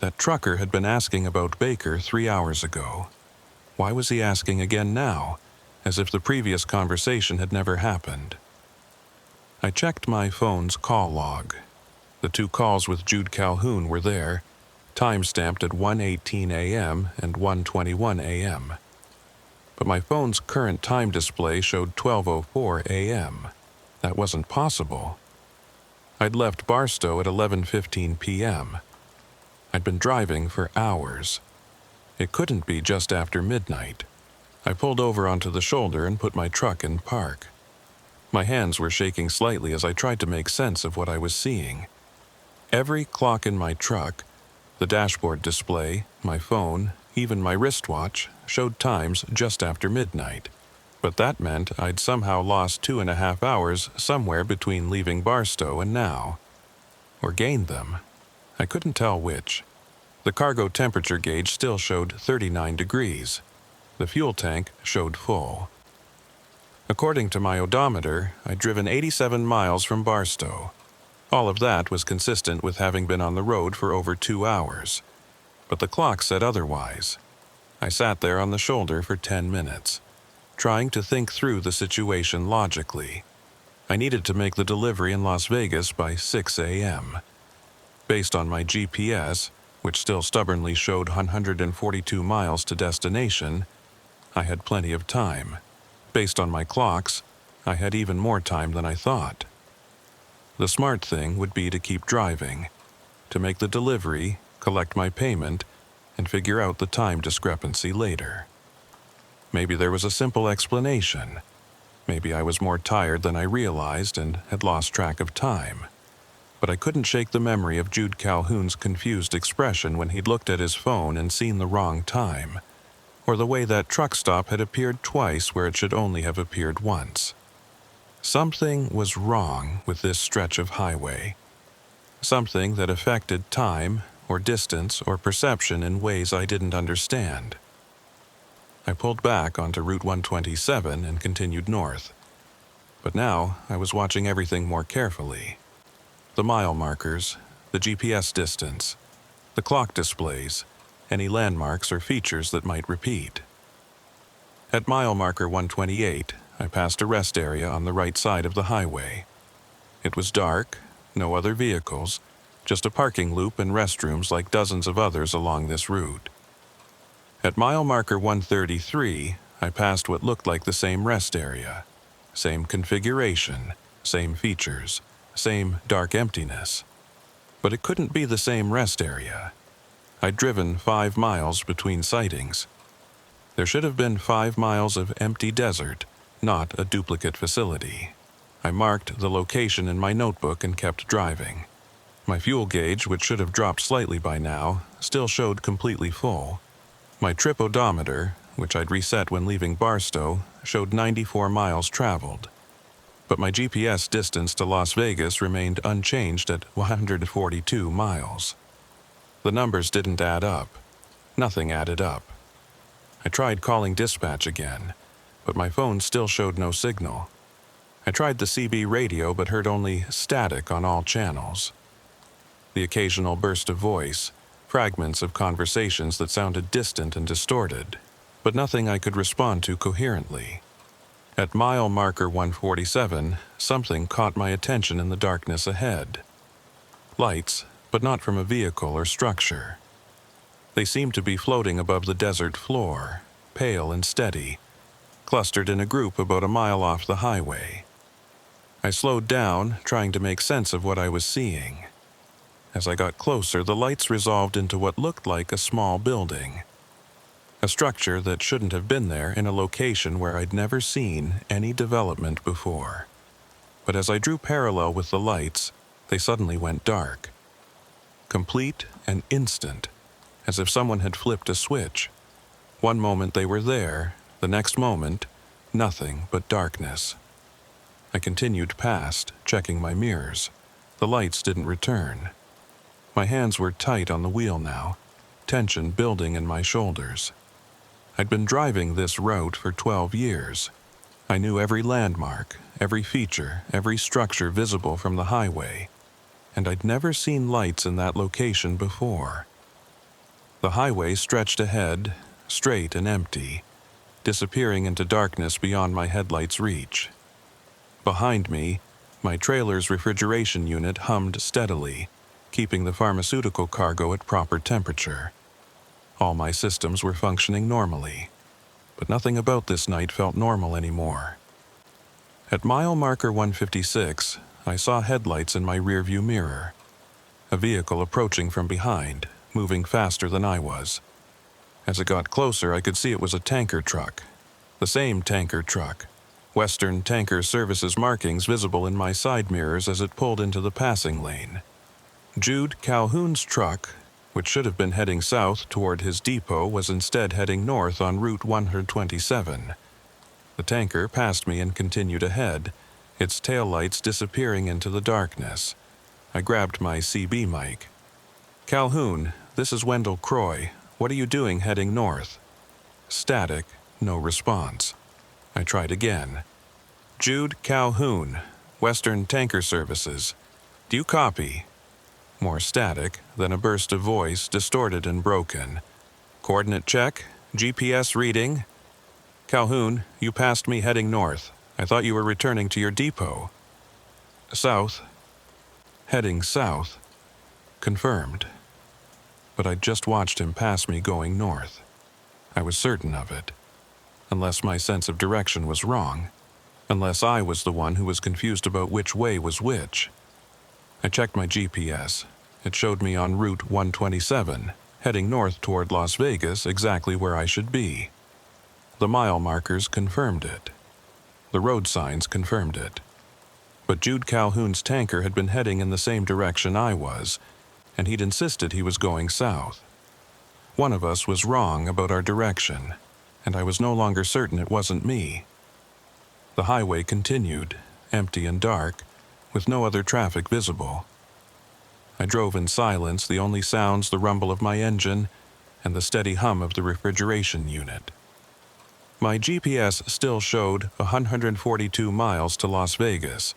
That trucker had been asking about Baker 3 hours ago. Why was he asking again now, as if the previous conversation had never happened? I checked my phone's call log. The 2 calls with Jude Calhoun were there, time-stamped at 1:18 a.m. and 1:21 a.m. But my phone's current time display showed 12:04 a.m. That wasn't possible. I'd left Barstow at 11:15 p.m. I'd been driving for hours. It couldn't be just after midnight. I pulled over onto the shoulder and put my truck in park. My hands were shaking slightly as I tried to make sense of what I was seeing. Every clock in my truck, The dashboard display, my phone, even my wristwatch showed times just after midnight. But that meant I'd somehow lost 2.5 hours somewhere between leaving Barstow and now. Or gained them. I couldn't tell which. The cargo temperature gauge still showed 39 degrees. The fuel tank showed full. According to my odometer, I'd driven 87 miles from Barstow. All of that was consistent with having been on the road for over 2 hours. But the clock said otherwise. I sat there on the shoulder for 10 minutes, trying to think through the situation logically. I needed to make the delivery in Las Vegas by 6 a.m. Based on my GPS, which still stubbornly showed 142 miles to destination, I had plenty of time. Based on my clocks, I had even more time than I thought. The smart thing would be to keep driving, to make the delivery, collect my payment, and figure out the time discrepancy later. Maybe there was a simple explanation. Maybe I was more tired than I realized and had lost track of time. But I couldn't shake the memory of Jude Calhoun's confused expression when he'd looked at his phone and seen the wrong time, or the way that truck stop had appeared twice where it should only have appeared once. Something was wrong with this stretch of highway. Something that affected time, or distance, or perception in ways I didn't understand. I pulled back onto Route 127 and continued north. But now I was watching everything more carefully. The mile markers, the GPS distance, the clock displays, any landmarks or features that might repeat. At mile marker 128, I passed a rest area on the right side of the highway. It was dark, no other vehicles, just a parking loop and restrooms like dozens of others along this route. At mile marker 133, I passed what looked like the same rest area. Same configuration, same features, same dark emptiness. But it couldn't be the same rest area. I'd driven 5 miles between sightings. There should have been 5 miles of empty desert, not a duplicate facility. I marked the location in my notebook and kept driving. My fuel gauge, which should have dropped slightly by now, still showed completely full. My trip odometer, which I'd reset when leaving Barstow, showed 94 miles traveled. But my GPS distance to Las Vegas remained unchanged at 142 miles. The numbers didn't add up. Nothing added up. I tried calling dispatch again, but my phone still showed no signal. I tried the CB radio but heard only static on all channels. The occasional burst of voice, fragments of conversations that sounded distant and distorted, but nothing I could respond to coherently. At mile marker 147, something caught my attention in the darkness ahead. Lights, but not from a vehicle or structure. They seemed to be floating above the desert floor, pale and steady, clustered in a group about a mile off the highway. I slowed down, trying to make sense of what I was seeing. As I got closer, the lights resolved into what looked like a small building. A structure that shouldn't have been there in a location where I'd never seen any development before. But as I drew parallel with the lights, they suddenly went dark. Complete and instant, as if someone had flipped a switch. One moment they were there, the next moment, nothing but darkness. I continued past, checking my mirrors. The lights didn't return. My hands were tight on the wheel now, tension building in my shoulders. I'd been driving this route for 12 years. I knew every landmark, every feature, every structure visible from the highway, and I'd never seen lights in that location before. The highway stretched ahead, straight and empty, disappearing into darkness beyond my headlights' reach. Behind me, my trailer's refrigeration unit hummed steadily, keeping the pharmaceutical cargo at proper temperature. All my systems were functioning normally, but nothing about this night felt normal anymore. At mile marker 156, I saw headlights in my rearview mirror. A vehicle approaching from behind, moving faster than I was. As it got closer, I could see it was a tanker truck. The same tanker truck. Western Tanker Services markings visible in my side mirrors as it pulled into the passing lane. Jude Calhoun's truck, which should have been heading south toward his depot, was instead heading north on Route 127. The tanker passed me and continued ahead, its taillights disappearing into the darkness. I grabbed my CB mic. "Calhoun, this is Wendell Croy. What are you doing heading north?" Static, no response. I tried again. "Jude Calhoun, Western Tanker Services. Do you copy?" More static, then a burst of voice, distorted and broken. "Coordinate check, GPS reading." "Calhoun, you passed me heading north. I thought you were returning to your depot." "South." Heading south. Confirmed. But I'd just watched him pass me going north. I was certain of it. Unless my sense of direction was wrong. Unless I was the one who was confused about which way was which. I checked my GPS. It showed me on Route 127, heading north toward Las Vegas, exactly where I should be. The mile markers confirmed it. The road signs confirmed it. But Jude Calhoun's tanker had been heading in the same direction I was, and he'd insisted he was going south. One of us was wrong about our direction, and I was no longer certain it wasn't me. The highway continued, empty and dark, with no other traffic visible. I drove in silence, the only sounds the rumble of my engine and the steady hum of the refrigeration unit. My GPS still showed 142 miles to Las Vegas.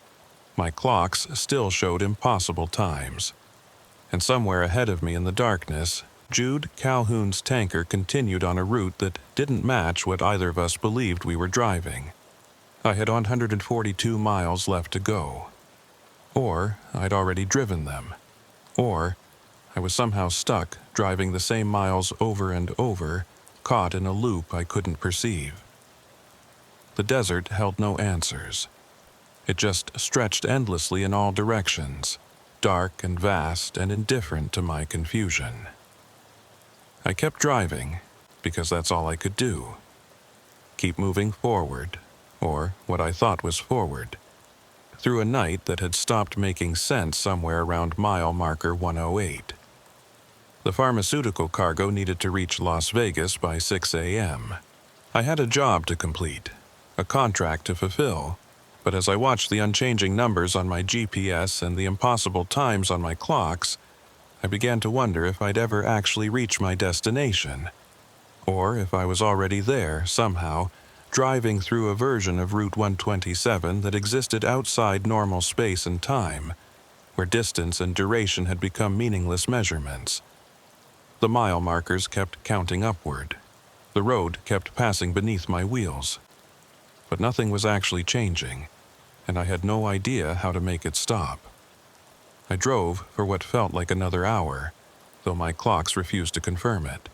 My clocks still showed impossible times. And somewhere ahead of me in the darkness, Jude Calhoun's tanker continued on a route that didn't match what either of us believed we were driving. I had 142 miles left to go. Or I'd already driven them. Or I was somehow stuck driving the same miles over and over, caught in a loop I couldn't perceive. The desert held no answers. It just stretched endlessly in all directions, dark and vast and indifferent to my confusion. I kept driving, because that's all I could do. Keep moving forward, or what I thought was forward, through a night that had stopped making sense somewhere around mile marker 108. The pharmaceutical cargo needed to reach Las Vegas by 6 a.m. I had a job to complete, a contract to fulfill, but as I watched the unchanging numbers on my GPS and the impossible times on my clocks, I began to wonder if I'd ever actually reach my destination, or if I was already there, somehow, driving through a version of Route 127 that existed outside normal space and time, where distance and duration had become meaningless measurements. The mile markers kept counting upward. The road kept passing beneath my wheels. But nothing was actually changing, and I had no idea how to make it stop. I drove for what felt like another hour, though my clocks refused to confirm it.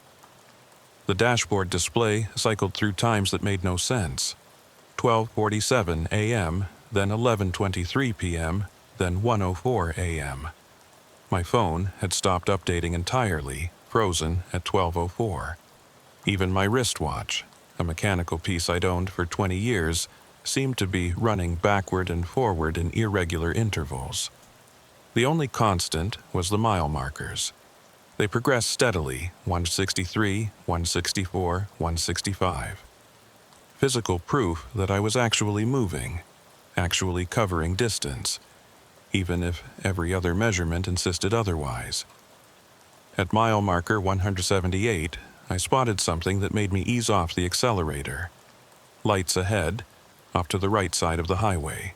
The dashboard display cycled through times that made no sense. 12:47 a.m., then 11:23 p.m., then 1:04 a.m. My phone had stopped updating entirely, frozen at 12:04. Even my wristwatch, a mechanical piece I'd owned for 20 years, seemed to be running backward and forward in irregular intervals. The only constant was the mile markers. They progressed steadily, 163, 164, 165. Physical proof that I was actually moving, actually covering distance, even if every other measurement insisted otherwise. At mile marker 178, I spotted something that made me ease off the accelerator. Lights ahead, off to the right side of the highway.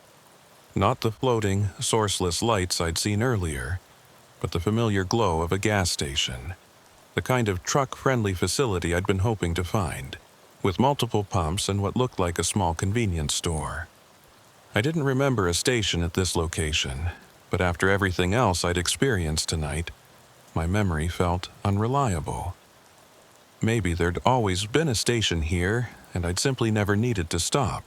Not the floating, sourceless lights I'd seen earlier, but the familiar glow of a gas station, the kind of truck-friendly facility I'd been hoping to find, with multiple pumps and what looked like a small convenience store. I didn't remember a station at this location, but after everything else I'd experienced tonight, my memory felt unreliable. Maybe there'd always been a station here, and I'd simply never needed to stop.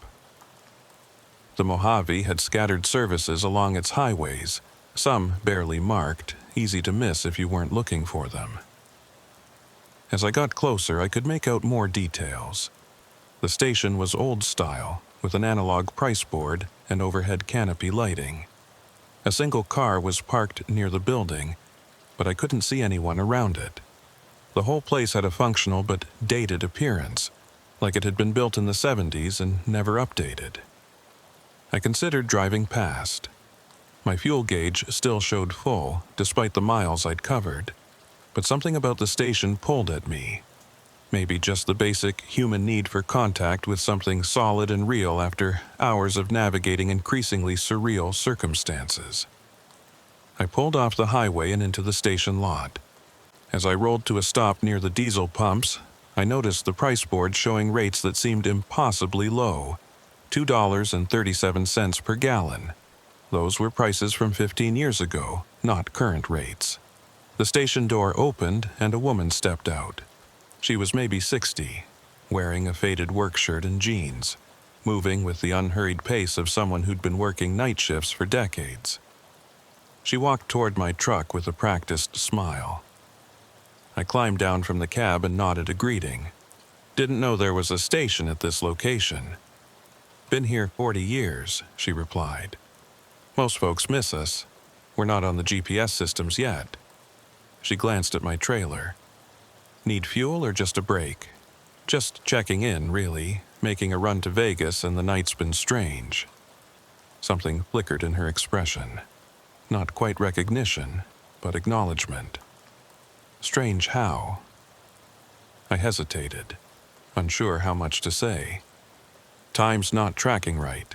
The Mojave had scattered services along its highways, some barely marked, easy to miss if you weren't looking for them. As I got closer, I could make out more details. The station was old style, with an analog price board and overhead canopy lighting. A single car was parked near the building, but I couldn't see anyone around it. The whole place had a functional but dated appearance, like it had been built in the 70s and never updated. I considered driving past. My fuel gauge still showed full, despite the miles I'd covered, but something about the station pulled at me. Maybe just the basic human need for contact with something solid and real after hours of navigating increasingly surreal circumstances. I pulled off the highway and into the station lot. As I rolled to a stop near the diesel pumps, I noticed the price board showing rates that seemed impossibly low, $2.37 per gallon. Those were prices from 15 years ago, not current rates. The station door opened and a woman stepped out. She was maybe 60, wearing a faded work shirt and jeans, moving with the unhurried pace of someone who'd been working night shifts for decades. She walked toward my truck with a practiced smile. I climbed down from the cab and nodded a greeting. Didn't know there was a station at this location. Been here 40 years, she replied. Most folks miss us. We're not on the GPS systems yet. She glanced at my trailer. Need fuel or just a break? Just checking in, really, making a run to Vegas, and the night's been strange. Something flickered in her expression. Not quite recognition, but acknowledgement. Strange how? I hesitated, unsure how much to say. Time's not tracking right.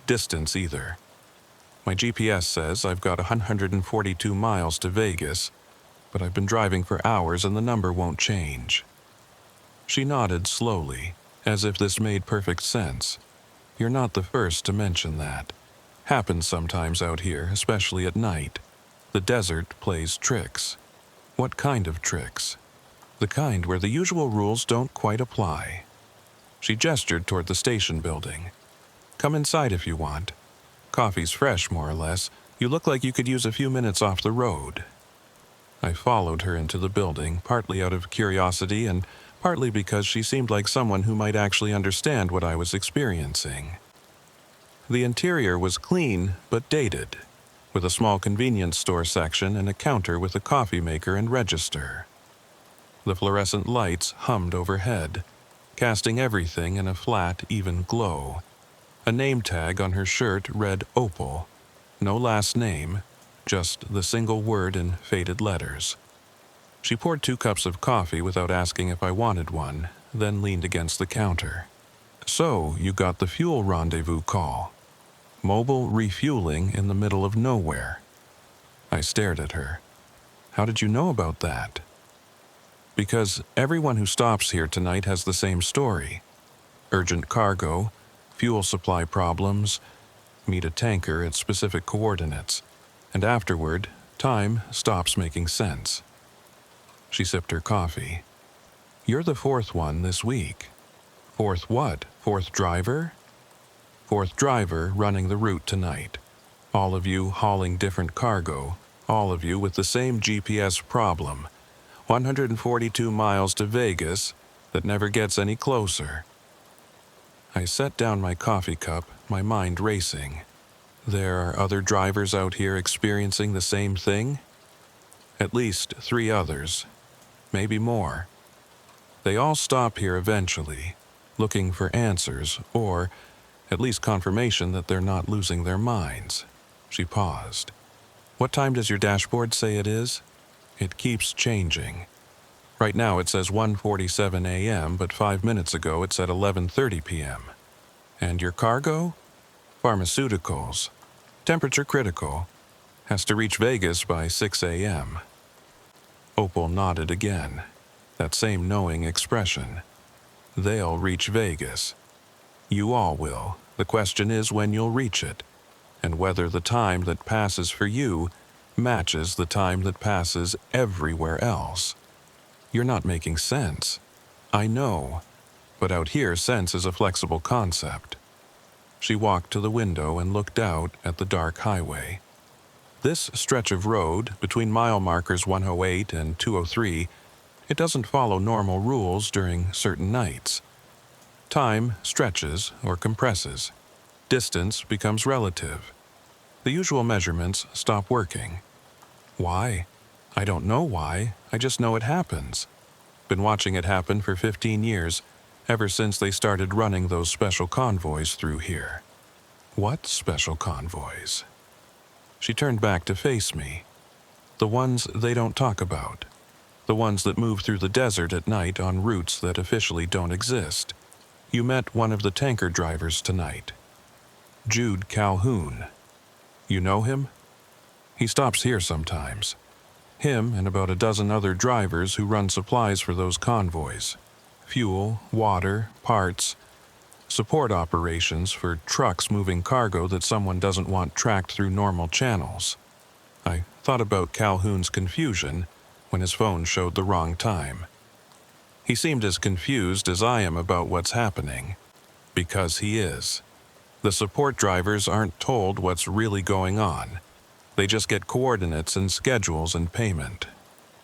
Distance either. My GPS says I've got 142 miles to Vegas, but I've been driving for hours and the number won't change. She nodded slowly, as if this made perfect sense. You're not the first to mention that. Happens sometimes out here, especially at night. The desert plays tricks. What kind of tricks? The kind where the usual rules don't quite apply. She gestured toward the station building. Come inside if you want. Coffee's fresh, more or less. You look like you could use a few minutes off the road. I followed her into the building, partly out of curiosity and partly because she seemed like someone who might actually understand what I was experiencing. The interior was clean but dated, with a small convenience store section and a counter with a coffee maker and register. The fluorescent lights hummed overhead, casting everything in a flat, even glow. A name tag on her shirt read Opal. No last name, just the single word in faded letters. She poured 2 cups of coffee without asking if I wanted one, then leaned against the counter. So, you got the fuel rendezvous call. Mobile refueling in the middle of nowhere. I stared at her. How did you know about that? Because everyone who stops here tonight has the same story. Urgent cargo, fuel supply problems, meet a tanker at specific coordinates, and afterward, time stops making sense. She sipped her coffee. You're the 4th one this week. 4th what? 4th driver? 4th driver running the route tonight. All of you hauling different cargo, all of you with the same GPS problem. 142 miles to Vegas that never gets any closer. I set down my coffee cup, my mind racing. There are other drivers out here experiencing the same thing? At least 3 others, maybe more. They all stop here eventually, looking for answers or at least confirmation that they're not losing their minds. She paused. What time does your dashboard say it is? It keeps changing. Right now it says 1:47 a.m., but 5 minutes ago it said 11:30 p.m. And your cargo? Pharmaceuticals. Temperature critical. Has to reach Vegas by 6 a.m. Opal nodded again. That same knowing expression. They'll reach Vegas. You all will. The question is when you'll reach it, and whether the time that passes for you matches the time that passes everywhere else. You're not making sense. I know, but out here sense is a flexible concept. She walked to the window and looked out at the dark highway. This stretch of road, between mile markers 108 and 203, it doesn't follow normal rules during certain nights. Time stretches or compresses. Distance becomes relative. The usual measurements stop working. Why? I don't know why, I just know it happens. Been watching it happen for 15 years, ever since they started running those special convoys through here. What special convoys? She turned back to face me. The ones they don't talk about. The ones that move through the desert at night on routes that officially don't exist. You met one of the tanker drivers tonight. Jude Calhoun. You know him? He stops here sometimes. Him and about a dozen other drivers who run supplies for those convoys. Fuel, water, parts, support operations for trucks moving cargo that someone doesn't want tracked through normal channels. I thought about Calhoun's confusion when his phone showed the wrong time. He seemed as confused as I am about what's happening. Because he is. The support drivers aren't told what's really going on. They just get coordinates and schedules and payment.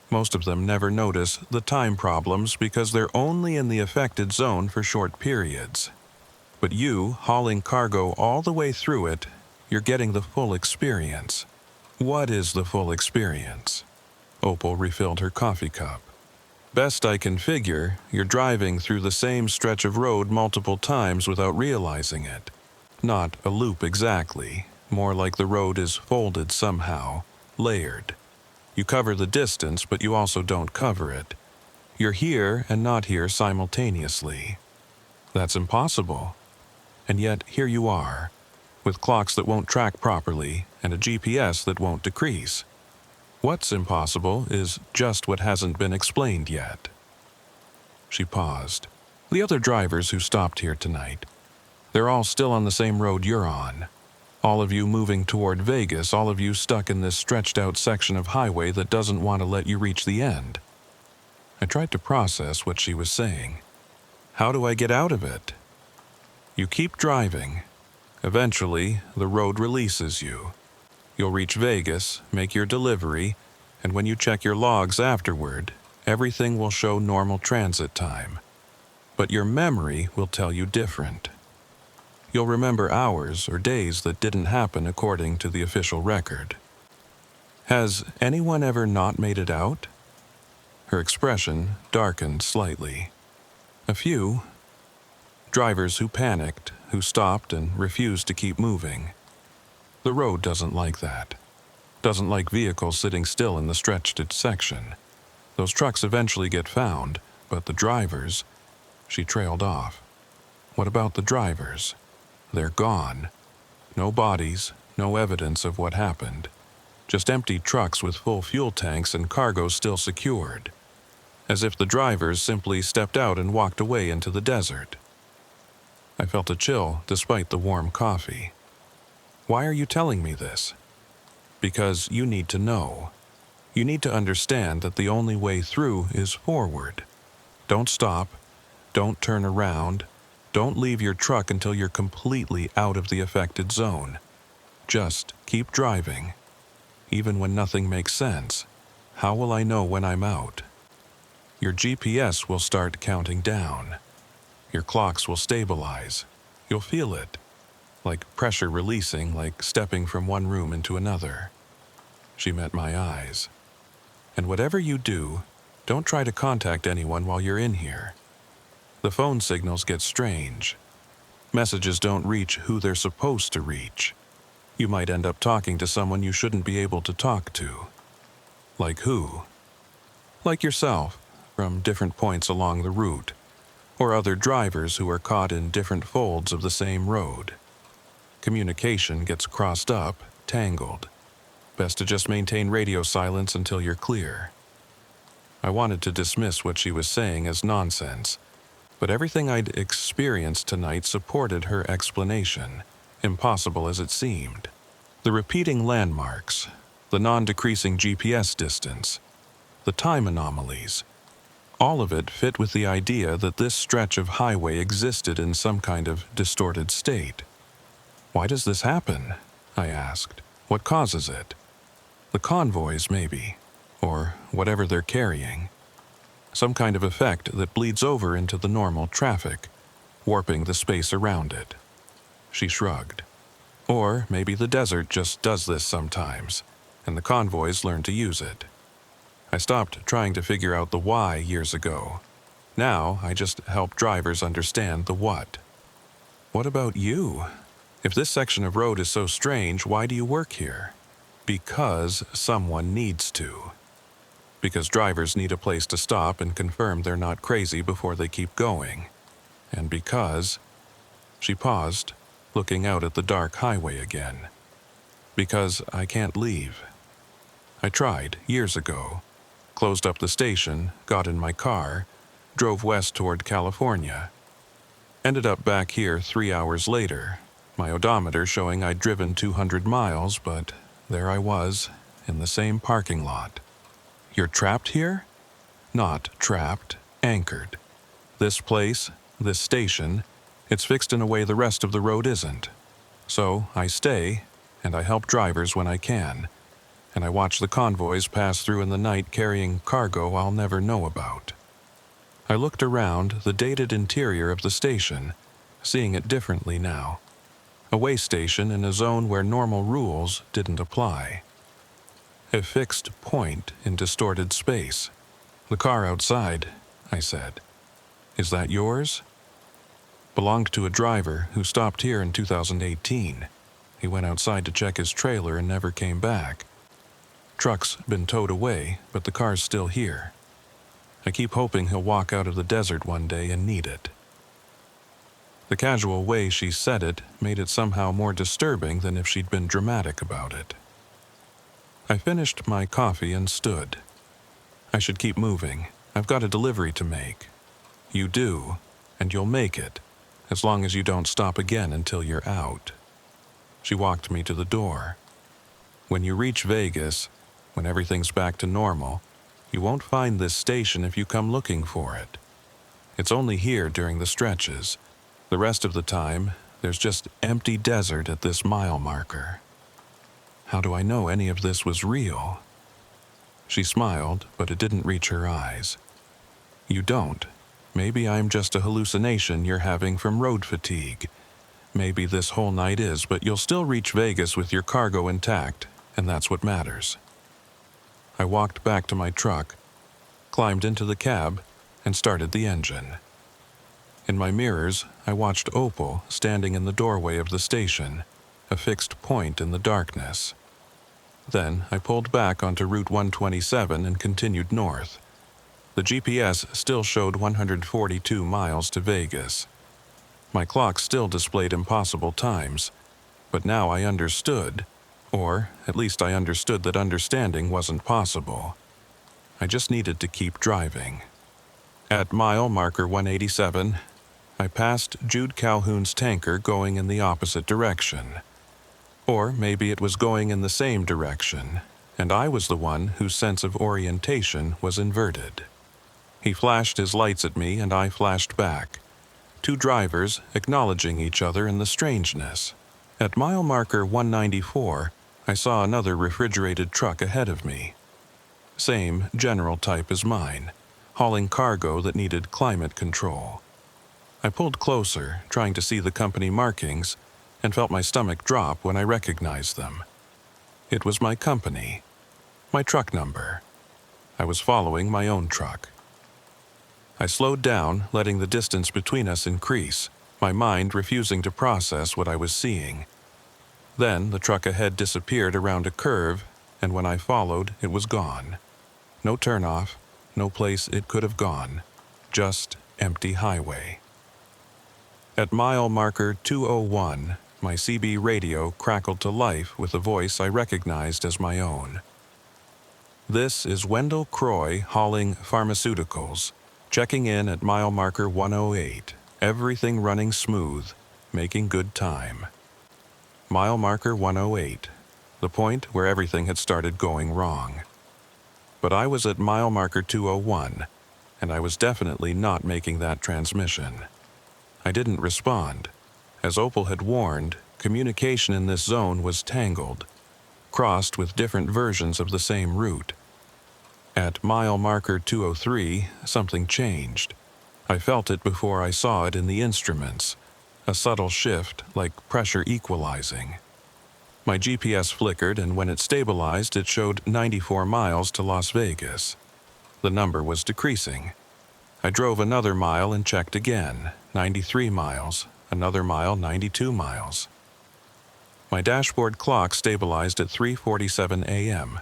Most of them never notice the time problems because they're only in the affected zone for short periods. But you, hauling cargo all the way through it, you're getting the full experience. What is the full experience? Opal refilled her coffee cup. Best I can figure, you're driving through the same stretch of road multiple times without realizing it. Not a loop exactly, more like the road is folded somehow, layered. You cover the distance, but you also don't cover it. You're here and not here simultaneously. That's impossible. And yet here you are, with clocks that won't track properly and a GPS that won't decrease. What's impossible is just what hasn't been explained yet. She paused. The other drivers who stopped here tonight, they're all still on the same road you're on. All of you moving toward Vegas, all of you stuck in this stretched out section of highway that doesn't want to let you reach the end. I tried to process what she was saying. How do I get out of it? You keep driving. Eventually, the road releases you. You'll reach Vegas, make your delivery, and when you check your logs afterward, everything will show normal transit time. But your memory will tell you different. You'll remember hours or days that didn't happen according to the official record. Has anyone ever not made it out? Her expression darkened slightly. A few. Drivers who panicked, who stopped and refused to keep moving. The road doesn't like that. Doesn't like vehicles sitting still in the stretched section. Those trucks eventually get found, but the drivers... She trailed off. What about the drivers? They're gone. No bodies, no evidence of what happened. Just empty trucks with full fuel tanks and cargo still secured. As if the drivers simply stepped out and walked away into the desert. I felt a chill despite the warm coffee. Why are you telling me this? Because you need to know. You need to understand that the only way through is forward. Don't stop. Don't turn around. Don't leave your truck until you're completely out of the affected zone. Just keep driving. Even when nothing makes sense, how will I know when I'm out? Your GPS will start counting down. Your clocks will stabilize. You'll feel it. Like pressure releasing, like stepping from one room into another. She met my eyes. And whatever you do, don't try to contact anyone while you're in here. The phone signals get strange. Messages don't reach who they're supposed to reach. You might end up talking to someone you shouldn't be able to talk to. Like who? Like yourself, from different points along the route, or other drivers who are caught in different folds of the same road. Communication gets crossed up, tangled. Best to just maintain radio silence until you're clear. I wanted to dismiss what she was saying as nonsense, but everything I'd experienced tonight supported her explanation, impossible as it seemed. The repeating landmarks, the non-decreasing GPS distance, the time anomalies, all of it fit with the idea that this stretch of highway existed in some kind of distorted state. Why does this happen? I asked. What causes it? The convoys, maybe, or whatever they're carrying. Some kind of effect that bleeds over into the normal traffic, warping the space around it. She shrugged. Or maybe the desert just does this sometimes, and the convoys learn to use it. I stopped trying to figure out the why years ago. Now, I just help drivers understand the what. What about you? If this section of road is so strange, why do you work here? Because someone needs to. Because drivers need a place to stop and confirm they're not crazy before they keep going. And because... She paused, looking out at the dark highway again. Because I can't leave. I tried, years ago. Closed up the station, got in my car, drove west toward California. Ended up back here 3 hours later, my odometer showing I'd driven 200 miles, but there I was, in the same parking lot. You're trapped here? Not trapped, anchored. This place, this station, it's fixed in a way the rest of the road isn't. So I stay, and I help drivers when I can, and I watch the convoys pass through in the night carrying cargo I'll never know about. I looked around the dated interior of the station, seeing it differently now. A way station in a zone where normal rules didn't apply. A fixed point in distorted space. The car outside, I said. Is that yours? Belonged to a driver who stopped here in 2018. He went outside to check his trailer and never came back. Truck's been towed away, but the car's still here. I keep hoping he'll walk out of the desert one day and need it. The casual way she said it made it somehow more disturbing than if she'd been dramatic about it. I finished my coffee and stood. I should keep moving. I've got a delivery to make. You do, and you'll make it, as long as you don't stop again until you're out. She walked me to the door. When you reach Vegas, when everything's back to normal, you won't find this station if you come looking for it. It's only here during the stretches. The rest of the time, there's just empty desert at this mile marker. How do I know any of this was real? She smiled, but it didn't reach her eyes. You don't. Maybe I'm just a hallucination you're having from road fatigue. Maybe this whole night is, but you'll still reach Vegas with your cargo intact, and that's what matters. I walked back to my truck, climbed into the cab, and started the engine. In my mirrors, I watched Opal standing in the doorway of the station, a fixed point in the darkness. Then I pulled back onto Route 127 and continued north. The GPS still showed 142 miles to Vegas. My clock still displayed impossible times, but now I understood, or at least I understood that understanding wasn't possible. I just needed to keep driving. At mile marker 187, I passed Jude Calhoun's tanker going in the opposite direction. Or maybe it was going in the same direction, and I was the one whose sense of orientation was inverted. He flashed his lights at me and I flashed back. Two drivers acknowledging each other in the strangeness. At mile marker 194, I saw another refrigerated truck ahead of me. Same general type as mine, hauling cargo that needed climate control. I pulled closer, trying to see the company markings, and felt my stomach drop when I recognized them. It was my company, my truck number. I was following my own truck. I slowed down, letting the distance between us increase, my mind refusing to process what I was seeing. Then the truck ahead disappeared around a curve, and when I followed, it was gone. No turnoff, no place it could have gone, just empty highway. At mile marker 201, my CB radio crackled to life with a voice I recognized as my own. This is Wendell Croy hauling pharmaceuticals, checking in at mile marker 108, everything running smooth, making good time. Mile marker 108, the point where everything had started going wrong. But I was at mile marker 201, and I was definitely not making that transmission. I didn't respond. As Opal had warned, communication in this zone was tangled, crossed with different versions of the same route. At mile marker 203, something changed. I felt it before I saw it in the instruments, a subtle shift like pressure equalizing. My GPS flickered, and when it stabilized, it showed 94 miles to Las Vegas. The number was decreasing. I drove another mile and checked again, 93 miles, another mile, 92 miles. My dashboard clock stabilized at 3:47 a.m.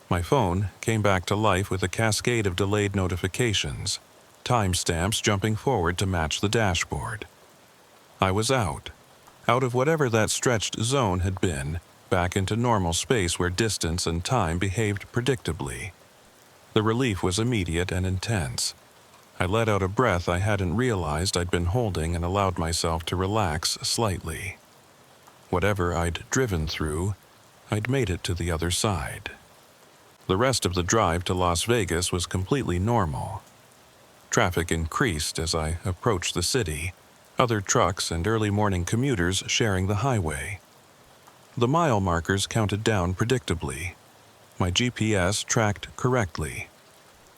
My phone came back to life with a cascade of delayed notifications, timestamps jumping forward to match the dashboard. I was out of whatever that stretched zone had been, back into normal space where distance and time behaved predictably. The relief was immediate and intense. I let out a breath I hadn't realized I'd been holding and allowed myself to relax slightly. Whatever I'd driven through, I'd made it to the other side. The rest of the drive to Las Vegas was completely normal. Traffic increased as I approached the city, other trucks and early morning commuters sharing the highway. The mile markers counted down predictably. My GPS tracked correctly.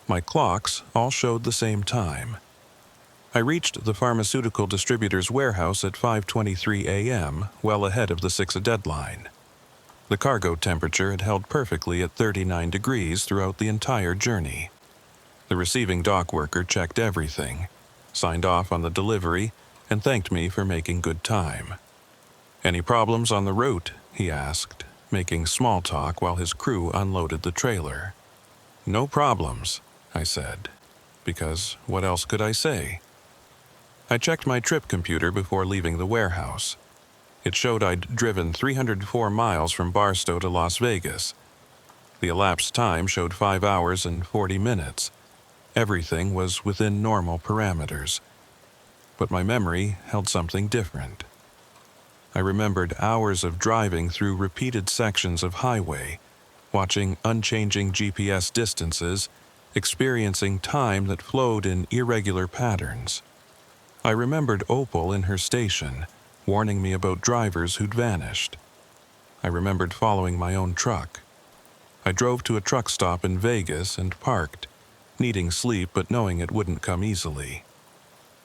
My clocks all showed the same time. I reached the pharmaceutical distributor's warehouse at 5:23 a.m., well ahead of the 6 deadline. The cargo temperature had held perfectly at 39 degrees throughout the entire journey. The receiving dock worker checked everything, signed off on the delivery, and thanked me for making good time. "Any problems on the route?" he asked, making small talk while his crew unloaded the trailer. "No problems," I said, because what else could I say? I checked my trip computer before leaving the warehouse. It showed I'd driven 304 miles from Barstow to Las Vegas. The elapsed time showed 5 hours and 40 minutes. Everything was within normal parameters. But my memory held something different. I remembered hours of driving through repeated sections of highway, watching unchanging GPS distances, experiencing time that flowed in irregular patterns. I remembered Opal in her station, warning me about drivers who'd vanished. I remembered following my own truck. I drove to a truck stop in Vegas and parked, needing sleep but knowing it wouldn't come easily.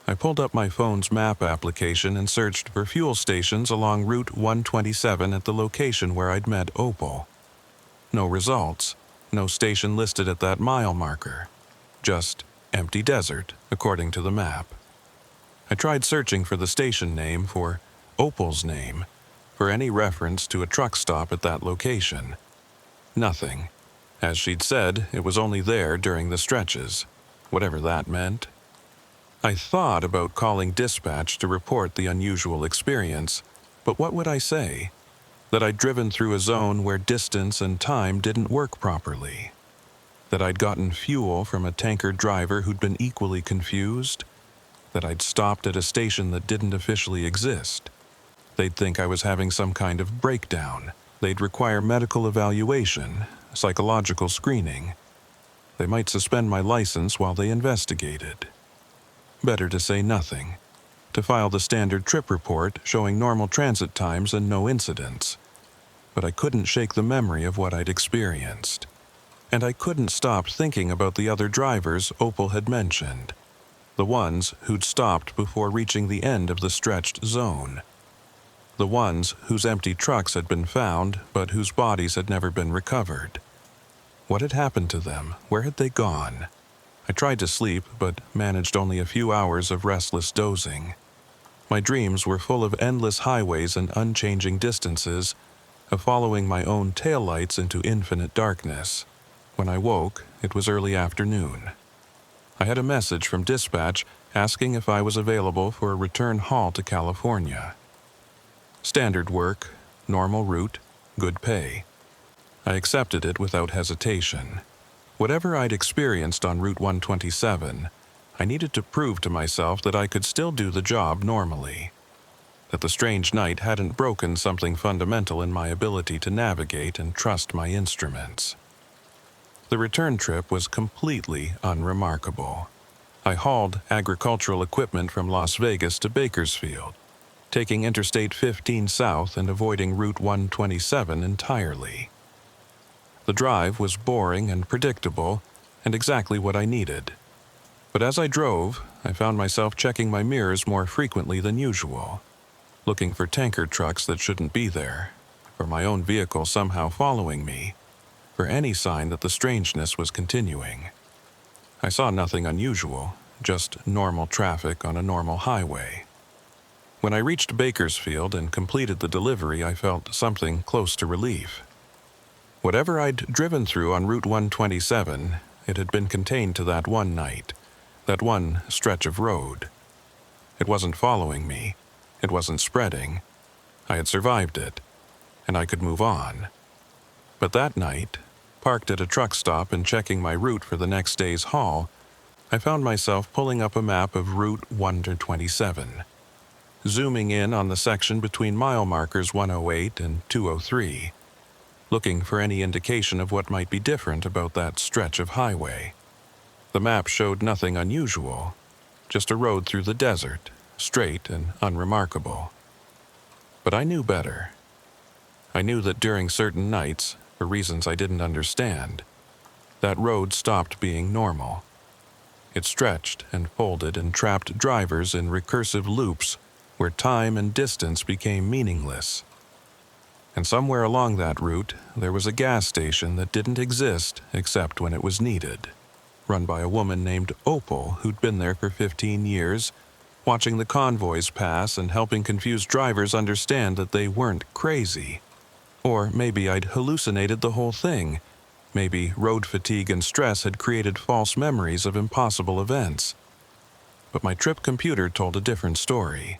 I pulled up my phone's map application and searched for fuel stations along Route 127 at the location where I'd met Opal. No results, no station listed at that mile marker. Just empty desert, according to the map. I tried searching for the station name, for Opal's name, for any reference to a truck stop at that location. Nothing. As she'd said, it was only there during the stretches, whatever that meant. I thought about calling dispatch to report the unusual experience, but what would I say? That I'd driven through a zone where distance and time didn't work properly? That I'd gotten fuel from a tanker driver who'd been equally confused? That I'd stopped at a station that didn't officially exist? They'd think I was having some kind of breakdown. They'd require medical evaluation, psychological screening. They might suspend my license while they investigated. Better to say nothing. To file the standard trip report showing normal transit times and no incidents. But I couldn't shake the memory of what I'd experienced. And I couldn't stop thinking about the other drivers Opal had mentioned. The ones who'd stopped before reaching the end of the stretched zone. The ones whose empty trucks had been found, but whose bodies had never been recovered. What had happened to them? Where had they gone? I tried to sleep, but managed only a few hours of restless dozing. My dreams were full of endless highways and unchanging distances, of following my own taillights into infinite darkness. When I woke, it was early afternoon. I had a message from dispatch asking if I was available for a return haul to California. Standard work, normal route, good pay. I accepted it without hesitation. Whatever I'd experienced on Route 127, I needed to prove to myself that I could still do the job normally. That the strange night hadn't broken something fundamental in my ability to navigate and trust my instruments. The return trip was completely unremarkable. I hauled agricultural equipment from Las Vegas to Bakersfield, taking Interstate 15 south and avoiding Route 127 entirely. The drive was boring and predictable, and exactly what I needed. But as I drove, I found myself checking my mirrors more frequently than usual, looking for tanker trucks that shouldn't be there, for my own vehicle somehow following me, for any sign that the strangeness was continuing. I saw nothing unusual, just normal traffic on a normal highway. When I reached Bakersfield and completed the delivery, I felt something close to relief. Whatever I'd driven through on Route 127, it had been contained to that one night, that one stretch of road. It wasn't following me. It wasn't spreading. I had survived it, and I could move on. But that night, parked at a truck stop and checking my route for the next day's haul, I found myself pulling up a map of Route 127, zooming in on the section between mile markers 108 and 203, looking for any indication of what might be different about that stretch of highway. The map showed nothing unusual, just a road through the desert, straight and unremarkable. But I knew better. I knew that during certain nights, for reasons I didn't understand, that road stopped being normal. It stretched and folded and trapped drivers in recursive loops where time and distance became meaningless. And somewhere along that route, there was a gas station that didn't exist except when it was needed, run by a woman named Opal who'd been there for 15 years, watching the convoys pass and helping confused drivers understand that they weren't crazy. Or maybe I'd hallucinated the whole thing. Maybe road fatigue and stress had created false memories of impossible events. But my trip computer told a different story.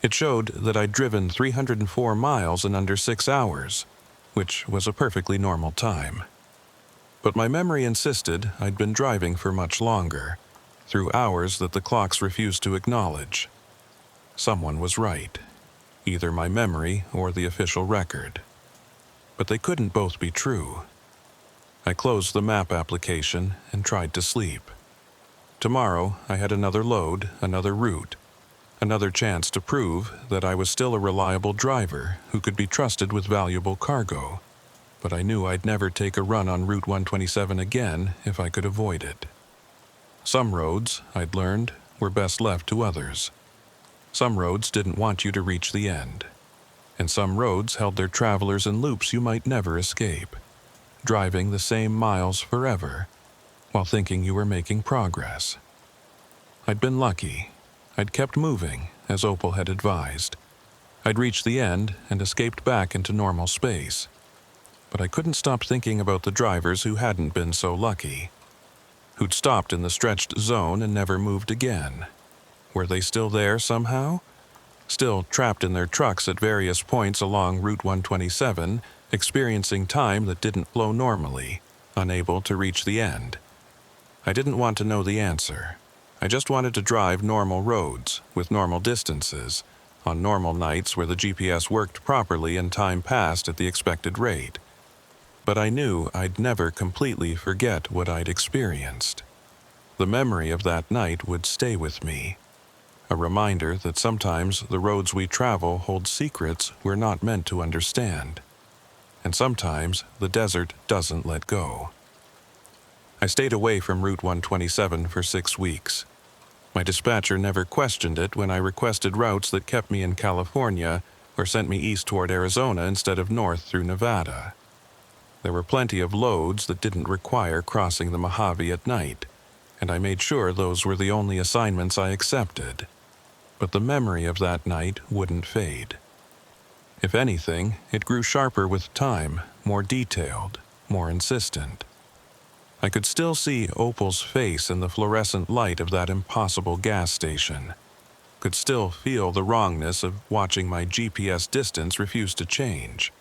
It showed that I'd driven 304 miles in under 6 hours, which was a perfectly normal time. But my memory insisted I'd been driving for much longer, through hours that the clocks refused to acknowledge. Someone was right, either my memory or the official record. But they couldn't both be true. I closed the map application and tried to sleep. Tomorrow I had another load, another route, another chance to prove that I was still a reliable driver who could be trusted with valuable cargo. But I knew I'd never take a run on Route 127 again if I could avoid it. Some roads, I'd learned, were best left to others. Some roads didn't want you to reach the end. And some roads held their travelers in loops you might never escape, driving the same miles forever, while thinking you were making progress. I'd been lucky. I'd kept moving, as Opal had advised. I'd reached the end and escaped back into normal space. But I couldn't stop thinking about the drivers who hadn't been so lucky, who'd stopped in the stretched zone and never moved again. Were they still there somehow? Still trapped in their trucks at various points along Route 127, experiencing time that didn't flow normally, unable to reach the end. I didn't want to know the answer. I just wanted to drive normal roads, with normal distances, on normal nights where the GPS worked properly and time passed at the expected rate. But I knew I'd never completely forget what I'd experienced. The memory of that night would stay with me. A reminder that sometimes the roads we travel hold secrets we're not meant to understand. And sometimes the desert doesn't let go. I stayed away from Route 127 for 6 weeks. My dispatcher never questioned it when I requested routes that kept me in California or sent me east toward Arizona instead of north through Nevada. There were plenty of loads that didn't require crossing the Mojave at night, and I made sure those were the only assignments I accepted. But the memory of that night wouldn't fade. If anything, it grew sharper with time, more detailed, more insistent. I could still see Opal's face in the fluorescent light of that impossible gas station. Could still feel the wrongness of watching my GPS distance refuse to change.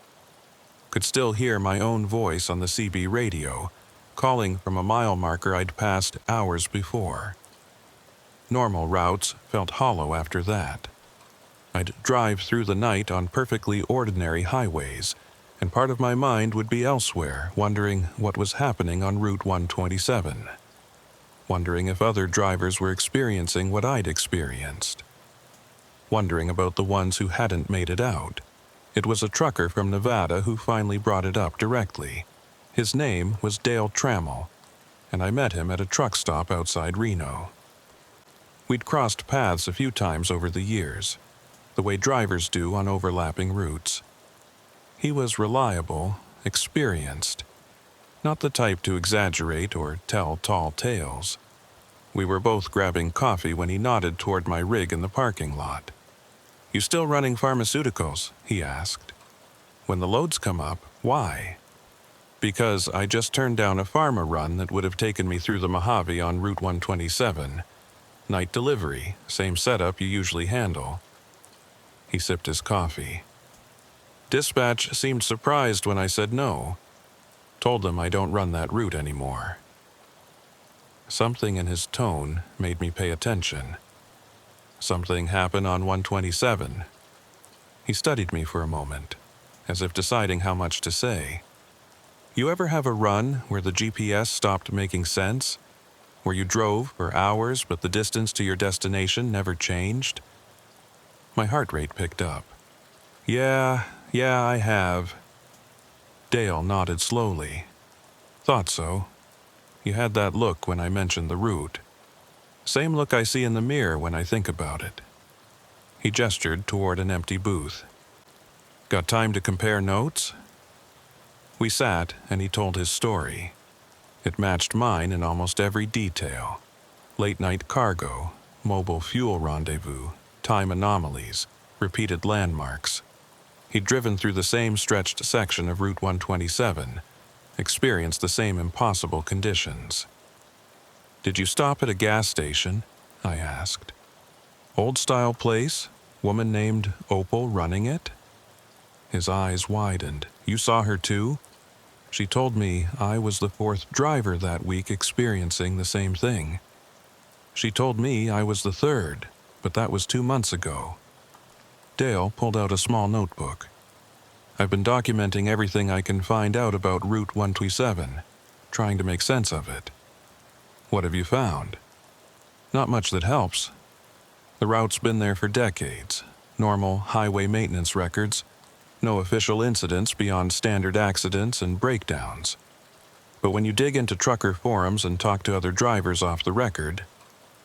Could still hear my own voice on the CB radio, calling from a mile marker I'd passed hours before. Normal routes felt hollow after that. I'd drive through the night on perfectly ordinary highways, and part of my mind would be elsewhere, wondering what was happening on Route 127. Wondering if other drivers were experiencing what I'd experienced. Wondering about the ones who hadn't made it out. It was a trucker from Nevada who finally brought it up directly. His name was Dale Trammell, and I met him at a truck stop outside Reno. We'd crossed paths a few times over the years, the way drivers do on overlapping routes. He was reliable, experienced, not the type to exaggerate or tell tall tales. We were both grabbing coffee when he nodded toward my rig in the parking lot. "You still running pharmaceuticals?" he asked. "When the loads come up, why?" "Because I just turned down a pharma run that would have taken me through the Mojave on Route 127. Night delivery, same setup you usually handle." He sipped his coffee. "Dispatch seemed surprised when I said no. Told them I don't run that route anymore." Something in his tone made me pay attention. "Something happened on 127. He studied me for a moment, as if deciding how much to say. "You ever have a run where the GPS stopped making sense? Where you drove for hours but the distance to your destination never changed?" My heart rate picked up. Yeah, I have." Dale nodded slowly. "Thought so. You had that look when I mentioned the route. Same look I see in the mirror when I think about it." He gestured toward an empty booth. "Got time to compare notes?" We sat, and he told his story. It matched mine in almost every detail. Late-night cargo, mobile fuel rendezvous, time anomalies, repeated landmarks. He'd driven through the same stretched section of Route 127, experienced the same impossible conditions. "Did you stop at a gas station?" I asked. "Old-style place? Woman named Opal running it?" His eyes widened. "You saw her too?" "She told me I was the fourth driver that week experiencing the same thing. She told me I was the third, but that was 2 months ago." Dale pulled out a small notebook. "I've been documenting everything I can find out about Route 127, trying to make sense of it." "What have you found?" "Not much that helps. The route's been there for decades. Normal highway maintenance records. No official incidents beyond standard accidents and breakdowns. But when you dig into trucker forums and talk to other drivers off the record,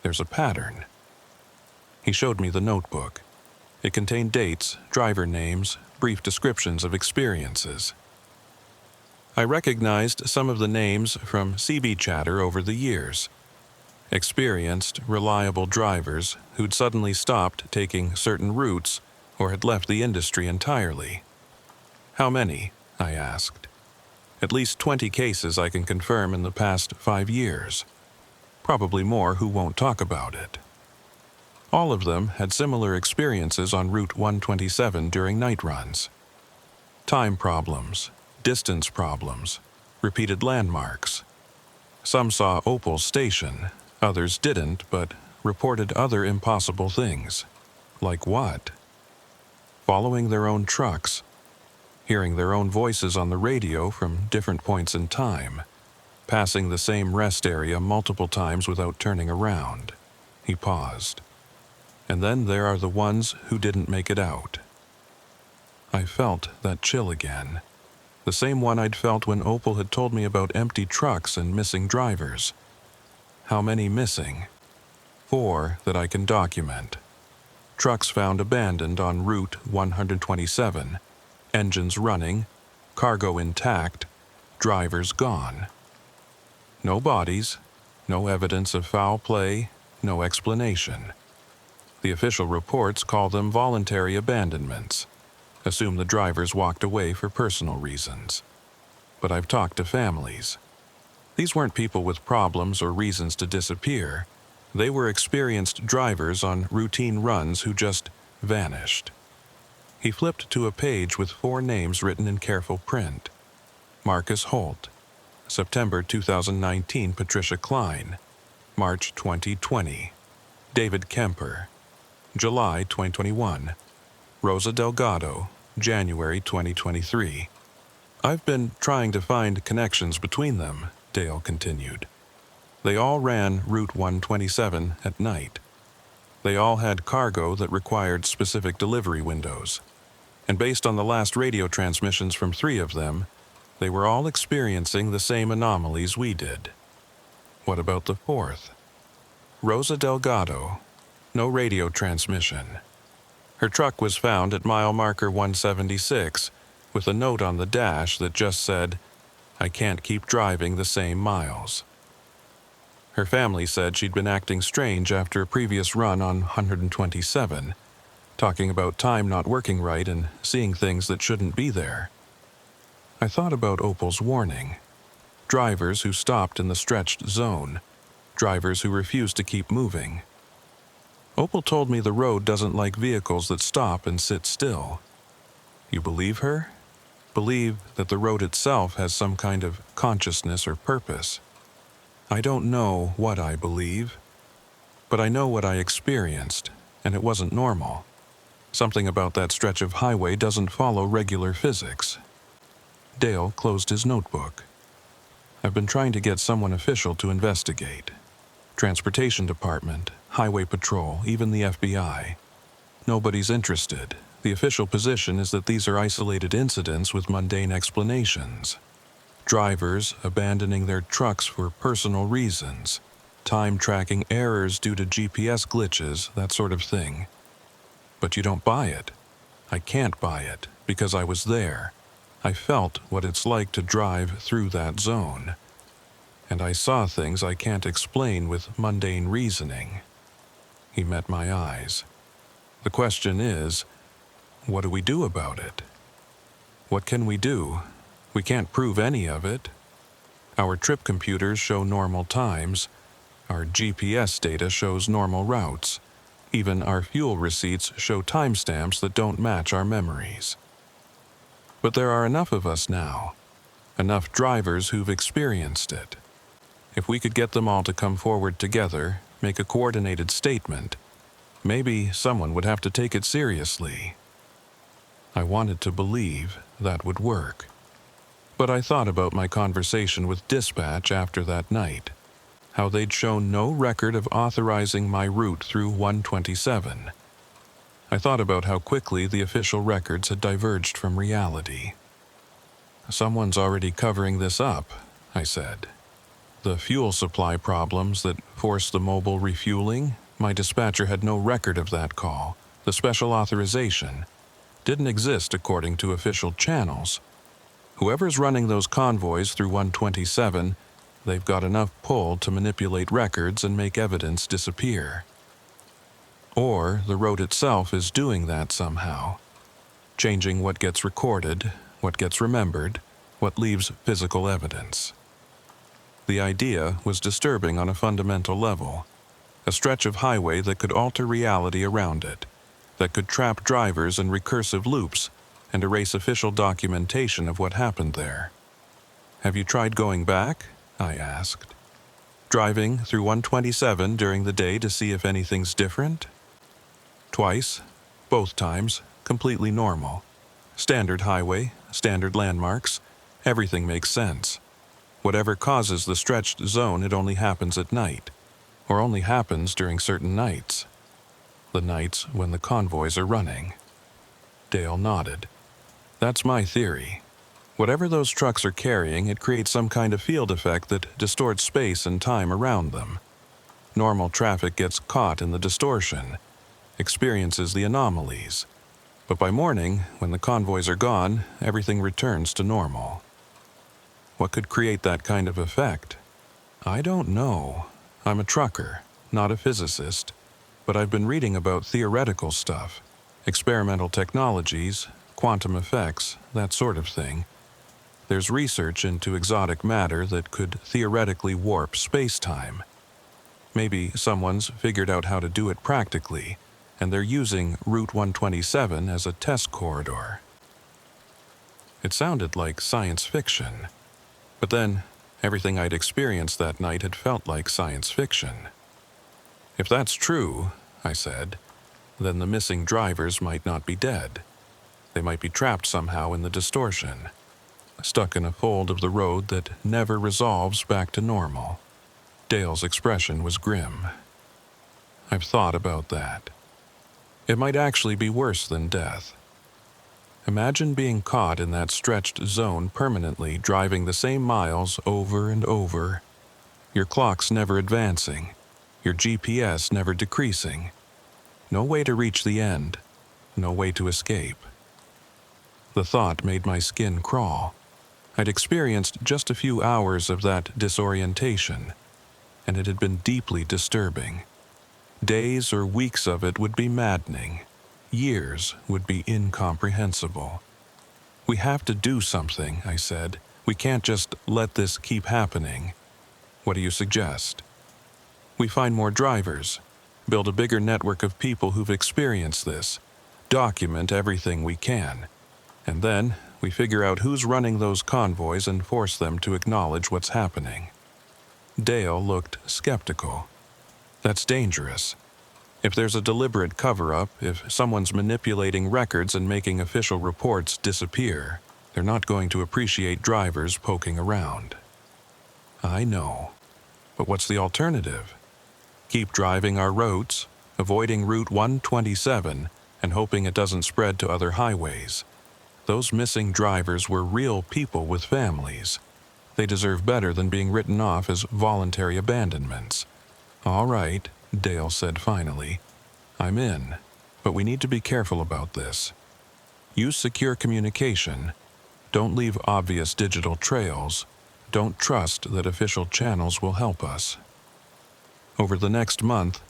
there's a pattern." He showed me the notebook. It contained dates, driver names, brief descriptions of experiences. I recognized some of the names from CB chatter over the years. Experienced, reliable drivers who'd suddenly stopped taking certain routes or had left the industry entirely. "How many?" I asked. "At least 20 cases I can confirm in the past 5 years. Probably more who won't talk about it." All of them had similar experiences on Route 127 during night runs. Time problems, distance problems, repeated landmarks. Some saw Opal's station, others didn't, but reported other impossible things. Like what? Following their own trucks, hearing their own voices on the radio from different points in time, passing the same rest area multiple times without turning around. He paused. "And then there are the ones who didn't make it out." I felt that chill again. The same one I'd felt when Opal had told me about empty trucks and missing drivers. How many missing? 4 that I can document. Trucks found abandoned on Route 127, engines running, cargo intact, drivers gone. No bodies, no evidence of foul play, no explanation. The official reports call them voluntary abandonments. Assume the drivers walked away for personal reasons. But I've talked to families. These weren't people with problems or reasons to disappear. They were experienced drivers on routine runs who just vanished. He flipped to a page with 4 names written in careful print. Marcus Holt. September 2019, Patricia Klein. March 2020, David Kemper. July 2021, Rosa Delgado. January 2023. "I've been trying to find connections between them," Dale continued. "They all ran Route 127 at night. They all had cargo that required specific delivery windows. And based on the last radio transmissions from 3 of them, they were all experiencing the same anomalies we did." "What about the 4th?" "Rosa Delgado. No radio transmission. Her truck was found at mile marker 176 with a note on the dash that just said, 'I can't keep driving the same miles.' Her family said she'd been acting strange after a previous run on 127, talking about time not working right and seeing things that shouldn't be there. I thought about Opal's warning. Drivers who stopped in the stretched zone. Drivers who refused to keep moving. Opal told me the road doesn't like vehicles that stop and sit still. You believe her? Believe that the road itself has some kind of consciousness or purpose. I don't know what I believe, but I know what I experienced, and it wasn't normal. Something about that stretch of highway doesn't follow regular physics. Dale closed his notebook. I've been trying to get someone official to investigate. Transportation Department, Highway Patrol, even the FBI. Nobody's interested. The official position is that these are isolated incidents with mundane explanations. Drivers abandoning their trucks for personal reasons. Time-tracking errors due to GPS glitches, that sort of thing. But you don't buy it. I can't buy it, because I was there. I felt what it's like to drive through that zone. And I saw things I can't explain with mundane reasoning. He met my eyes. The question is, what do we do about it? What can we do? We can't prove any of it. Our trip computers show normal times. Our GPS data shows normal routes. Even our fuel receipts show timestamps that don't match our memories. But there are enough of us now. Enough drivers who've experienced it. If we could get them all to come forward together, make a coordinated statement, maybe someone would have to take it seriously. I wanted to believe that would work. But I thought about my conversation with dispatch after that night, how they'd shown no record of authorizing my route through 127. I thought about how quickly the official records had diverged from reality. Someone's already covering this up, I said. The fuel supply problems that forced the mobile refueling, my dispatcher had no record of that call. The special authorization didn't exist according to official channels. Whoever's running those convoys through 127, they've got enough pull to manipulate records and make evidence disappear. Or the road itself is doing that somehow, changing what gets recorded, what gets remembered, what leaves physical evidence. The idea was disturbing on a fundamental level. A stretch of highway that could alter reality around it, that could trap drivers in recursive loops and erase official documentation of what happened there. Have you tried going back? I asked. Driving through 127 during the day to see if anything's different? Twice. Both times. Completely normal. Standard highway, standard landmarks. Everything makes sense. Whatever causes the stretched zone, it only happens at night, or only happens during certain nights. The nights when the convoys are running. Dale nodded. That's my theory. Whatever those trucks are carrying, it creates some kind of field effect that distorts space and time around them. Normal traffic gets caught in the distortion, experiences the anomalies. But by morning, when the convoys are gone, everything returns to normal. What could create that kind of effect? I don't know. I'm a trucker, not a physicist, but I've been reading about theoretical stuff, experimental technologies, quantum effects, that sort of thing. There's research into exotic matter that could theoretically warp space-time. Maybe someone's figured out how to do it practically, and they're using Route 127 as a test corridor. It sounded like science fiction. But then, everything I'd experienced that night had felt like science fiction. If that's true, I said, then the missing drivers might not be dead. They might be trapped somehow in the distortion, stuck in a fold of the road that never resolves back to normal. Dale's expression was grim. I've thought about that. It might actually be worse than death. Imagine being caught in that stretched zone permanently, driving the same miles over and over. Your clock's never advancing, your GPS never decreasing. No way to reach the end, no way to escape. The thought made my skin crawl. I'd experienced just a few hours of that disorientation. and it had been deeply disturbing. Days or weeks of it would be maddening. Years would be incomprehensible. "We have to do something," I said. "We can't just let this keep happening." "What do you suggest?" "We find more drivers, build a bigger network of people who've experienced this, document everything we can, and then we figure out who's running those convoys and force them to acknowledge what's happening." Dale looked skeptical. "That's dangerous. If there's a deliberate cover-up, if someone's manipulating records and making official reports disappear, they're not going to appreciate drivers poking around." "I know. But what's the alternative? Keep driving our roads, avoiding Route 127, and hoping it doesn't spread to other highways. Those missing drivers were real people with families. They deserve better than being written off as voluntary abandonments." "All right," Dale said finally. "I'm in, but we need to be careful about this. Use secure communication. Don't leave obvious digital trails. Don't trust that official channels will help us." Over the next month,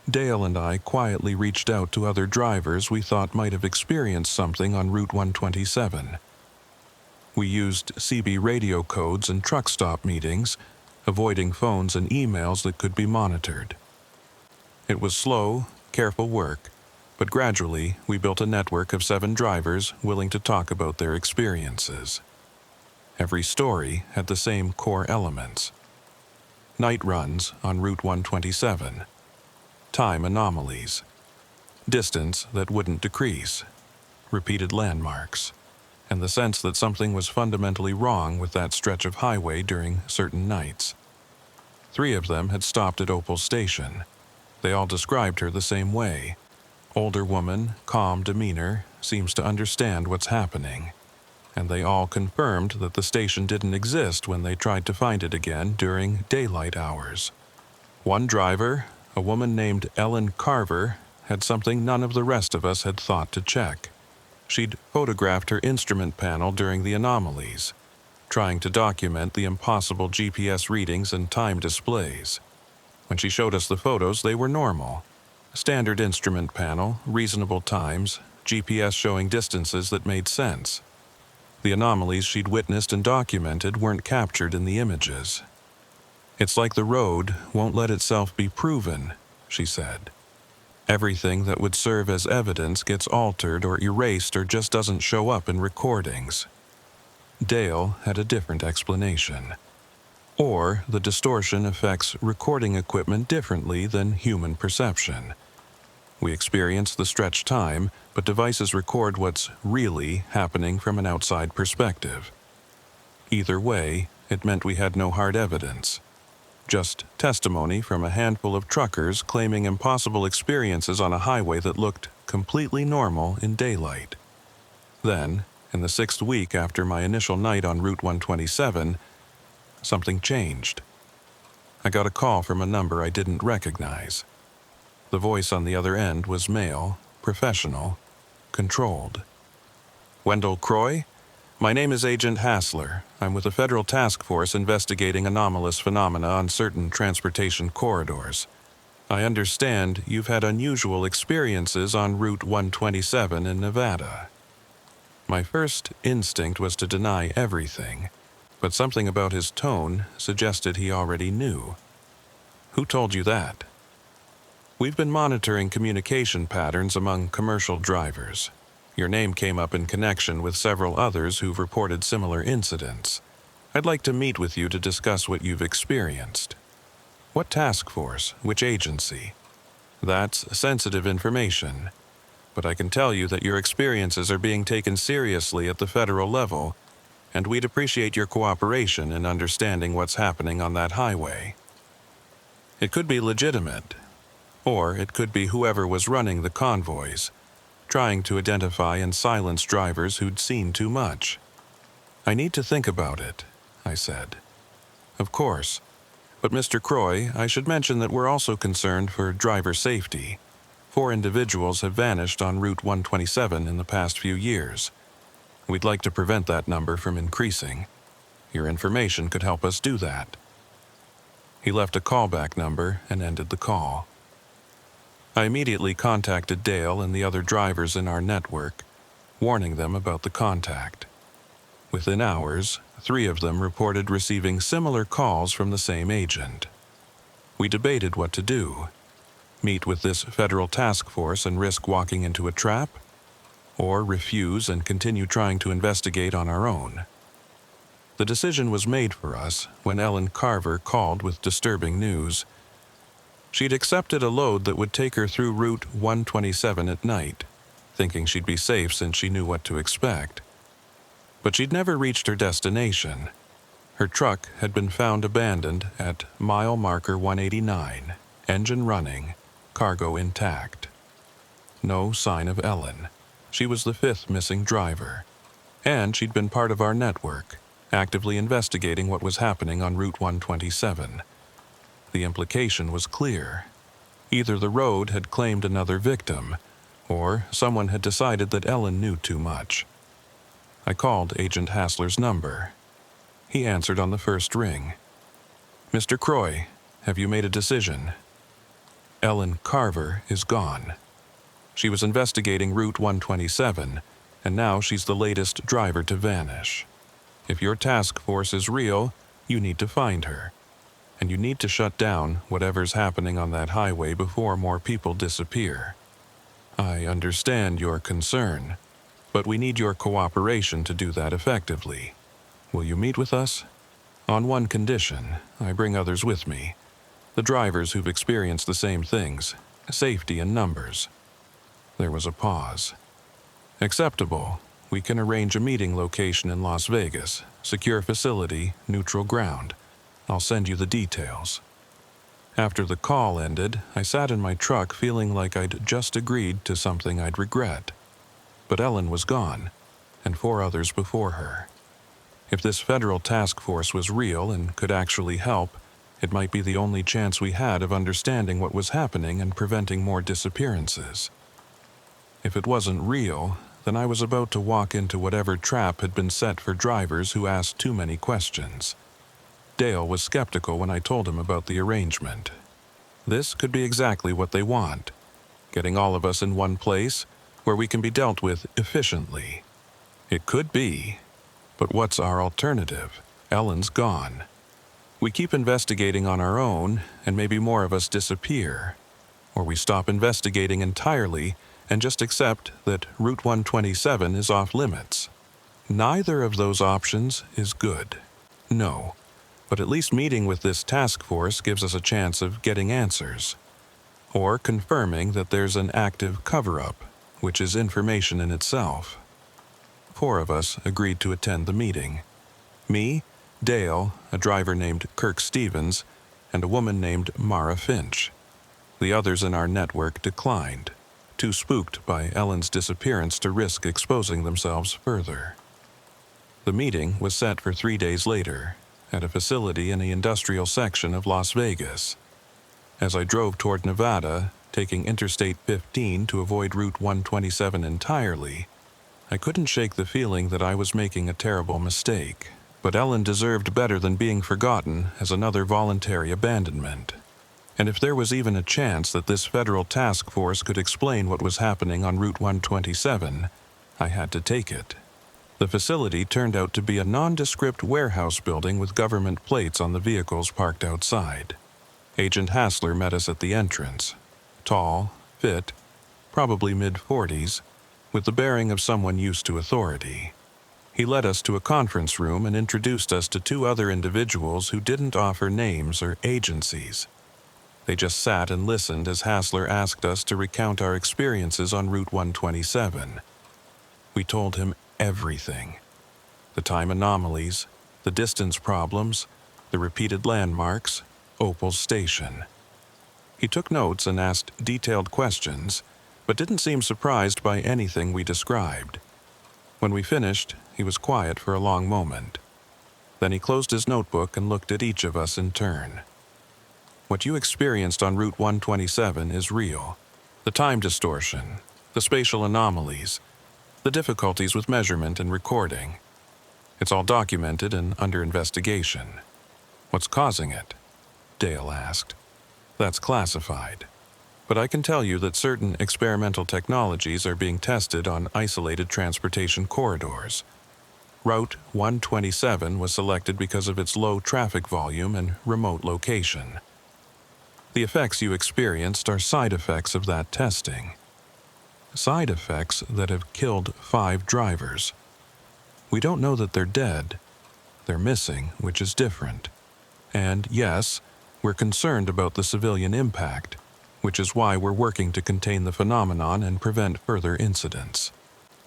Dale and I quietly reached out to other drivers we thought might have experienced something on Route 127. We used CB radio codes and truck stop meetings, avoiding phones and emails that could be monitored. It was slow, careful work, but gradually we built a network of 7 drivers willing to talk about their experiences. Every story had the same core elements: night runs on Route 127, time anomalies, distance that wouldn't decrease, repeated landmarks, and the sense that something was fundamentally wrong with that stretch of highway during certain nights. 3 of them had stopped at Opal Station. They all described her the same way. Older woman, calm demeanor, seems to understand what's happening. And they all confirmed that the station didn't exist when they tried to find it again during daylight hours. One driver, a woman named Ellen Carver, had something none of the rest of us had thought to check. She'd photographed her instrument panel during the anomalies, trying to document the impossible GPS readings and time displays. When she showed us the photos, they were normal. Standard instrument panel, reasonable times, GPS showing distances that made sense. The anomalies she'd witnessed and documented weren't captured in the images. "It's like the road won't let itself be proven," she said. "Everything that would serve as evidence gets altered or erased or just doesn't show up in recordings." Dale had a different explanation. "Or the distortion affects recording equipment differently than human perception. We experience the stretched time, but devices record what's really happening from an outside perspective. Either way, it meant we had no hard evidence. Just testimony from a handful of truckers claiming impossible experiences on a highway that looked completely normal in daylight." Then, in the 6th week after my initial night on Route 127, something changed. I got a call from a number I didn't recognize. The voice on the other end was male, professional, controlled. "Wendell Croy? My name is Agent Hassler. I'm with a federal task force investigating anomalous phenomena on certain transportation corridors. I understand you've had unusual experiences on Route 127 in Nevada." My first instinct was to deny everything, but something about his tone suggested he already knew. "Who told you that?" "We've been monitoring communication patterns among commercial drivers. Your name came up in connection with several others who've reported similar incidents. I'd like to meet with you to discuss what you've experienced." "What task force? Which agency?" "That's sensitive information. But I can tell you that your experiences are being taken seriously at the federal level, and we'd appreciate your cooperation in understanding what's happening on that highway." It could be legitimate, or it could be whoever was running the convoys, trying to identify and silence drivers who'd seen too much. "I need to think about it," I said. "Of course. But Mr. Croy, I should mention that we're also concerned for driver safety. 4 individuals have vanished on Route 127 in the past few years. We'd like to prevent that number from increasing. Your information could help us do that." He left a callback number and ended the call. I immediately contacted Dale and the other drivers in our network, warning them about the contact. Within hours, 3 of them reported receiving similar calls from the same agent. We debated what to do: meet with this federal task force and risk walking into a trap, or refuse and continue trying to investigate on our own. The decision was made for us when Ellen Carver called with disturbing news. She'd accepted a load that would take her through Route 127 at night, thinking she'd be safe since she knew what to expect. But she'd never reached her destination. Her truck had been found abandoned at mile marker 189, engine running, cargo intact. No sign of Ellen. She was the 5th missing driver, and she'd been part of our network, actively investigating what was happening on Route 127. The implication was clear. Either the road had claimed another victim, or someone had decided that Ellen knew too much. I called Agent Hassler's number. He answered on the first ring. "Mr. Croy, have you made a decision?" Ellen Carver is gone. She was investigating Route 127, and now she's the latest driver to vanish. If your task force is real, you need to find her. And you need to shut down whatever's happening on that highway before more people disappear. I understand your concern, but we need your cooperation to do that effectively. Will you meet with us? On one condition: I bring others with me. The drivers who've experienced the same things, safety in numbers. There was a pause. Acceptable. We can arrange a meeting location in Las Vegas, secure facility, neutral ground. I'll send you the details. After the call ended, I sat in my truck feeling like I'd just agreed to something I'd regret. But Ellen was gone, and 4 others before her. If this federal task force was real and could actually help, it might be the only chance we had of understanding what was happening and preventing more disappearances. If it wasn't real, then I was about to walk into whatever trap had been set for drivers who asked too many questions. Dale was skeptical when I told him about the arrangement. This could be exactly what they want: getting all of us in one place where we can be dealt with efficiently. It could be, but what's our alternative? Ellen's gone. We keep investigating on our own, and maybe more of us disappear. Or we stop investigating entirely and just accept that Route 127 is off limits. Neither of those options is good. No. But at least meeting with this task force gives us a chance of getting answers, or confirming that there's an active cover-up, which is information in itself. 4 of us agreed to attend the meeting. Me, Dale, a driver named Kirk Stevens, and a woman named Mara Finch. The others in our network declined, too spooked by Ellen's disappearance to risk exposing themselves further. The meeting was set for 3 days later, at a facility in the industrial section of Las Vegas. As I drove toward Nevada, taking Interstate 15 to avoid Route 127 entirely, I couldn't shake the feeling that I was making a terrible mistake. But Ellen deserved better than being forgotten as another voluntary abandonment. And if there was even a chance that this federal task force could explain what was happening on Route 127, I had to take it. The facility turned out to be a nondescript warehouse building with government plates on the vehicles parked outside. Agent Hassler met us at the entrance. Tall, fit, probably mid-40s, with the bearing of someone used to authority. He led us to a conference room and introduced us to 2 other individuals who didn't offer names or agencies. They just sat and listened as Hassler asked us to recount our experiences on Route 127. We told him everything: the time anomalies, the distance problems, the repeated landmarks, Opal's station. He took notes and asked detailed questions, but didn't seem surprised by anything we described. When we finished, he was quiet for a long moment. Then he closed his notebook and looked at each of us in turn. What you experienced on Route 127 is real. The time distortion, the spatial anomalies, the difficulties with measurement and recording. It's all documented and under investigation. What's causing it? Dale asked. That's classified. But I can tell you that certain experimental technologies are being tested on isolated transportation corridors. Route 127 was selected because of its low traffic volume and remote location. The effects you experienced are side effects of that testing. Side effects that have killed 5 drivers. We don't know that they're dead. They're missing, which is different. And yes, we're concerned about the civilian impact, which is why we're working to contain the phenomenon and prevent further incidents.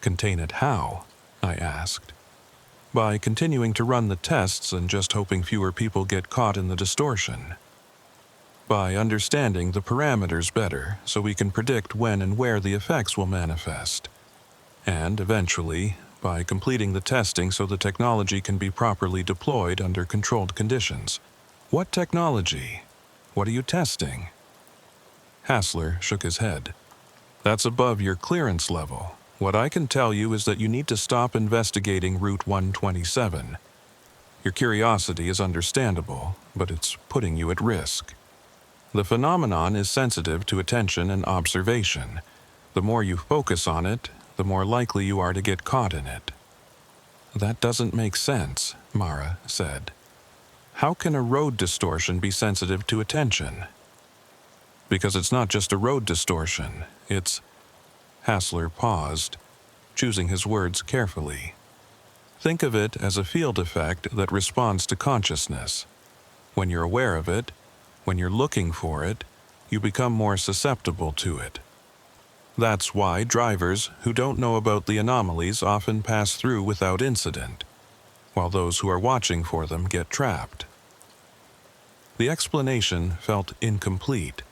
Contain it how? I asked. By continuing to run the tests and just hoping fewer people get caught in the distortion. By understanding the parameters better so we can predict when and where the effects will manifest. And eventually, by completing the testing so the technology can be properly deployed under controlled conditions. What technology? What are you testing? Hassler shook his head. That's above your clearance level. What I can tell you is that you need to stop investigating Route 127. Your curiosity is understandable, but it's putting you at risk. The phenomenon is sensitive to attention and observation. The more you focus on it, the more likely you are to get caught in it. That doesn't make sense, Mara said. How can a road distortion be sensitive to attention? Because it's not just a road distortion, it's... Hassler paused, choosing his words carefully. Think of it as a field effect that responds to consciousness. When you're aware of it, when you're looking for it, you become more susceptible to it. That's why drivers who don't know about the anomalies often pass through without incident, while those who are watching for them get trapped. The explanation felt incomplete,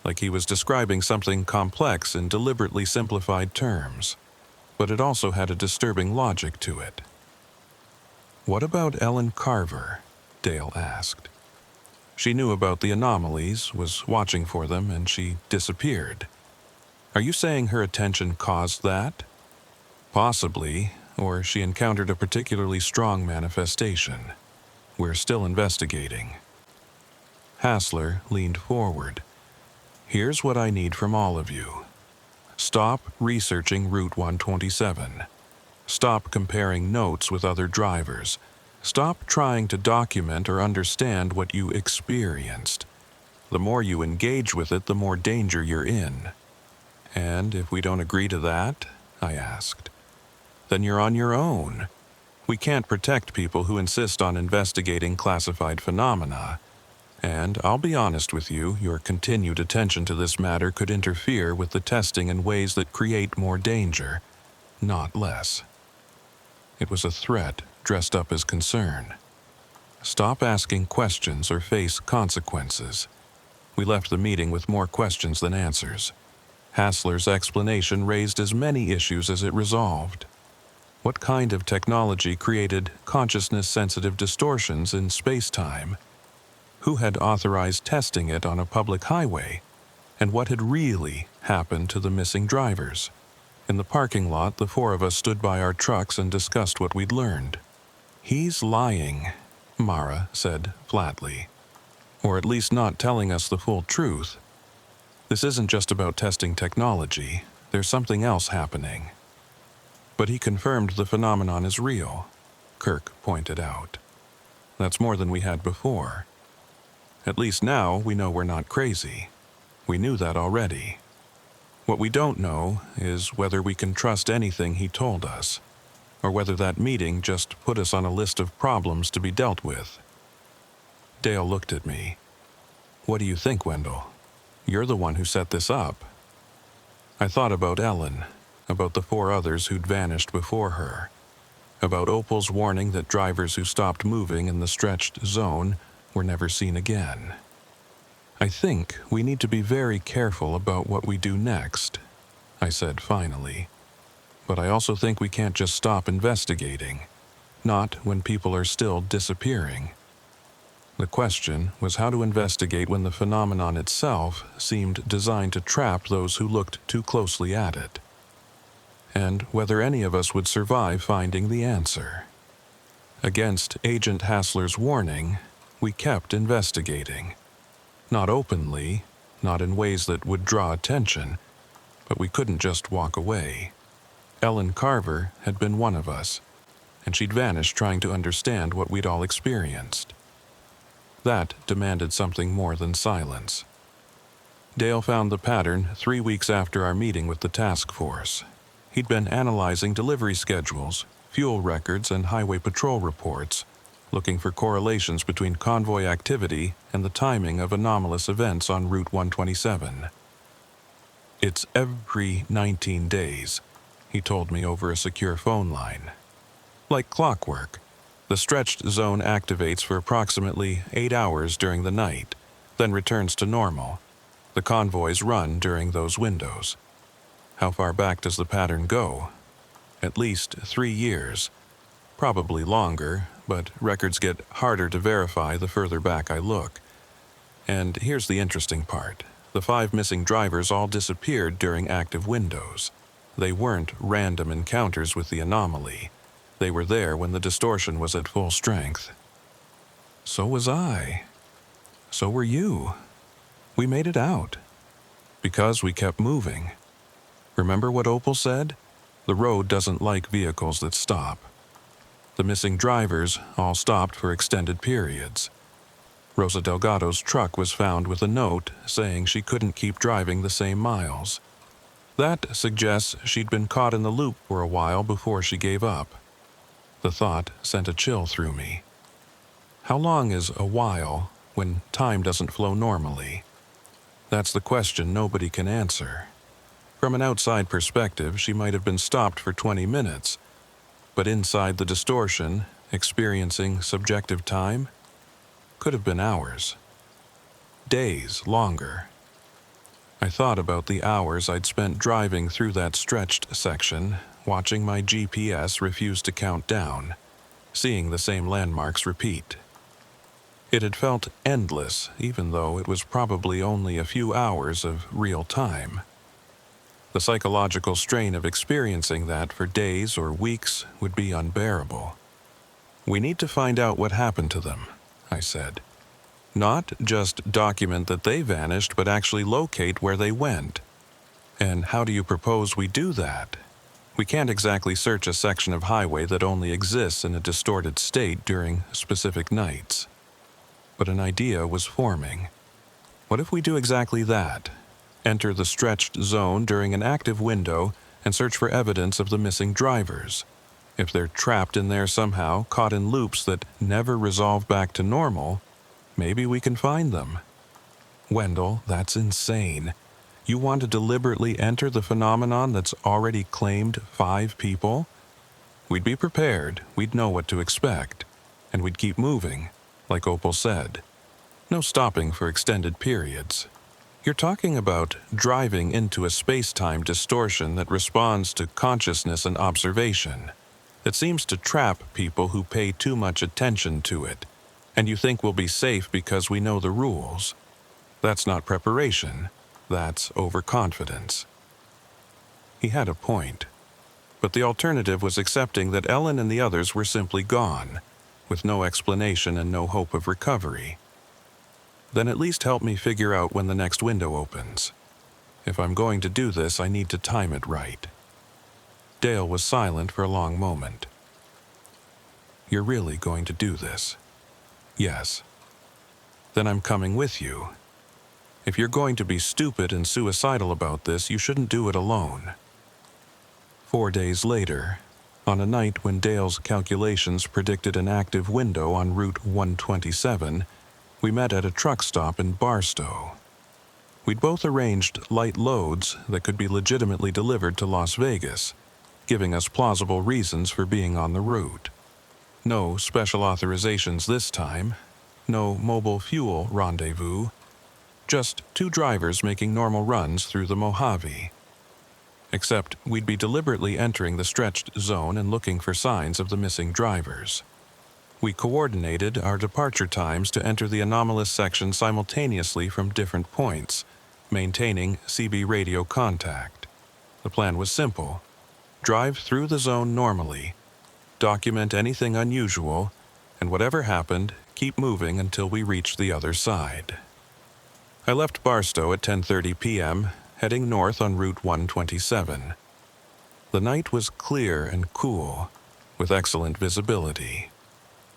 like he was describing something complex in deliberately simplified terms, but it also had a disturbing logic to it. What about Ellen Carver? Dale asked. She knew about the anomalies, was watching for them, and she disappeared. Are you saying her attention caused that? Possibly, or she encountered a particularly strong manifestation. We're still investigating. Hassler leaned forward. Here's what I need from all of you. Stop researching Route 127. Stop comparing notes with other drivers. Stop trying to document or understand what you experienced. The more you engage with it, the more danger you're in. And if we don't agree to that, I asked, then you're on your own. We can't protect people who insist on investigating classified phenomena. And I'll be honest with you, your continued attention to this matter could interfere with the testing in ways that create more danger, not less. It was a threat dressed up as concern. Stop asking questions or face consequences. We left the meeting with more questions than answers. Hassler's explanation raised as many issues as it resolved. What kind of technology created consciousness-sensitive distortions in space-time? Who had authorized testing it on a public highway? And what had really happened to the missing drivers? In the parking lot, the 4 of us stood by our trucks and discussed what we'd learned. He's lying, Mara said flatly. Or at least not telling us the full truth. This isn't just about testing technology. There's something else happening. But he confirmed the phenomenon is real, Kirk pointed out. That's more than we had before. At least now we know we're not crazy. We knew that already. What we don't know is whether we can trust anything he told us, or whether that meeting just put us on a list of problems to be dealt with. Dale looked at me. What do you think, Wendell? You're the one who set this up. I thought about Ellen, about the 4 others who'd vanished before her, about Opal's warning that drivers who stopped moving in the stretched zone were never seen again. I think we need to be very careful about what we do next, I said finally. But I also think we can't just stop investigating, not when people are still disappearing. The question was how to investigate when the phenomenon itself seemed designed to trap those who looked too closely at it, and whether any of us would survive finding the answer. Against Agent Hassler's warning, we kept investigating. Not openly, not in ways that would draw attention, but we couldn't just walk away. Ellen Carver had been one of us, and she'd vanished trying to understand what we'd all experienced. That demanded something more than silence. Dale found the pattern 3 weeks after our meeting with the task force. He'd been analyzing delivery schedules, fuel records, and highway patrol reports, looking for correlations between convoy activity and the timing of anomalous events on Route 127. "It's every 19 days, he told me over a secure phone line. Like clockwork, the stretched zone activates for approximately 8 hours during the night, then returns to normal. The convoys run during those windows. How far back does the pattern go? At least 3 years. Probably longer, but records get harder to verify the further back I look. And here's the interesting part. The 5 missing drivers all disappeared during active windows. They weren't random encounters with the anomaly. They were there when the distortion was at full strength. So was I. So were you. We made it out. Because we kept moving. Remember what Opal said? The road doesn't like vehicles that stop. The missing drivers all stopped for extended periods. Rosa Delgado's truck was found with a note saying she couldn't keep driving the same miles. That suggests she'd been caught in the loop for a while before she gave up. The thought sent a chill through me. How long is a while when time doesn't flow normally? That's the question nobody can answer. From an outside perspective, she might have been stopped for 20 minutes, but inside the distortion, experiencing subjective time, could have been hours. Days longer. I thought about the hours I'd spent driving through that stretched section, watching my GPS refuse to count down, seeing the same landmarks repeat. It had felt endless, even though it was probably only a few hours of real time. The psychological strain of experiencing that for days or weeks would be unbearable. "We need to find out what happened to them," I said. "Not just document that they vanished, but actually locate where they went. And how do you propose we do that? We can't exactly search a section of highway that only exists in a distorted state during specific nights." But an idea was forming. What if we do exactly that? Enter the stretched zone during an active window and search for evidence of the missing drivers. If they're trapped in there somehow, caught in loops that never resolve back to normal, maybe we can find them. Wendell, that's insane. You want to deliberately enter the phenomenon that's already claimed 5 people? We'd be prepared, we'd know what to expect, and we'd keep moving, like Opal said. No stopping for extended periods. You're talking about driving into a space-time distortion that responds to consciousness and observation, that seems to trap people who pay too much attention to it, and you think we'll be safe because we know the rules. That's not preparation, that's overconfidence. He had a point, but the alternative was accepting that Ellen and the others were simply gone, with no explanation and no hope of recovery. Then at least help me figure out when the next window opens. If I'm going to do this, I need to time it right. Dale was silent for a long moment. "You're really going to do this?" "Yes." "Then I'm coming with you. If you're going to be stupid and suicidal about this, you shouldn't do it alone." 4 days later, on a night when Dale's calculations predicted an active window on Route 127, we met at a truck stop in Barstow. We'd both arranged light loads that could be legitimately delivered to Las Vegas, giving us plausible reasons for being on the route. No special authorizations this time, no mobile fuel rendezvous, just 2 drivers making normal runs through the Mojave. Except we'd be deliberately entering the stretched zone and looking for signs of the missing drivers. We coordinated our departure times to enter the anomalous section simultaneously from different points, maintaining CB radio contact. The plan was simple. Drive through the zone normally, document anything unusual, and whatever happened, keep moving until we reached the other side. I left Barstow at 10:30 p.m., heading north on Route 127. The night was clear and cool, with excellent visibility.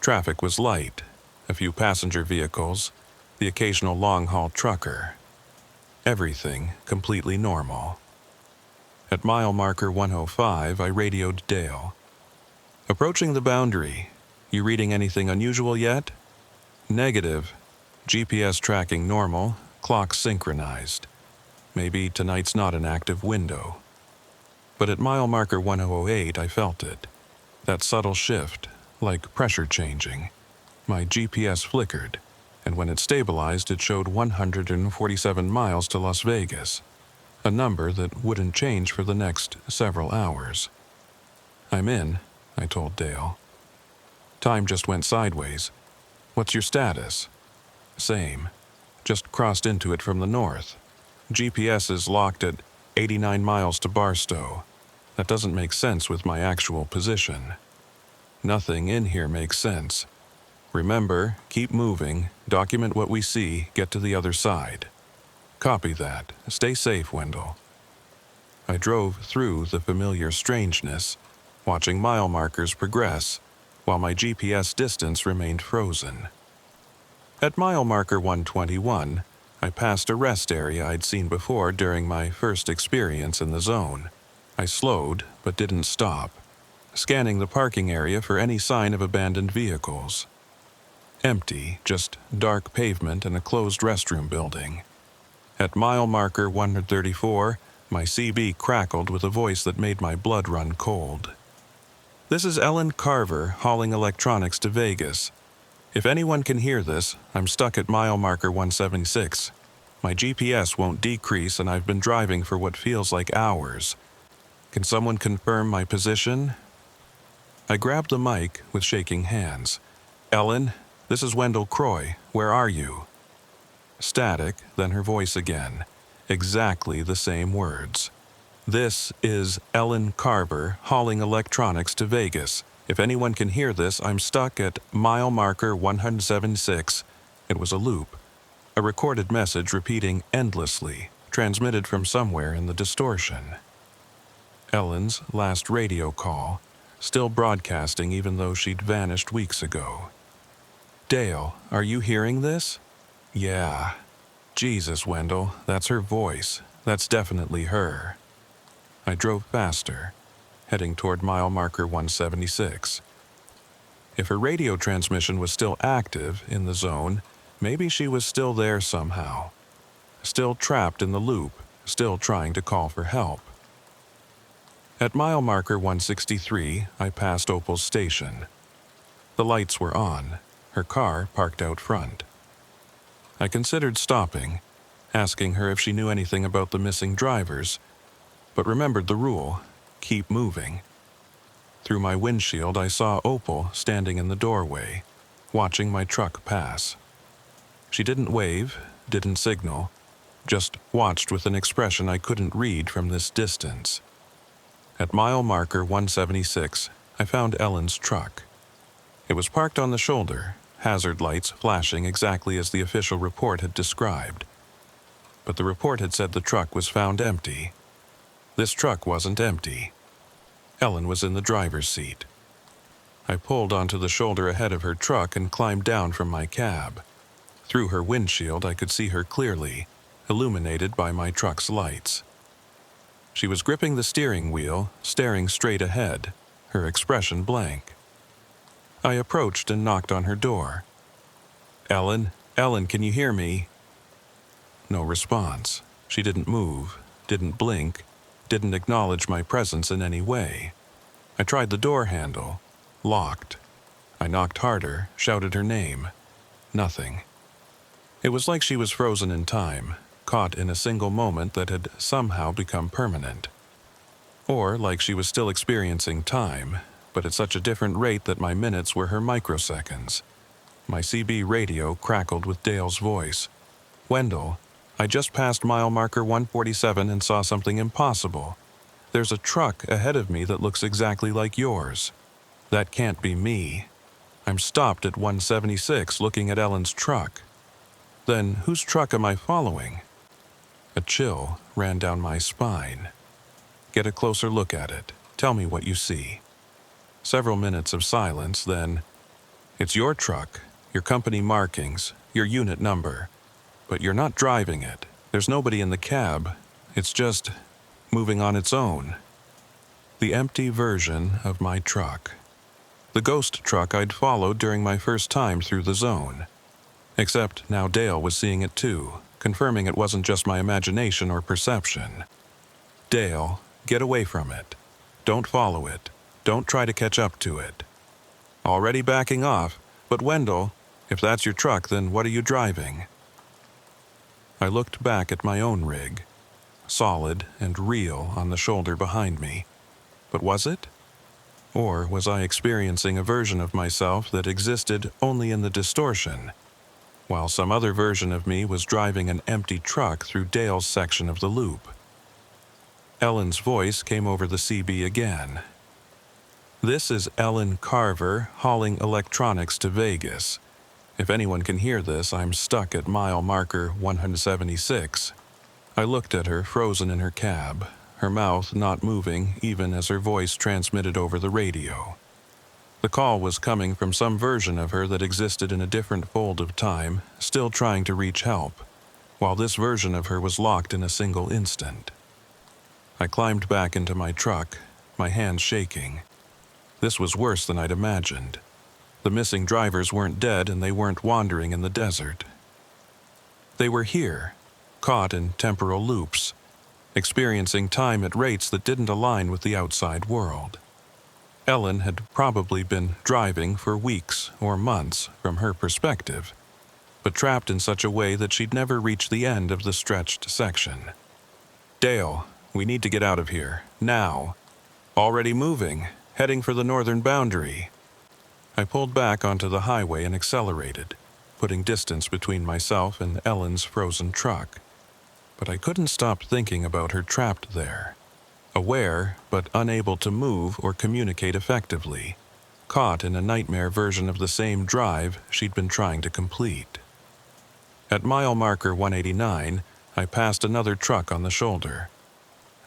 Traffic was light, a few passenger vehicles, the occasional long-haul trucker. Everything completely normal. At mile marker 105, I radioed Dale. "Approaching the boundary. You reading anything unusual yet?" "Negative. GPS tracking normal, clock synchronized. Maybe tonight's not an active window." But at mile marker 1008, I felt it. That subtle shift, like pressure changing. My GPS flickered, and when it stabilized, it showed 147 miles to Las Vegas, a number that wouldn't change for the next several hours. "I'm in," I told Dale. "Time just went sideways. What's your status?" "Same. Just crossed into it from the north. GPS is locked at 89 miles to Barstow. That doesn't make sense with my actual position." "Nothing in here makes sense. Remember, keep moving, document what we see, get to the other side." "Copy that. Stay safe, Wendell." I drove through the familiar strangeness, watching mile markers progress, while my GPS distance remained frozen. At mile marker 121, I passed a rest area I'd seen before during my first experience in the zone. I slowed, but didn't stop, scanning the parking area for any sign of abandoned vehicles. Empty, just dark pavement and a closed restroom building. At mile marker 134, my CB crackled with a voice that made my blood run cold. "This is Ellen Carver hauling electronics to Vegas. If anyone can hear this, I'm stuck at mile marker 176. My GPS won't decrease and I've been driving for what feels like hours. Can someone confirm my position?" I grabbed the mic with shaking hands. "Ellen, this is Wendell Croy. Where are you?" Static, then her voice again. Exactly the same words. "This is Ellen Carver hauling electronics to Vegas. If anyone can hear this, I'm stuck at mile marker 176. It was a loop. A recorded message repeating endlessly, transmitted from somewhere in the distortion. Ellen's last radio call, still broadcasting even though she'd vanished weeks ago. "Dale, are you hearing this?" "Yeah." "Jesus, Wendell, that's her voice. That's definitely her." I drove faster, heading toward mile marker 176. If her radio transmission was still active in the zone, maybe she was still there somehow. Still trapped in the loop, still trying to call for help. At mile marker 163, I passed Opal's station. The lights were on, her car parked out front. I considered stopping, asking her if she knew anything about the missing drivers, but remembered the rule: keep moving. Through my windshield, I saw Opal standing in the doorway, watching my truck pass. She didn't wave, didn't signal, just watched with an expression I couldn't read from this distance. At mile marker 176, I found Ellen's truck. It was parked on the shoulder, hazard lights flashing exactly as the official report had described. But the report had said the truck was found empty. This truck wasn't empty. Ellen was in the driver's seat. I pulled onto the shoulder ahead of her truck and climbed down from my cab. Through her windshield, I could see her clearly, illuminated by my truck's lights. She was gripping the steering wheel, staring straight ahead, her expression blank. I approached and knocked on her door. "Ellen, Ellen, can you hear me?" No response. She didn't move, didn't blink, didn't acknowledge my presence in any way. I tried the door handle. Locked. I knocked harder, shouted her name. Nothing. It was like she was frozen in time, caught in a single moment that had somehow become permanent. Or like she was still experiencing time, but at such a different rate that my minutes were her microseconds. My CB radio crackled with Dale's voice. "Wendell, I just passed mile marker 147 and saw something impossible. There's a truck ahead of me that looks exactly like yours. That can't be me. I'm stopped at 176 looking at Ellen's truck." Then whose truck am I following? A chill ran down my spine. Get a closer look at it. Tell me what you see. Several minutes of silence, then, it's your truck, your company markings, your unit number. But you're not driving it. There's nobody in the cab. It's just moving on its own. The empty version of my truck. The ghost truck I'd followed during my first time through the zone. Except now Dale was seeing it too, confirming it wasn't just my imagination or perception. Dale, get away from it. Don't follow it. Don't try to catch up to it. Already backing off, but Wendell, if that's your truck, then what are you driving? I looked back at my own rig, solid and real on the shoulder behind me. But was it? Or was I experiencing a version of myself that existed only in the distortion, while some other version of me was driving an empty truck through Dale's section of the loop? Ellen's voice came over the CB again. This is Ellen Carver hauling electronics to Vegas. If anyone can hear this, I'm stuck at mile marker 176. I looked at her, frozen in her cab, her mouth not moving even as her voice transmitted over the radio. The call was coming from some version of her that existed in a different fold of time, still trying to reach help, while this version of her was locked in a single instant. I climbed back into my truck, my hands shaking. This was worse than I'd imagined. The missing drivers weren't dead and they weren't wandering in the desert. They were here, caught in temporal loops, experiencing time at rates that didn't align with the outside world. Ellen had probably been driving for weeks or months from her perspective, but trapped in such a way that she'd never reach the end of the stretched section. Dale, we need to get out of here, now. Already moving, heading for the northern boundary. I pulled back onto the highway and accelerated, putting distance between myself and Ellen's frozen truck. But I couldn't stop thinking about her trapped there, aware but unable to move or communicate effectively, caught in a nightmare version of the same drive she'd been trying to complete. At mile marker 189, I passed another truck on the shoulder,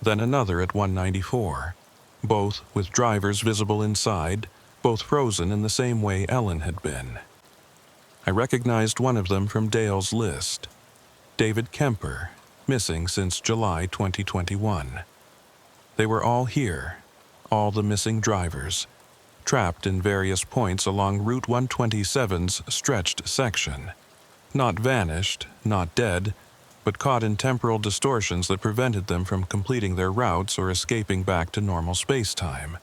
then another at 194, both with drivers visible inside, both frozen in the same way Ellen had been. I recognized one of them from Dale's list, David Kemper, missing since July 2021. They were all here, all the missing drivers, trapped in various points along Route 127's stretched section. Not vanished, not dead, but caught in temporal distortions that prevented them from completing their routes or escaping back to normal space-time.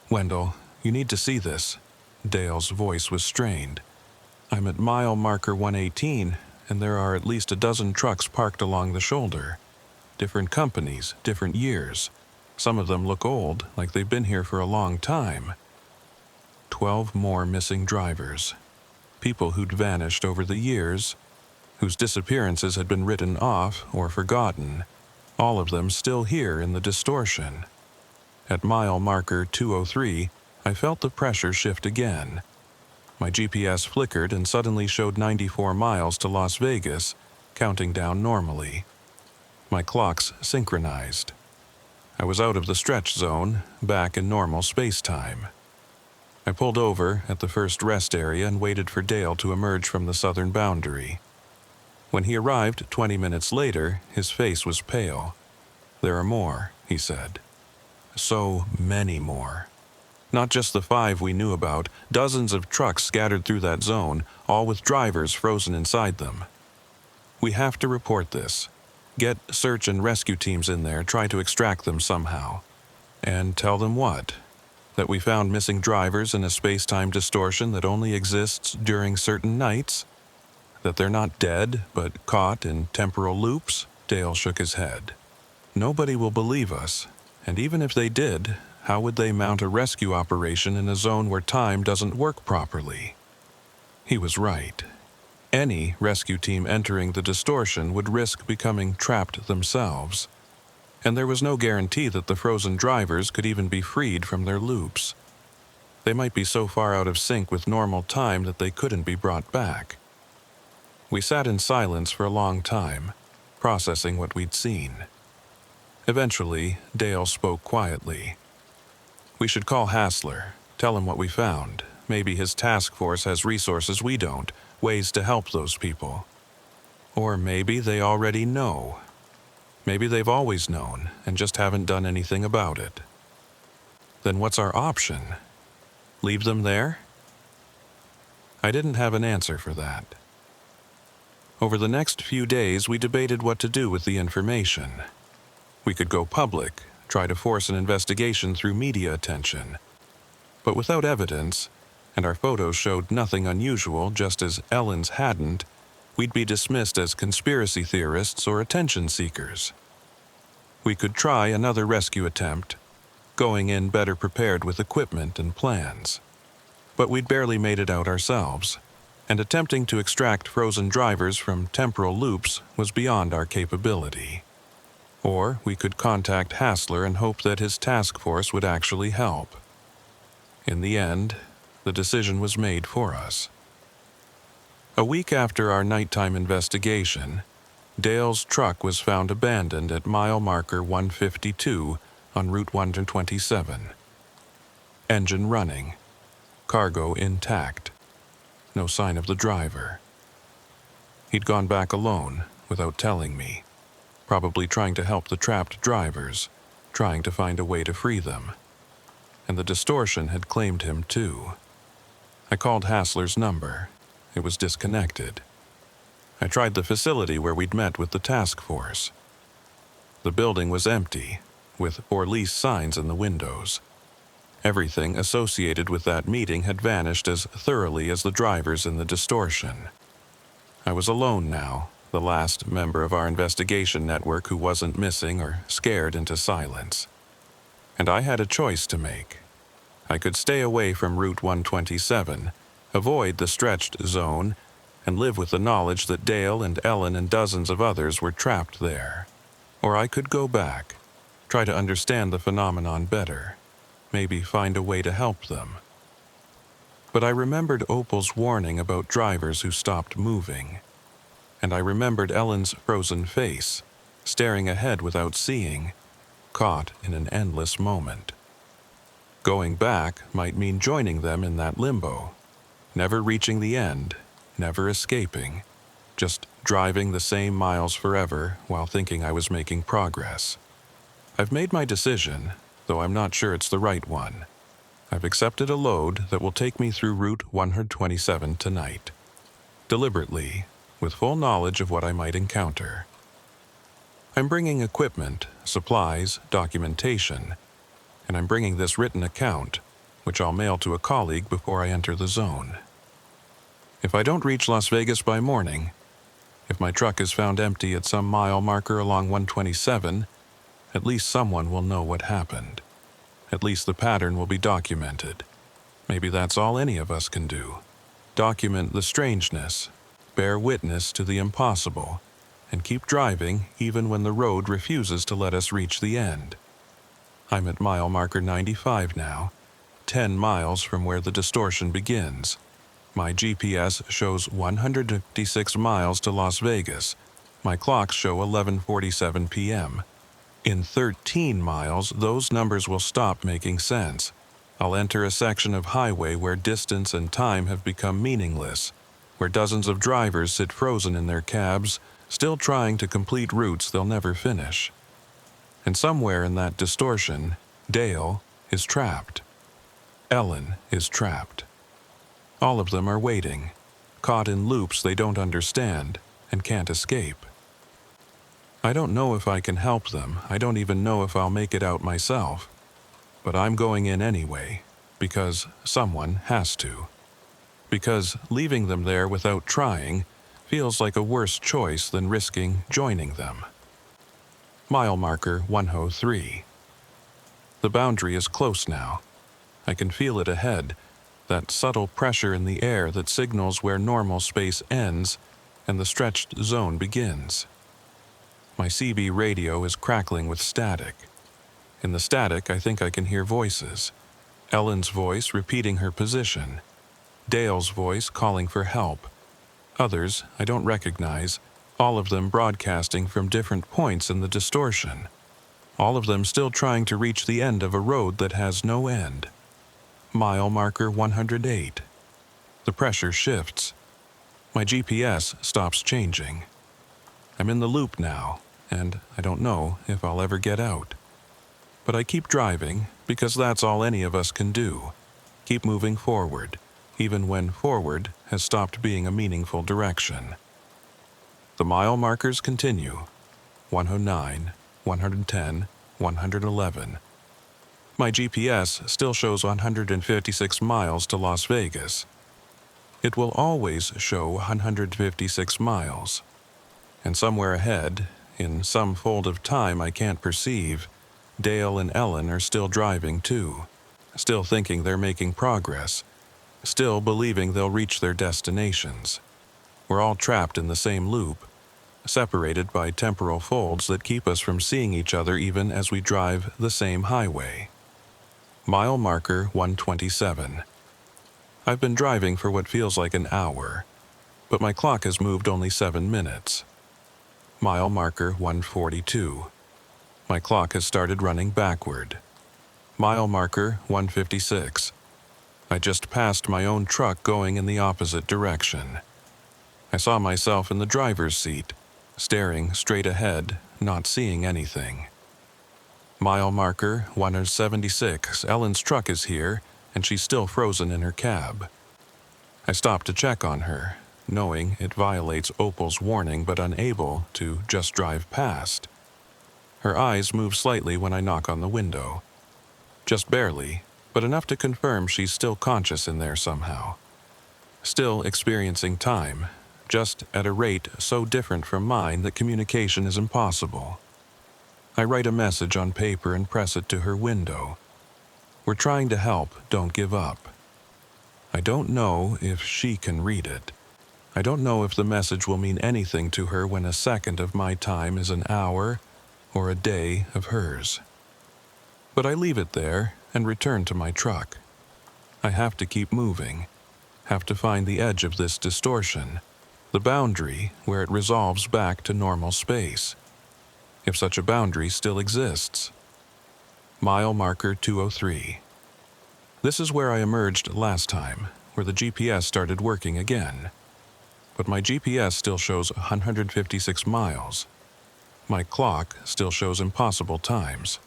Wendell, you need to see this. Dale's voice was strained. I'm at mile marker 118, and there are at least a dozen trucks parked along the shoulder. Different companies, different years. Some of them look old, like they've been here for a long time. 12 more missing drivers. People who'd vanished over the years, whose disappearances had been written off or forgotten, all of them still here in the distortion. At mile marker 203, I felt the pressure shift again. My GPS flickered and suddenly showed 94 miles to Las Vegas, counting down normally. My clocks synchronized. I was out of the stretch zone, back in normal space-time. I pulled over at the first rest area and waited for Dale to emerge from the southern boundary. When he arrived 20 minutes later, his face was pale. There are more, he said. So many more. Not just the 5 we knew about, dozens of trucks scattered through that zone, all with drivers frozen inside them. We have to report this. Get search and rescue teams in there, try to extract them somehow. And tell them what? That we found missing drivers in a space-time distortion that only exists during certain nights? That they're not dead, but caught in temporal loops? Dale shook his head. Nobody will believe us, and even if they did, how would they mount a rescue operation in a zone where time doesn't work properly? He was right. Any rescue team entering the distortion would risk becoming trapped themselves. And there was no guarantee that the frozen drivers could even be freed from their loops. They might be so far out of sync with normal time that they couldn't be brought back. We sat in silence for a long time, processing what we'd seen. Eventually, Dale spoke quietly. "We should call Hassler, tell him what we found. Maybe his task force has resources we don't, ways to help those people. Or maybe they already know. Maybe they've always known and just haven't done anything about it. Then what's our option? Leave them there?" I didn't have an answer for that. Over the next few days, we debated what to do with the information. We could go public, try to force an investigation through media attention. But without evidence, and our photos showed nothing unusual just as Ellen's hadn't, we'd be dismissed as conspiracy theorists or attention seekers. We could try another rescue attempt, going in better prepared with equipment and plans. But we'd barely made it out ourselves, and attempting to extract frozen drivers from temporal loops was beyond our capability. Or we could contact Hassler and hope that his task force would actually help. In the end, the decision was made for us. A week after our nighttime investigation, Dale's truck was found abandoned at mile marker 152 on Route 127. Engine running, cargo intact, no sign of the driver. He'd gone back alone without telling me, probably trying to help the trapped drivers, trying to find a way to free them. And the distortion had claimed him too. I called Hassler's number. It was disconnected. I tried the facility where we'd met with the task force. The building was empty, with "for lease" signs in the windows. Everything associated with that meeting had vanished as thoroughly as the drivers in the distortion. I was alone now, the last member of our investigation network who wasn't missing or scared into silence. And I had a choice to make. I could stay away from Route 127, avoid the stretched zone, and live with the knowledge that Dale and Ellen and dozens of others were trapped there. Or I could go back, try to understand the phenomenon better, maybe find a way to help them. But I remembered Opal's warning about drivers who stopped moving. And I remembered Ellen's frozen face, staring ahead without seeing, caught in an endless moment. Going back might mean joining them in that limbo, never reaching the end, never escaping, just driving the same miles forever while thinking I was making progress. I've made my decision, though I'm not sure it's the right one. I've accepted a load that will take me through Route 127 tonight, deliberately, with full knowledge of what I might encounter. I'm bringing equipment, supplies, documentation, and I'm bringing this written account, which I'll mail to a colleague before I enter the zone. If I don't reach Las Vegas by morning, if my truck is found empty at some mile marker along 127, at least someone will know what happened. At least the pattern will be documented. Maybe that's all any of us can do. Document the strangeness, bear witness to the impossible, and keep driving even when the road refuses to let us reach the end. I'm at mile marker 95 now, 10 miles from where the distortion begins. My GPS shows 156 miles to Las Vegas. My clocks show 11:47 p.m. In 13 miles, those numbers will stop making sense. I'll enter a section of highway where distance and time have become meaningless, where dozens of drivers sit frozen in their cabs, still trying to complete routes they'll never finish. And somewhere in that distortion, Dale is trapped. Ellen is trapped. All of them are waiting, caught in loops they don't understand and can't escape. I don't know if I can help them. I don't even know if I'll make it out myself. But I'm going in anyway, because someone has to. Because leaving them there without trying feels like a worse choice than risking joining them. Mile marker 103. The boundary is close now. I can feel it ahead, that subtle pressure in the air that signals where normal space ends and the stretched zone begins. My CB radio is crackling with static. In the static, I think I can hear voices. Ellen's voice repeating her position. Dale's voice calling for help. Others I don't recognize, all of them broadcasting from different points in the distortion. All of them still trying to reach the end of a road that has no end. Mile marker 108. The pressure shifts. My GPS stops changing. I'm in the loop now, and I don't know if I'll ever get out. But I keep driving because that's all any of us can do. Keep moving forward, even when forward has stopped being a meaningful direction. The mile markers continue. 109, 110, 111. My GPS still shows 156 miles to Las Vegas. It will always show 156 miles. And somewhere ahead, in some fold of time I can't perceive, Dale and Ellen are still driving too, still thinking they're making progress, still believing they'll reach their destinations. We're all trapped in the same loop, separated by temporal folds that keep us from seeing each other even as we drive the same highway. Mile marker 127. I've been driving for what feels like an hour, but my clock has moved only 7 minutes. Mile marker 142. My clock has started running backward. Mile marker 156. I just passed my own truck going in the opposite direction. I saw myself in the driver's seat, staring straight ahead, not seeing anything. Mile marker 176. Ellen's truck is here, and she's still frozen in her cab. I stop to check on her, knowing it violates Opal's warning but unable to just drive past. Her eyes move slightly when I knock on the window. Just barely, but enough to confirm she's still conscious in there somehow. Still experiencing time, just at a rate so different from mine that communication is impossible. I write a message on paper and press it to her window. We're trying to help, don't give up. I don't know if she can read it. I don't know if the message will mean anything to her when a second of my time is an hour or a day of hers. But I leave it there and return to my truck. I have to keep moving, have to find the edge of this distortion, the boundary where it resolves back to normal space, if such a boundary still exists. Mile marker 203. This is where I emerged last time, where the GPS started working again. But my GPS still shows 156 miles. My clock still shows impossible times.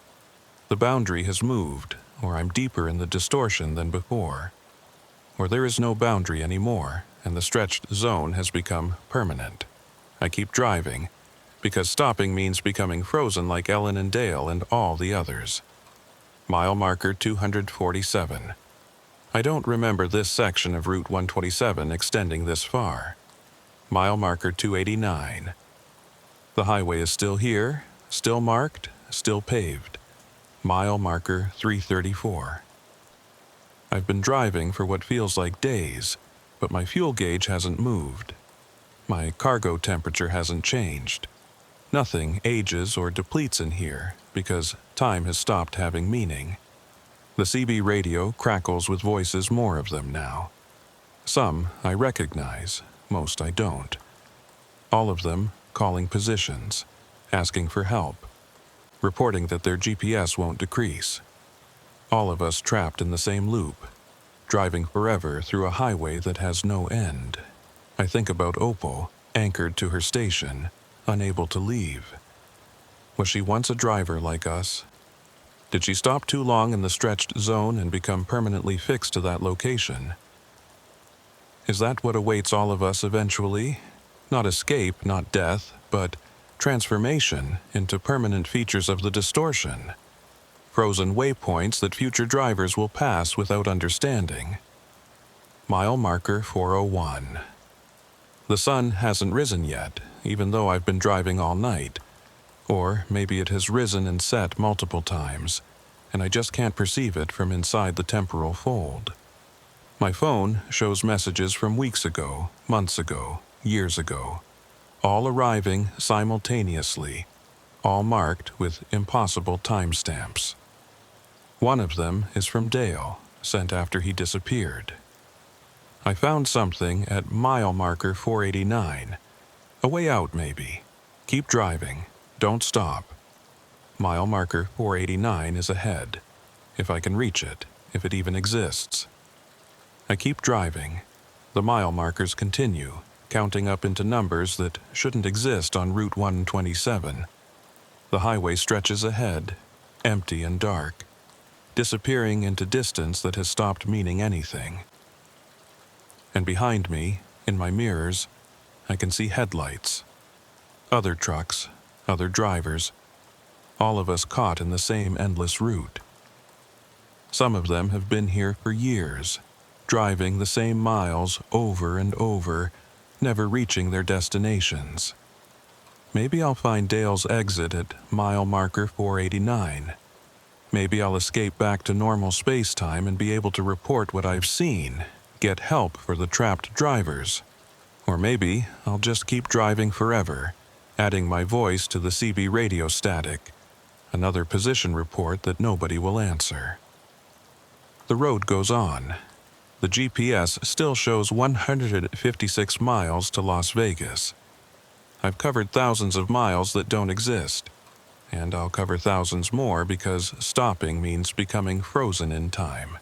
The boundary has moved, or I'm deeper in the distortion than before. Or there is no boundary anymore, and the stretched zone has become permanent. I keep driving, because stopping means becoming frozen like Ellen and Dale and all the others. Mile marker 247. I don't remember this section of Route 127 extending this far. Mile marker 289. The highway is still here, still marked, still paved. Mile marker 334. I've been driving for what feels like days, but my fuel gauge hasn't moved. My cargo temperature hasn't changed. Nothing ages or depletes in here because time has stopped having meaning. The CB radio crackles with voices, more of them now. Some I recognize, most I don't. All of them calling positions, asking for help, reporting that their GPS won't decrease. All of us trapped in the same loop, driving forever through a highway that has no end. I think about Opal, anchored to her station, unable to leave. Was she once a driver like us? Did she stop too long in the stretched zone and become permanently fixed to that location? Is that what awaits all of us eventually? Not escape, not death, but transformation into permanent features of the distortion. Frozen waypoints that future drivers will pass without understanding. Mile marker 401. The sun hasn't risen yet, even though I've been driving all night. Or maybe it has risen and set multiple times, and I just can't perceive it from inside the temporal fold. My phone shows messages from weeks ago, months ago, years ago, all arriving simultaneously, all marked with impossible timestamps. One of them is from Dale, sent after he disappeared. I found something at mile marker 489. A way out, maybe. Keep driving. Don't stop. Mile marker 489 is ahead. If I can reach it, if it even exists. I keep driving. The mile markers continue, counting up into numbers that shouldn't exist on Route 127. The highway stretches ahead, empty and dark, disappearing into distance that has stopped meaning anything. And behind me, in my mirrors, I can see headlights. Other trucks, other drivers, all of us caught in the same endless route. Some of them have been here for years, driving the same miles over and over, never reaching their destinations. Maybe I'll find Dale's exit at mile marker 489. Maybe I'll escape back to normal space-time and be able to report what I've seen, get help for the trapped drivers. Or maybe I'll just keep driving forever, adding my voice to the CB radio static, another position report that nobody will answer. The road goes on. The GPS still shows 156 miles to Las Vegas. I've covered thousands of miles that don't exist, and I'll cover thousands more because stopping means becoming frozen in time.